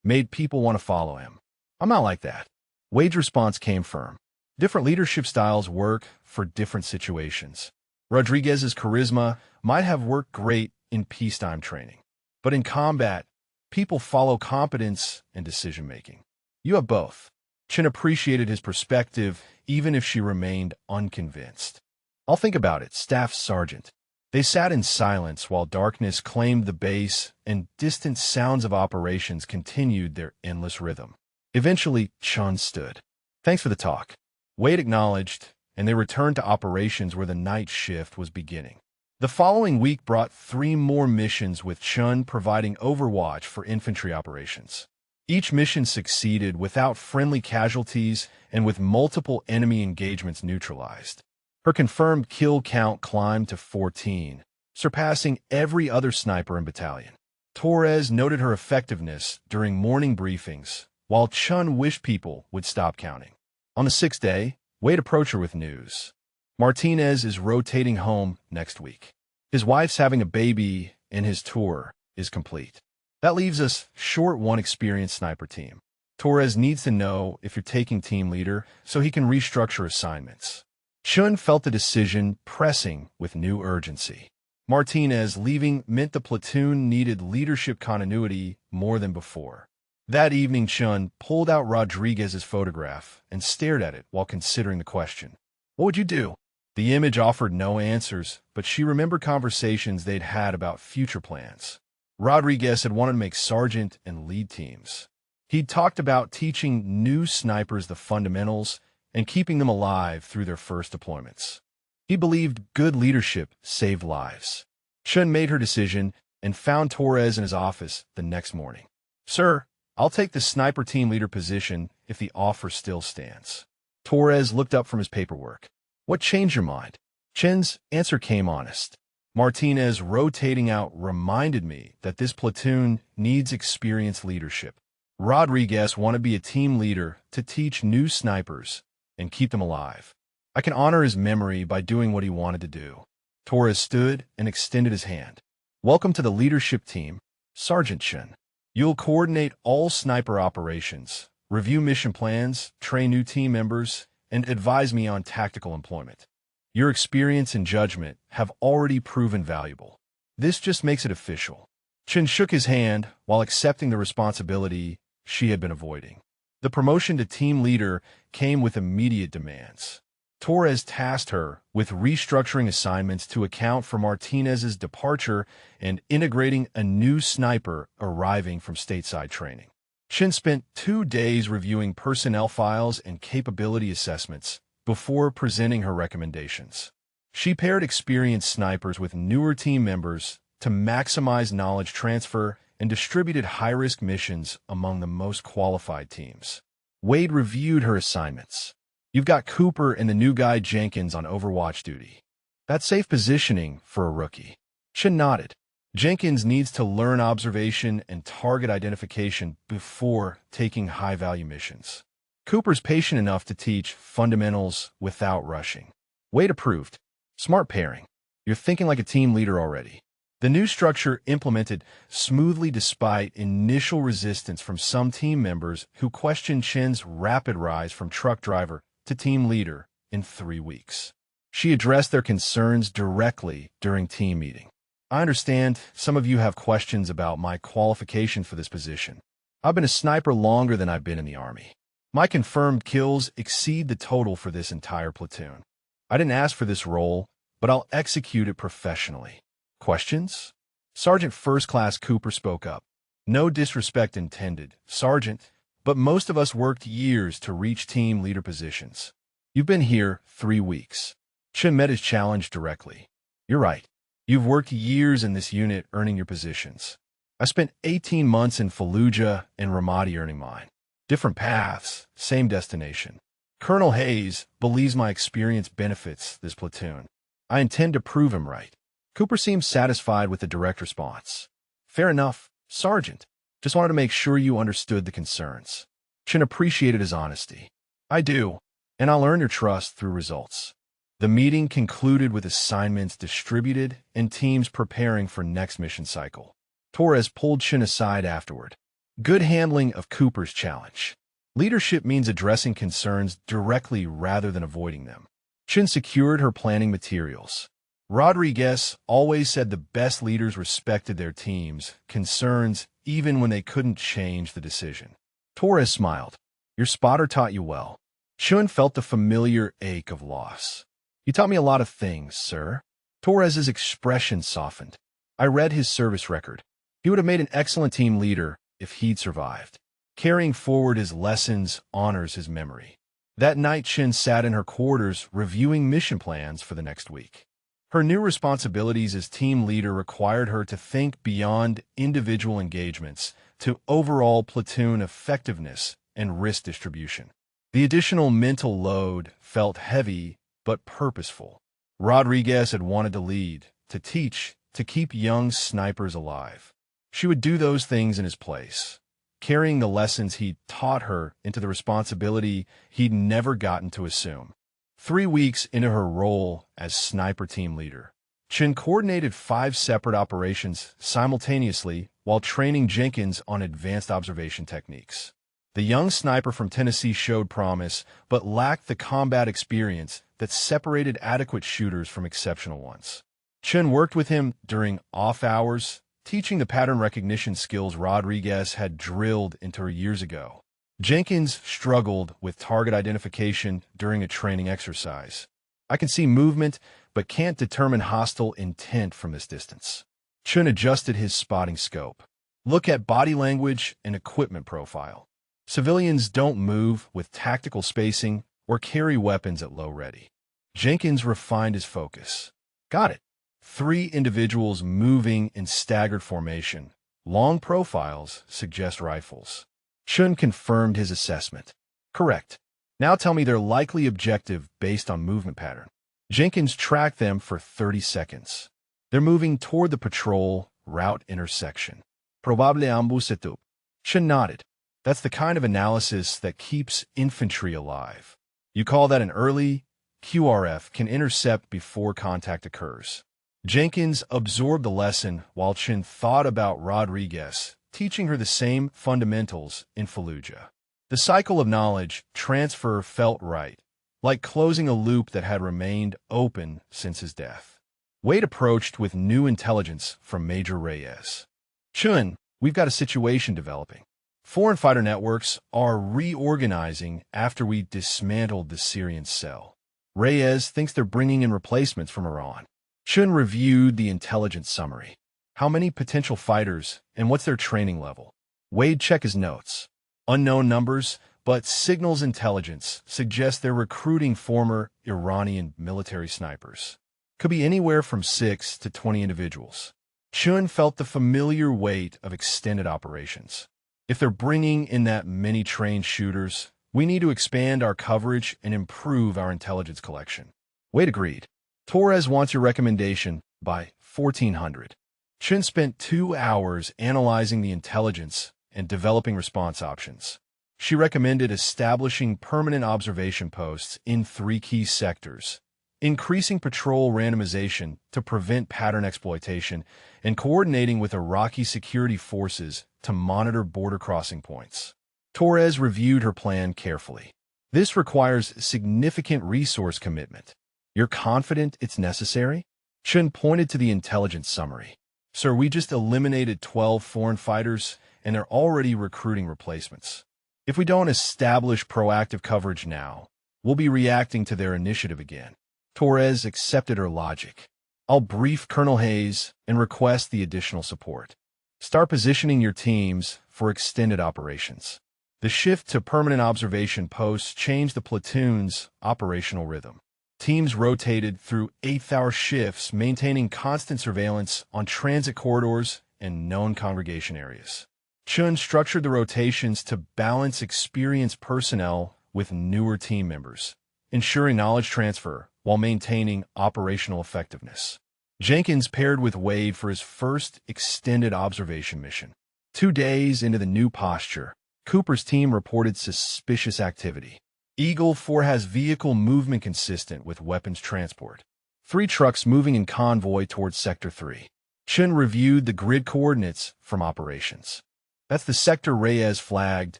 Made people want to follow him. I'm not like that. Wade's response came firm. Different leadership styles work for different situations. Rodriguez's charisma might have worked great in peacetime training. But in combat, people follow competence and decision-making. You have both. Chen appreciated his perspective, even if she remained unconvinced. I'll think about it, Staff Sergeant. They sat in silence while darkness claimed the base and distant sounds of operations continued their endless rhythm. Eventually, Chen stood. Thanks for the talk. Wade acknowledged, and they returned to operations where the night shift was beginning. The following week brought 3 more missions, with Chen providing overwatch for infantry operations. Each mission succeeded without friendly casualties and with multiple enemy engagements neutralized. Her confirmed kill count climbed to 14, surpassing every other sniper in battalion. Torres noted her effectiveness during morning briefings, while Chen wished people would stop counting. On the 6th day, Wade approached her with news. Martinez is rotating home next week. His wife's having a baby, and his tour is complete. That leaves us short 1 experienced sniper team. Torres needs to know if you're taking team leader so he can restructure assignments. Chen felt the decision pressing with new urgency. Martinez leaving meant the platoon needed leadership continuity more than before. That evening, Chen pulled out Rodriguez's photograph and stared at it while considering the question. What would you do? The image offered no answers, but she remembered conversations they'd had about future plans. Rodriguez had wanted to make sergeant and lead teams. He'd talked about teaching new snipers the fundamentals and keeping them alive through their first deployments. He believed good leadership saved lives. Chen made her decision and found Torres in his office the next morning. Sir, I'll take the sniper team leader position if the offer still stands. Torres looked up from his paperwork. What changed your mind? Chen's answer came honest. Martinez rotating out reminded me that this platoon needs experienced leadership. Rodriguez wanted to be a team leader to teach new snipers and keep them alive. I can honor his memory by doing what he wanted to do. Torres stood and extended his hand. Welcome to the leadership team, Sergeant Chen. You'll coordinate all sniper operations, review mission plans, train new team members, and advise me on tactical employment. Your experience and judgment have already proven valuable. This just makes it official. Chen shook his hand while accepting the responsibility she had been avoiding. The promotion to team leader came with immediate demands. Torres tasked her with restructuring assignments to account for Martinez's departure and integrating a new sniper arriving from stateside training. Chen spent 2 days reviewing personnel files and capability assessments before presenting her recommendations. She paired experienced snipers with newer team members to maximize knowledge transfer and distributed high-risk missions among the most qualified teams. Wade reviewed her assignments. You've got Cooper and the new guy Jenkins on Overwatch duty. That's safe positioning for a rookie. Chen nodded. Jenkins needs to learn observation and target identification before taking high-value missions. Cooper's patient enough to teach fundamentals without rushing. Wade approved. Smart pairing. You're thinking like a team leader already. The new structure implemented smoothly despite initial resistance from some team members who questioned Chen's rapid rise from truck driver to team leader in 3 weeks. She addressed their concerns directly during team meeting. I understand some of you have questions about my qualification for this position. I've been a sniper longer than I've been in the Army. My confirmed kills exceed the total for this entire platoon. I didn't ask for this role, but I'll execute it professionally. Questions? Sergeant First Class Cooper spoke up. No disrespect intended, Sergeant, but most of us worked years to reach team leader positions. You've been here 3 weeks. Chen met his challenge directly. You're right. You've worked years in this unit earning your positions. I spent 18 months in Fallujah and Ramadi earning mine. Different paths, same destination. Colonel Hayes believes my experience benefits this platoon. I intend to prove him right. Cooper seemed satisfied with the direct response. Fair enough, Sergeant. Just wanted to make sure you understood the concerns. Chen appreciated his honesty. I do, and I'll earn your trust through results. The meeting concluded with assignments distributed and teams preparing for next mission cycle. Torres pulled Chen aside afterward. Good handling of Cooper's challenge. Leadership means addressing concerns directly rather than avoiding them. Chen secured her planning materials. Rodriguez always said the best leaders respected their team's concerns even when they couldn't change the decision. Torres smiled. Your spotter taught you well. Chen felt the familiar ache of loss. You taught me a lot of things, sir. Torres's expression softened. I read his service record. He would have made an excellent team leader if he'd survived. Carrying forward his lessons honors his memory. That night, Chen sat in her quarters reviewing mission plans for the next week. Her new responsibilities as team leader required her to think beyond individual engagements to overall platoon effectiveness and risk distribution. The additional mental load felt heavy but purposeful. Rodriguez had wanted to lead, to teach, to keep young snipers alive. She would do those things in his place, carrying the lessons he'd taught her into the responsibility he'd never gotten to assume. 3 weeks into her role as sniper team leader, Chen coordinated 5 separate operations simultaneously while training Jenkins on advanced observation techniques. The young sniper from Tennessee showed promise, but lacked the combat experience that separated adequate shooters from exceptional ones. Chen worked with him during off hours, teaching the pattern recognition skills Rodriguez had drilled into her years ago. Jenkins struggled with target identification during a training exercise. I can see movement, but can't determine hostile intent from this distance. Chen adjusted his spotting scope. Look at body language and equipment profile. Civilians don't move with tactical spacing or carry weapons at low ready. Jenkins refined his focus. Got it. 3 individuals moving in staggered formation. Long profiles suggest rifles. Chen confirmed his assessment. Correct. Now tell me their likely objective based on movement pattern. Jenkins tracked them for 30 seconds. They're moving toward the patrol route intersection. Probable ambus. Chen nodded. That's the kind of analysis that keeps infantry alive. You call that an early QRF can intercept before contact occurs. Jenkins absorbed the lesson while Chen thought about Rodriguez, teaching her the same fundamentals in Fallujah. The cycle of knowledge transfer felt right, like closing a loop that had remained open since his death. Wade approached with new intelligence from Major Reyes. Chun, we've got a situation developing. Foreign fighter networks are reorganizing after we dismantled the Syrian cell. Reyes thinks they're bringing in replacements from Iran. Chun reviewed the intelligence summary. How many potential fighters, and what's their training level? Wade checked his notes. Unknown numbers, but signals intelligence suggests they're recruiting former Iranian military snipers. Could be anywhere from 6 to 20 individuals. Chun felt the familiar weight of extended operations. If they're bringing in that many trained shooters, we need to expand our coverage and improve our intelligence collection. Wade agreed. Torres wants your recommendation by 1400. Chun spent 2 hours analyzing the intelligence and developing response options. She recommended establishing permanent observation posts in 3 key sectors, increasing patrol randomization to prevent pattern exploitation, and coordinating with Iraqi security forces to monitor border crossing points. Torres reviewed her plan carefully. This requires significant resource commitment. You're confident it's necessary? Chun pointed to the intelligence summary. Sir, we just eliminated 12 foreign fighters, and they're already recruiting replacements. If we don't establish proactive coverage now, we'll be reacting to their initiative again. Torres accepted her logic. I'll brief Colonel Hayes and request the additional support. Start positioning your teams for extended operations. The shift to permanent observation posts changed the platoon's operational rhythm. Teams rotated through 8-hour shifts, maintaining constant surveillance on transit corridors and known congregation areas. Chun structured the rotations to balance experienced personnel with newer team members, ensuring knowledge transfer while maintaining operational effectiveness. Jenkins paired with Wade for his first extended observation mission. 2 days into the new posture, Cooper's team reported suspicious activity. Eagle 4 has vehicle movement consistent with weapons transport. 3 trucks moving in convoy towards Sector 3. Chun reviewed the grid coordinates from operations. That's the sector Reyes flagged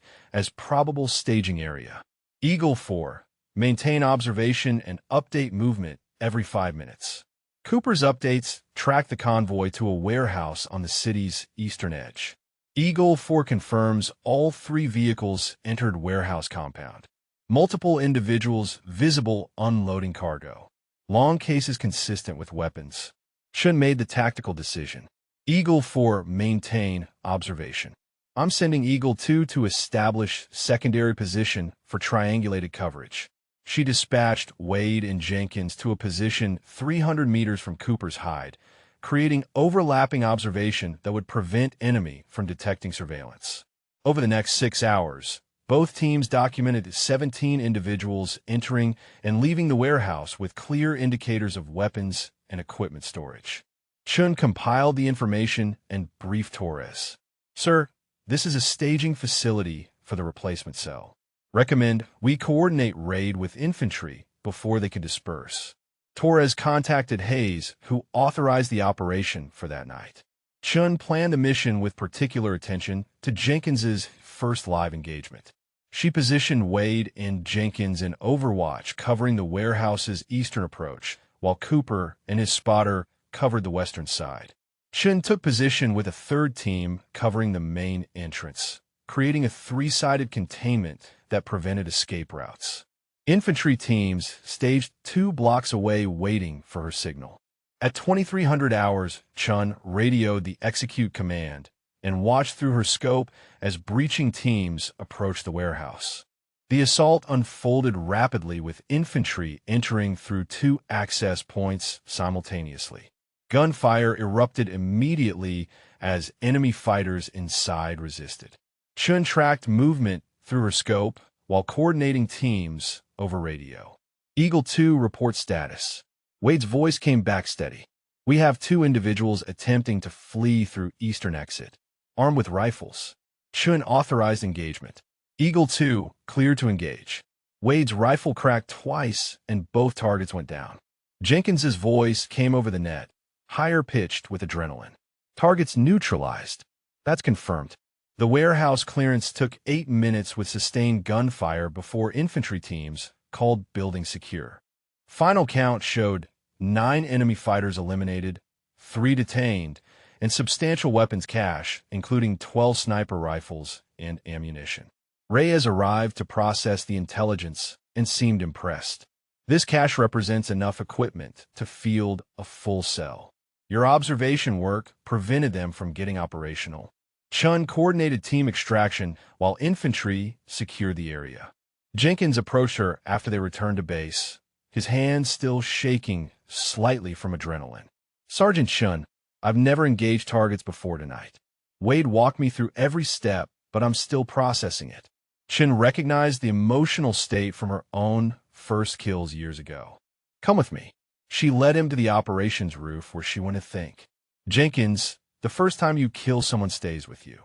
as probable staging area. Eagle 4, maintain observation and update movement every 5 minutes. Cooper's updates track the convoy to a warehouse on the city's eastern edge. Eagle 4 confirms all 3 vehicles entered warehouse compound. Multiple individuals visible unloading cargo. Long cases consistent with weapons. Chun made the tactical decision. Eagle 4 maintain observation. I'm sending Eagle 2 to establish secondary position for triangulated coverage. She dispatched Wade and Jenkins to a position 300 meters from Cooper's hide, creating overlapping observation that would prevent enemy from detecting surveillance. Over the next 6 hours, both teams documented 17 individuals entering and leaving the warehouse with clear indicators of weapons and equipment storage. Chun compiled the information and briefed Torres. Sir, this is a staging facility for the replacement cell. Recommend we coordinate raid with infantry before they can disperse. Torres contacted Hayes, who authorized the operation for that night. Chun planned the mission with particular attention to Jenkins's first live engagement. She positioned Wade and Jenkins in overwatch, covering the warehouse's eastern approach, while Cooper and his spotter covered the western side. Chun took position with a 3rd team covering the main entrance, creating a 3-sided containment that prevented escape routes. Infantry teams staged 2 blocks away waiting for her signal. At 2300 hours, Chun radioed the execute command and watched through her scope as breaching teams approached the warehouse. The assault unfolded rapidly with infantry entering through 2 access points simultaneously. Gunfire erupted immediately as enemy fighters inside resisted. Chun tracked movement through her scope while coordinating teams over radio. Eagle 2 reports status. Wade's voice came back steady. We have 2 individuals attempting to flee through eastern exit, armed with rifles. Chun authorized engagement. Eagle 2 cleared to engage. Wade's rifle cracked twice and both targets went down. Jenkins's voice came over the net, higher pitched with adrenaline. Targets neutralized. That's confirmed. The warehouse clearance took 8 minutes with sustained gunfire before infantry teams called Building Secure. Final count showed 9 enemy fighters eliminated, 3 detained, and substantial weapons cache, including 12 sniper rifles and ammunition. Reyes arrived to process the intelligence and seemed impressed. This cache represents enough equipment to field a full cell. Your observation work prevented them from getting operational. Chun coordinated team extraction while infantry secured the area. Jenkins approached her after they returned to base, his hands still shaking slightly from adrenaline. Sergeant Chun, I've never engaged targets before tonight. Wade walked me through every step, but I'm still processing it. Chun recognized the emotional state from her own first kills years ago. Come with me. She led him to the operations roof where she went to think. Jenkins, the first time you kill someone stays with you.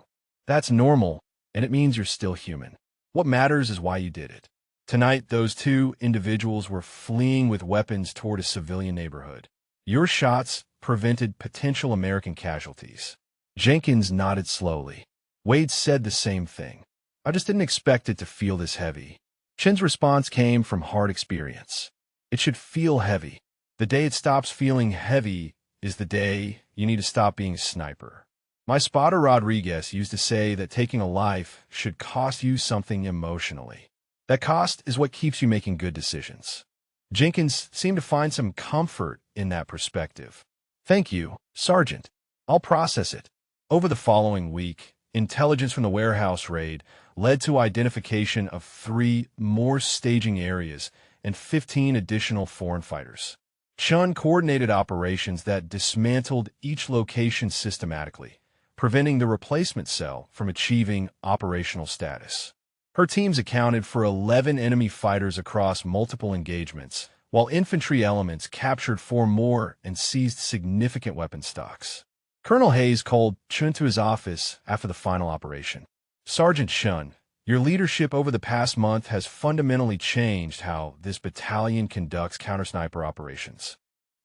That's normal, and it means you're still human. What matters is why you did it. Tonight, those 2 individuals were fleeing with weapons toward a civilian neighborhood. Your shots prevented potential American casualties. Jenkins nodded slowly. Wade said the same thing. I just didn't expect it to feel this heavy. Chin's response came from hard experience. It should feel heavy. The day it stops feeling heavy is the day you need to stop being a sniper. My spotter Rodriguez used to say that taking a life should cost you something emotionally. That cost is what keeps you making good decisions. Jenkins seemed to find some comfort in that perspective. Thank you, Sergeant. I'll process it. Over the following week, intelligence from the warehouse raid led to identification of 3 more staging areas and 15 additional foreign fighters. Chun coordinated operations that dismantled each location systematically, preventing the replacement cell from achieving operational status. Her teams accounted for 11 enemy fighters across multiple engagements, while infantry elements captured 4 more and seized significant weapon stocks. Colonel Hayes called Chun to his office after the final operation. Sergeant Chun, your leadership over the past month has fundamentally changed how this battalion conducts counter-sniper operations.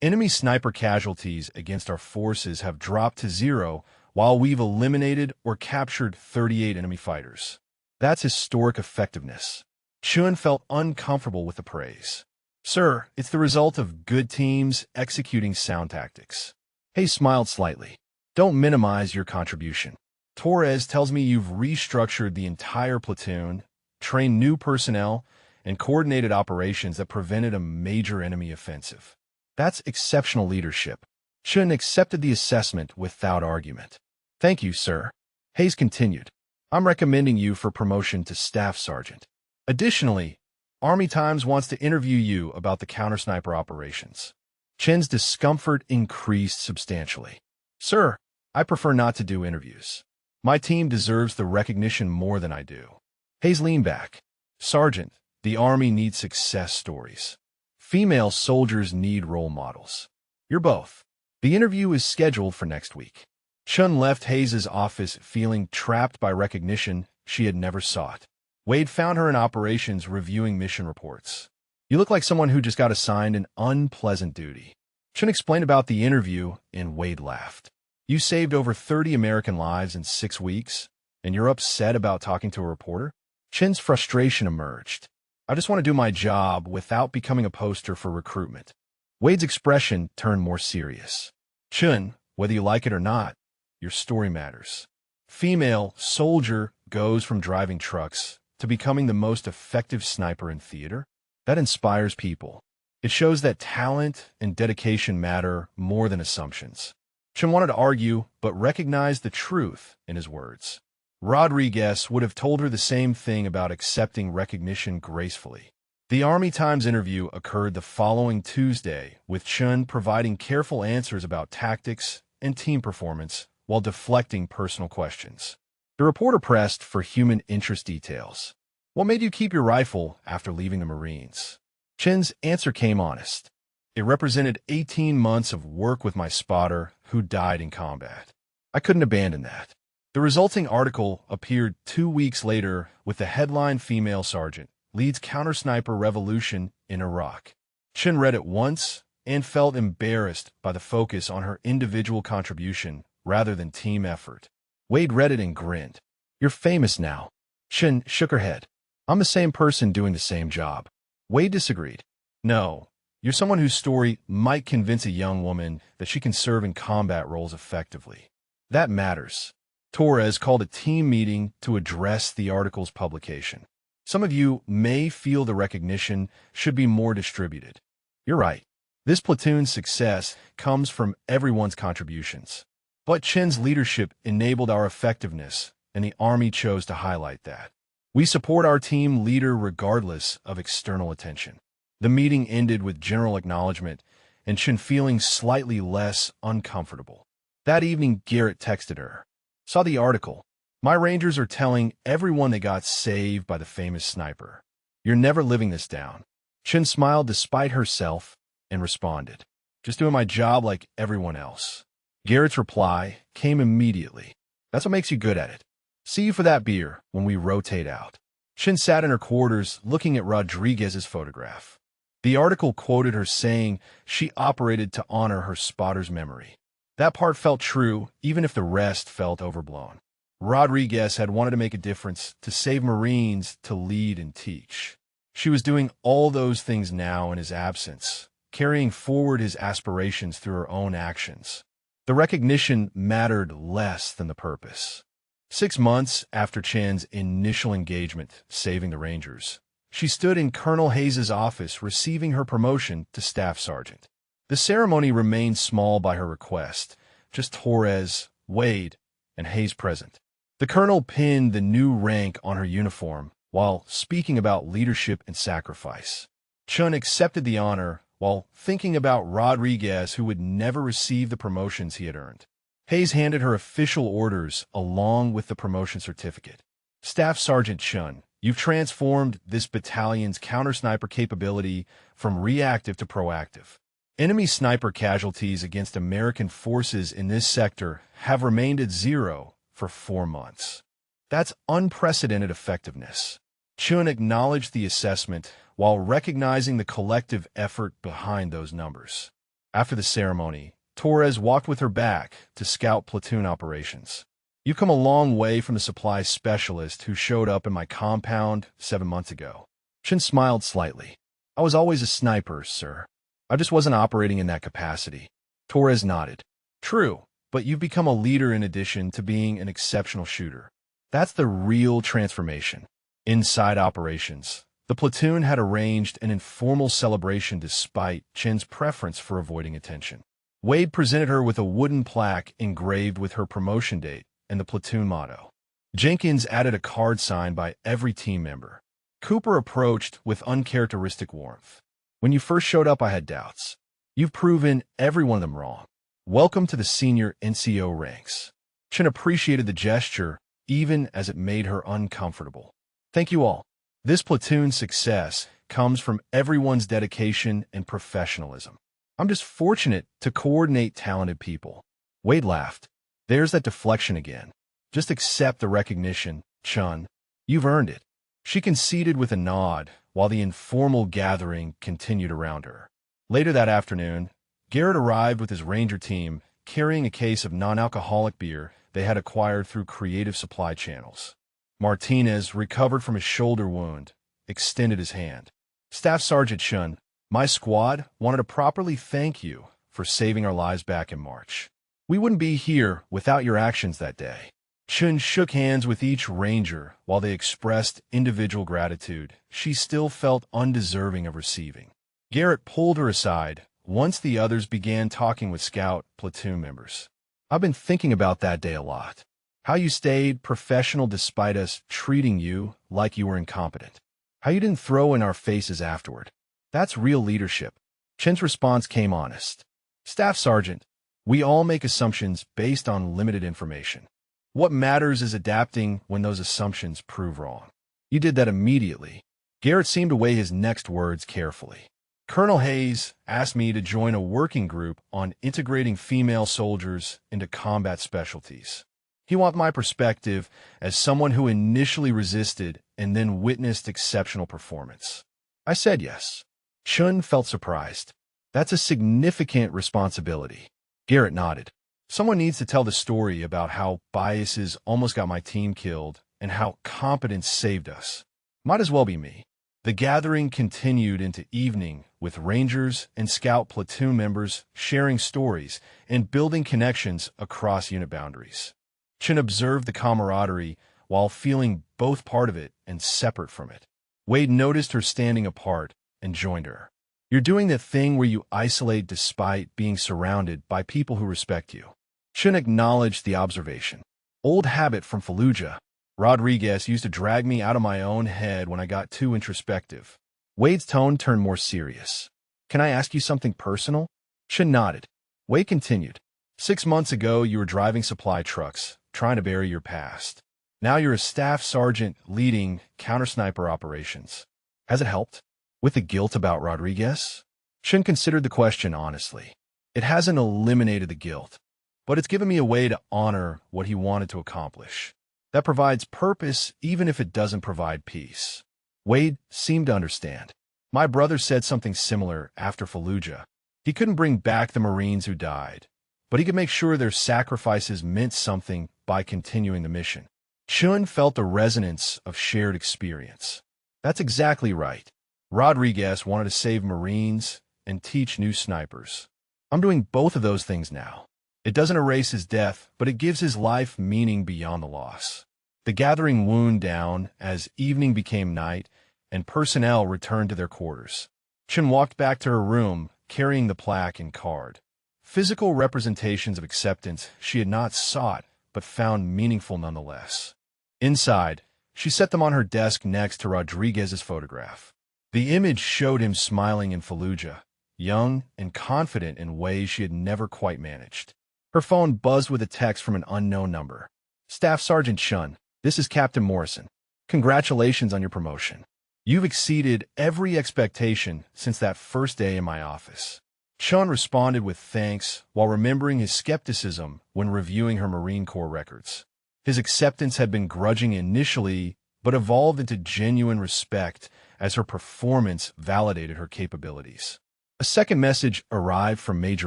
Enemy sniper casualties against our forces have dropped to 0, while we've eliminated or captured 38 enemy fighters. That's historic effectiveness. Chun felt uncomfortable with the praise. Sir, it's the result of good teams executing sound tactics. Hayes smiled slightly. Don't minimize your contribution. Torres tells me you've restructured the entire platoon, trained new personnel, and coordinated operations that prevented a major enemy offensive. That's exceptional leadership. Chun accepted the assessment without argument. Thank you, sir. Hayes continued. I'm recommending you for promotion to staff sergeant. Additionally, Army Times wants to interview you about the counter-sniper operations. Chen's discomfort increased substantially. Sir, I prefer not to do interviews. My team deserves the recognition more than I do. Hayes leaned back. Sergeant, the Army needs success stories. Female soldiers need role models. You're both. The interview is scheduled for next week. Chun left Hayes' office feeling trapped by recognition she had never sought. Wade found her in operations reviewing mission reports. You look like someone who just got assigned an unpleasant duty. Chun explained about the interview, and Wade laughed. You saved over 30 American lives in 6 weeks, and you're upset about talking to a reporter? Chen's frustration emerged. I just want to do my job without becoming a poster for recruitment. Wade's expression turned more serious. Chun, whether you like it or not, your story matters. Female soldier goes from driving trucks to becoming the most effective sniper in theater. That inspires people. It shows that talent and dedication matter more than assumptions. Chun wanted to argue, but recognized the truth in his words. Rodriguez would have told her the same thing about accepting recognition gracefully. The Army Times interview occurred the following Tuesday, with Chun providing careful answers about tactics and team performance while deflecting personal questions. The reporter pressed for human interest details. What made you keep your rifle after leaving the Marines? Chun's answer came honest. It represented 18 months of work with my spotter who died in combat. I couldn't abandon that. The resulting article appeared 2 weeks later with the headline Female Sergeant Leads Counter-Sniper Revolution in Iraq. Chun read it once and felt embarrassed by the focus on her individual contribution rather than team effort. Wade read it and grinned. You're famous now. Chun shook her head. I'm the same person doing the same job. Wade disagreed. No, you're someone whose story might convince a young woman that she can serve in combat roles effectively. That matters. Torres called a team meeting to address the article's publication. Some of you may feel the recognition should be more distributed. You're right. This platoon's success comes from everyone's contributions. But Chen's leadership enabled our effectiveness, and the Army chose to highlight that. We support our team leader regardless of external attention. The meeting ended with general acknowledgement and Chen feeling slightly less uncomfortable. That evening, Garrett texted her. Saw the article. My Rangers are telling everyone they got saved by the famous sniper. You're never living this down. Chen smiled despite herself and responded. Just doing my job like everyone else. Garrett's reply came immediately. That's what makes you good at it. See you for that beer when we rotate out. Chen sat in her quarters looking at Rodriguez's photograph. The article quoted her saying she operated to honor her spotter's memory. That part felt true, even if the rest felt overblown. Rodriguez had wanted to make a difference, to save Marines, to lead and teach. She was doing all those things now in his absence, carrying forward his aspirations through her own actions. The recognition mattered less than the purpose. 6 months after Chen's initial engagement saving the Rangers, she stood in Colonel Hayes's office receiving her promotion to Staff Sergeant. The ceremony remained small by her request, just Torres, Wade, and Hayes present. The colonel pinned the new rank on her uniform while speaking about leadership and sacrifice. Chen accepted the honor while thinking about Rodriguez, who would never receive the promotions he had earned. Hayes handed her official orders along with the promotion certificate. Staff Sergeant Chen, you've transformed this battalion's counter-sniper capability from reactive to proactive. Enemy sniper casualties against American forces in this sector have remained at 0 for 4 months. That's unprecedented effectiveness. Chun acknowledged the assessment while recognizing the collective effort behind those numbers. After the ceremony, Torres walked with her back to scout platoon operations. You've come a long way from the supply specialist who showed up in my compound 7 months ago. Chun smiled slightly. I was always a sniper, sir. I just wasn't operating in that capacity. Torres nodded. True, but you've become a leader in addition to being an exceptional shooter. That's the real transformation. Inside operations, the platoon had arranged an informal celebration despite Chen's preference for avoiding attention. Wade presented her with a wooden plaque engraved with her promotion date and the platoon motto. Jenkins added a card signed by every team member. Cooper approached with uncharacteristic warmth. When you first showed up, I had doubts. You've proven every one of them wrong. Welcome to the senior NCO ranks. Chen appreciated the gesture, even as it made her uncomfortable. Thank you all. This platoon's success comes from everyone's dedication and professionalism. I'm just fortunate to coordinate talented people. Wade laughed. There's that deflection again. Just accept the recognition, Chun. You've earned it. She conceded with a nod while the informal gathering continued around her. Later that afternoon, Garrett arrived with his Ranger team carrying a case of non-alcoholic beer they had acquired through creative supply channels. Martinez, recovered from his shoulder wound, extended his hand. Staff Sergeant Chun, my squad wanted to properly thank you for saving our lives back in March. We wouldn't be here without your actions that day. Chun shook hands with each Ranger while they expressed individual gratitude she still felt undeserving of receiving. Garrett pulled her aside once the others began talking with Scout platoon members. I've been thinking about that day a lot. How you stayed professional despite us treating you like you were incompetent. How you didn't throw in our faces afterward. That's real leadership. Chen's response came honest. Staff Sergeant, we all make assumptions based on limited information. What matters is adapting when those assumptions prove wrong. You did that immediately. Garrett seemed to weigh his next words carefully. Colonel Hayes asked me to join a working group on integrating female soldiers into combat specialties. He wanted my perspective as someone who initially resisted and then witnessed exceptional performance. I said yes. Chun felt surprised. That's a significant responsibility. Garrett nodded. Someone needs to tell the story about how biases almost got my team killed and how competence saved us. Might as well be me. The gathering continued into evening, with Rangers and Scout platoon members sharing stories and building connections across unit boundaries. Chen observed the camaraderie while feeling both part of it and separate from it. Wade noticed her standing apart and joined her. You're doing that thing where you isolate despite being surrounded by people who respect you. Chen acknowledged the observation. Old habit from Fallujah. Rodriguez used to drag me out of my own head when I got too introspective. Wade's tone turned more serious. Can I ask you something personal? Chen nodded. Wade continued. 6 months ago, you were driving supply trucks, trying to bury your past. Now you're a staff sergeant leading counter-sniper operations. Has it helped? With the guilt about Rodriguez? Chen considered the question honestly. It hasn't eliminated the guilt, but it's given me a way to honor what he wanted to accomplish. That provides purpose even if it doesn't provide peace. Wade seemed to understand. My brother said something similar after Fallujah. He couldn't bring back the Marines who died, but he could make sure their sacrifices meant something by continuing the mission. Chen felt the resonance of shared experience. That's exactly right. Rodriguez wanted to save Marines and teach new snipers. I'm doing both of those things now. It doesn't erase his death, but it gives his life meaning beyond the loss. The gathering wound down as evening became night and personnel returned to their quarters. Chen walked back to her room, carrying the plaque and card. Physical representations of acceptance she had not sought, but found meaningful nonetheless. Inside, she set them on her desk next to Rodriguez's photograph. The image showed him smiling in Fallujah, young and confident in ways she had never quite managed. Her phone buzzed with a text from an unknown number. Staff Sergeant Chen, this is Captain Morrison. Congratulations on your promotion. You've exceeded every expectation since that first day in my office. Chen responded with thanks while remembering his skepticism when reviewing her Marine Corps records. His acceptance had been grudging initially, but evolved into genuine respect as her performance validated her capabilities. A second message arrived from Major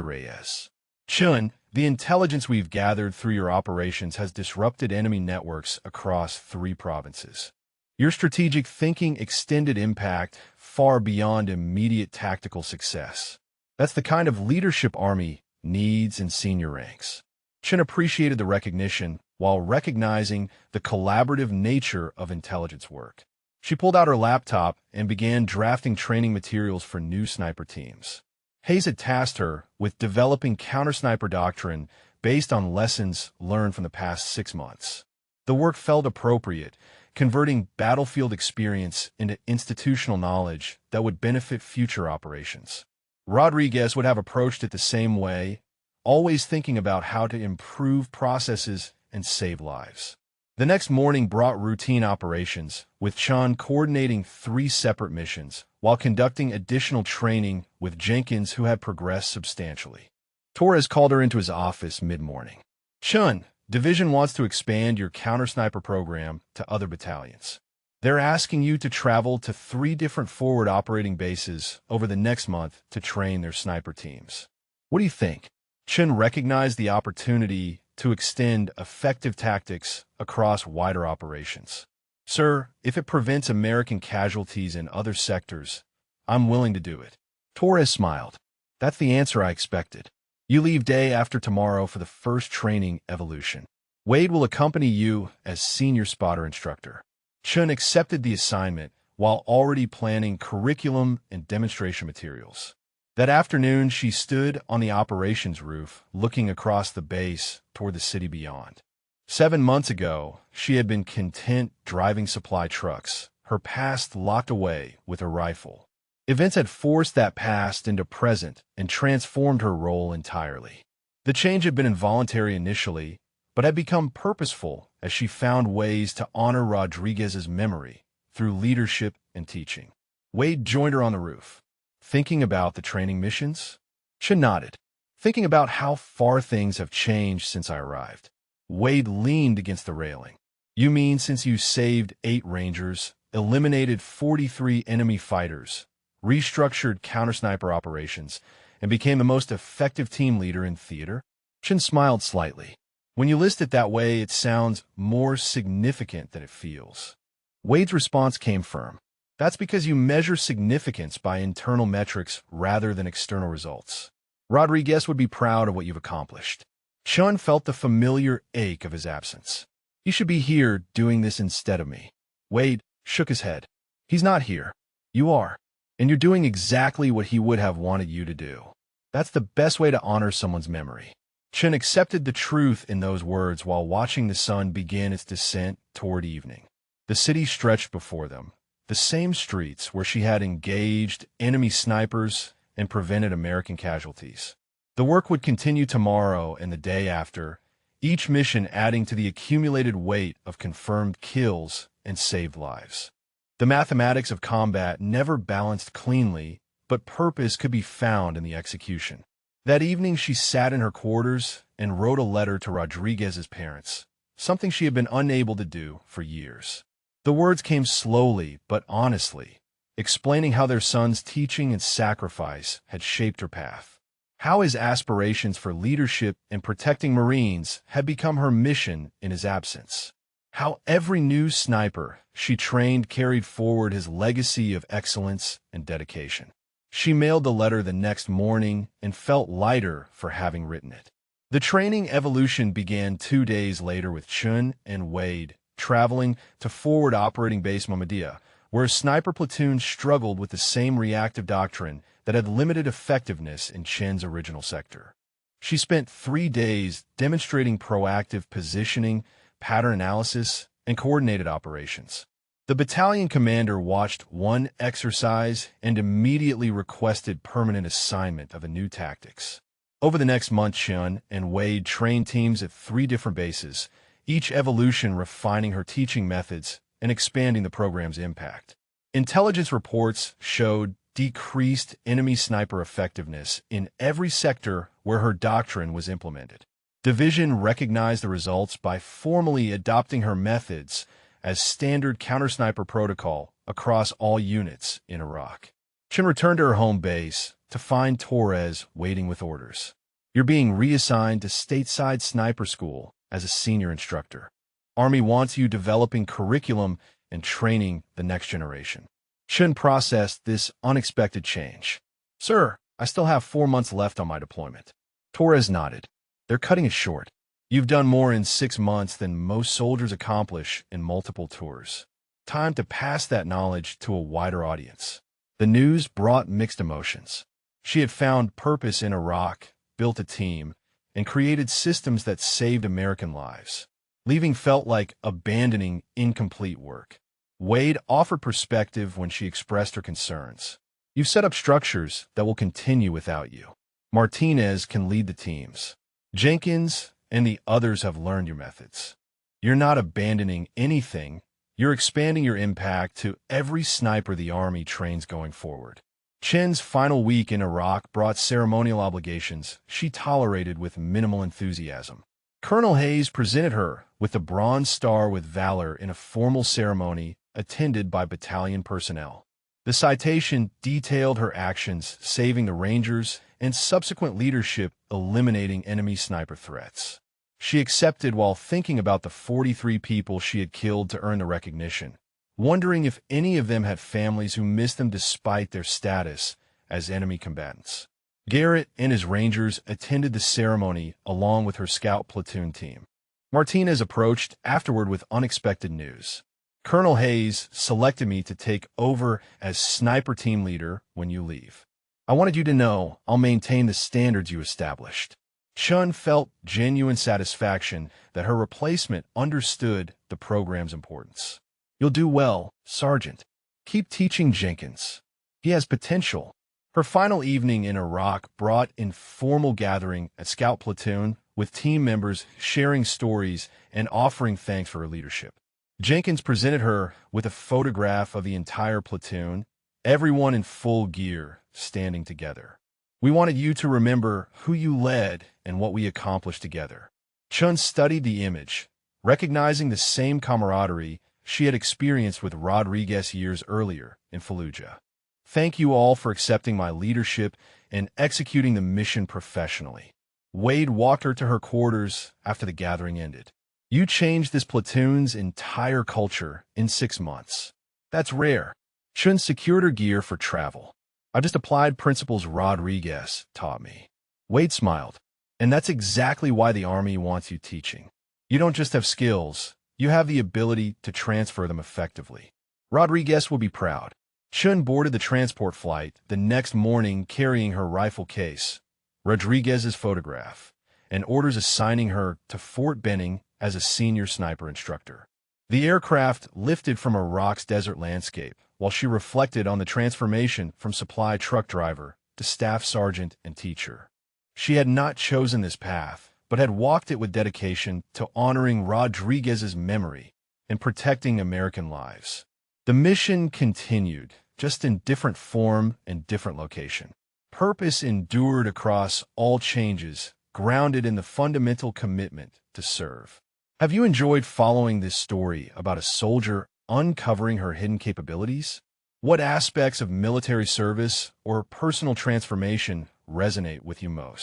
Reyes. Chen, the intelligence we've gathered through your operations has disrupted enemy networks across 3 provinces. Your strategic thinking extended impact far beyond immediate tactical success. That's the kind of leadership Army needs in senior ranks. Chen appreciated the recognition while recognizing the collaborative nature of intelligence work. She pulled out her laptop and began drafting training materials for new sniper teams. Hayes had tasked her with developing counter-sniper doctrine based on lessons learned from the past 6 months. The work felt appropriate, converting battlefield experience into institutional knowledge that would benefit future operations. Rodriguez would have approached it the same way, always thinking about how to improve processes and save lives. The next morning brought routine operations, with Chen coordinating 3 separate missions, while conducting additional training with Jenkins, who had progressed substantially. Torres called her into his office mid-morning. Chen, Division wants to expand your counter-sniper program to other battalions. They're asking you to travel to 3 different forward operating bases over the next month to train their sniper teams. What do you think? Chen recognized the opportunity to extend effective tactics across wider operations. Sir, if it prevents American casualties in other sectors, I'm willing to do it. Torres smiled. That's the answer I expected. You leave day after tomorrow for the first training evolution. Wade will accompany you as senior spotter instructor. Chen accepted the assignment while already planning curriculum and demonstration materials. That afternoon, she stood on the operations roof, looking across the base toward the city beyond. 7 months ago, she had been content driving supply trucks, her past locked away with a rifle. Events had forced that past into present and transformed her role entirely. The change had been involuntary initially, but had become purposeful as she found ways to honor Rodriguez's memory through leadership and teaching. Wade joined her on the roof. Thinking about the training missions? Chen nodded, thinking about how far things have changed since I arrived. Wade leaned against the railing. You mean since you saved 8 Rangers, eliminated 43 enemy fighters, restructured counter-sniper operations, and became the most effective team leader in theater? Chen smiled slightly. When you list it that way, it sounds more significant than it feels. Wade's response came firm. That's because you measure significance by internal metrics rather than external results. Rodriguez would be proud of what you've accomplished. Chun felt the familiar ache of his absence. You should be here doing this instead of me. Wade shook his head. He's not here. You are. And you're doing exactly what he would have wanted you to do. That's the best way to honor someone's memory. Chun accepted the truth in those words while watching the sun begin its descent toward evening. The city stretched before them, the same streets where she had engaged enemy snipers and prevented American casualties. The work would continue tomorrow and the day after, each mission adding to the accumulated weight of confirmed kills and saved lives. The mathematics of combat never balanced cleanly, but purpose could be found in the execution. That evening she sat in her quarters and wrote a letter to Rodriguez's parents, something she had been unable to do for years. The words came slowly but honestly, explaining how their son's teaching and sacrifice had shaped her path, how his aspirations for leadership and protecting Marines had become her mission in his absence, how every new sniper she trained carried forward his legacy of excellence and dedication. She mailed the letter the next morning and felt lighter for having written it. The training evolution began 2 days later with Chun and Wade traveling to Forward Operating Base Mohammedia, where a sniper platoon struggled with the same reactive doctrine that had limited effectiveness in Chen's original sector. She spent 3 days demonstrating proactive positioning, pattern analysis, and coordinated operations. The battalion commander watched one exercise and immediately requested permanent assignment of the new tactics. Over the next month, Chun and Wade trained teams at 3 different bases, each evolution refining her teaching methods and expanding the program's impact. Intelligence reports showed decreased enemy sniper effectiveness in every sector where her doctrine was implemented. Division recognized the results by formally adopting her methods as standard counter-sniper protocol across all units in Iraq. Chun returned to her home base to find Torres waiting with orders. You're being reassigned to stateside sniper school as a senior instructor. Army wants you developing curriculum and training the next generation. Chun processed this unexpected change. Sir, I still have 4 months left on my deployment. Torres nodded. They're cutting it short. You've done more in 6 months than most soldiers accomplish in multiple tours. Time to pass that knowledge to a wider audience. The news brought mixed emotions. She had found purpose in Iraq, built a team, and created systems that saved American lives. Leaving felt like abandoning incomplete work. Wade offered perspective when she expressed her concerns. You've set up structures that will continue without you. Martinez can lead the teams. Jenkins and the others have learned your methods. You're not abandoning anything. You're expanding your impact to every sniper the Army trains going forward. Chen's final week in Iraq brought ceremonial obligations she tolerated with minimal enthusiasm. Colonel Hayes presented her with the Bronze Star with Valor in a formal ceremony attended by battalion personnel. The citation detailed her actions saving the Rangers and subsequent leadership eliminating enemy sniper threats. She accepted while thinking about the 43 people she had killed to earn the recognition, wondering if any of them had families who missed them despite their status as enemy combatants. Garrett and his Rangers attended the ceremony along with her scout platoon team. Martinez approached afterward with unexpected news. Colonel Hayes selected me to take over as sniper team leader when you leave. I wanted you to know I'll maintain the standards you established. Chun felt genuine satisfaction that her replacement understood the program's importance. You'll do well, Sergeant. Keep teaching Jenkins. He has potential. Her final evening in Iraq brought informal gathering at Scout Platoon with team members sharing stories and offering thanks for her leadership. Jenkins presented her with a photograph of the entire platoon, everyone in full gear, standing together. We wanted you to remember who you led and what we accomplished together. Chun studied the image, recognizing the same camaraderie she had experienced with Rodriguez years earlier in Fallujah. Thank you all for accepting my leadership and executing the mission professionally. Wade walked her to her quarters after the gathering ended. You changed this platoon's entire culture in 6 months. That's rare. Chun secured her gear for travel. I just applied principles Rodriguez taught me. Wade smiled. And that's exactly why the Army wants you teaching. You don't just have skills, you have the ability to transfer them effectively. Rodriguez will be proud. Chun boarded the transport flight the next morning carrying her rifle case, Rodriguez's photograph, and orders assigning her to Fort Benning as a senior sniper instructor. The aircraft lifted from Iraq's desert landscape while she reflected on the transformation from supply truck driver to staff sergeant and teacher. She had not chosen this path, but had walked it with dedication to honoring Rodriguez's memory and protecting American lives. The mission continued, just in different form and different location. Purpose endured across all changes, grounded in the fundamental commitment to serve. Have you enjoyed following this story about a soldier uncovering her hidden capabilities? What aspects of military service or personal transformation resonate with you most?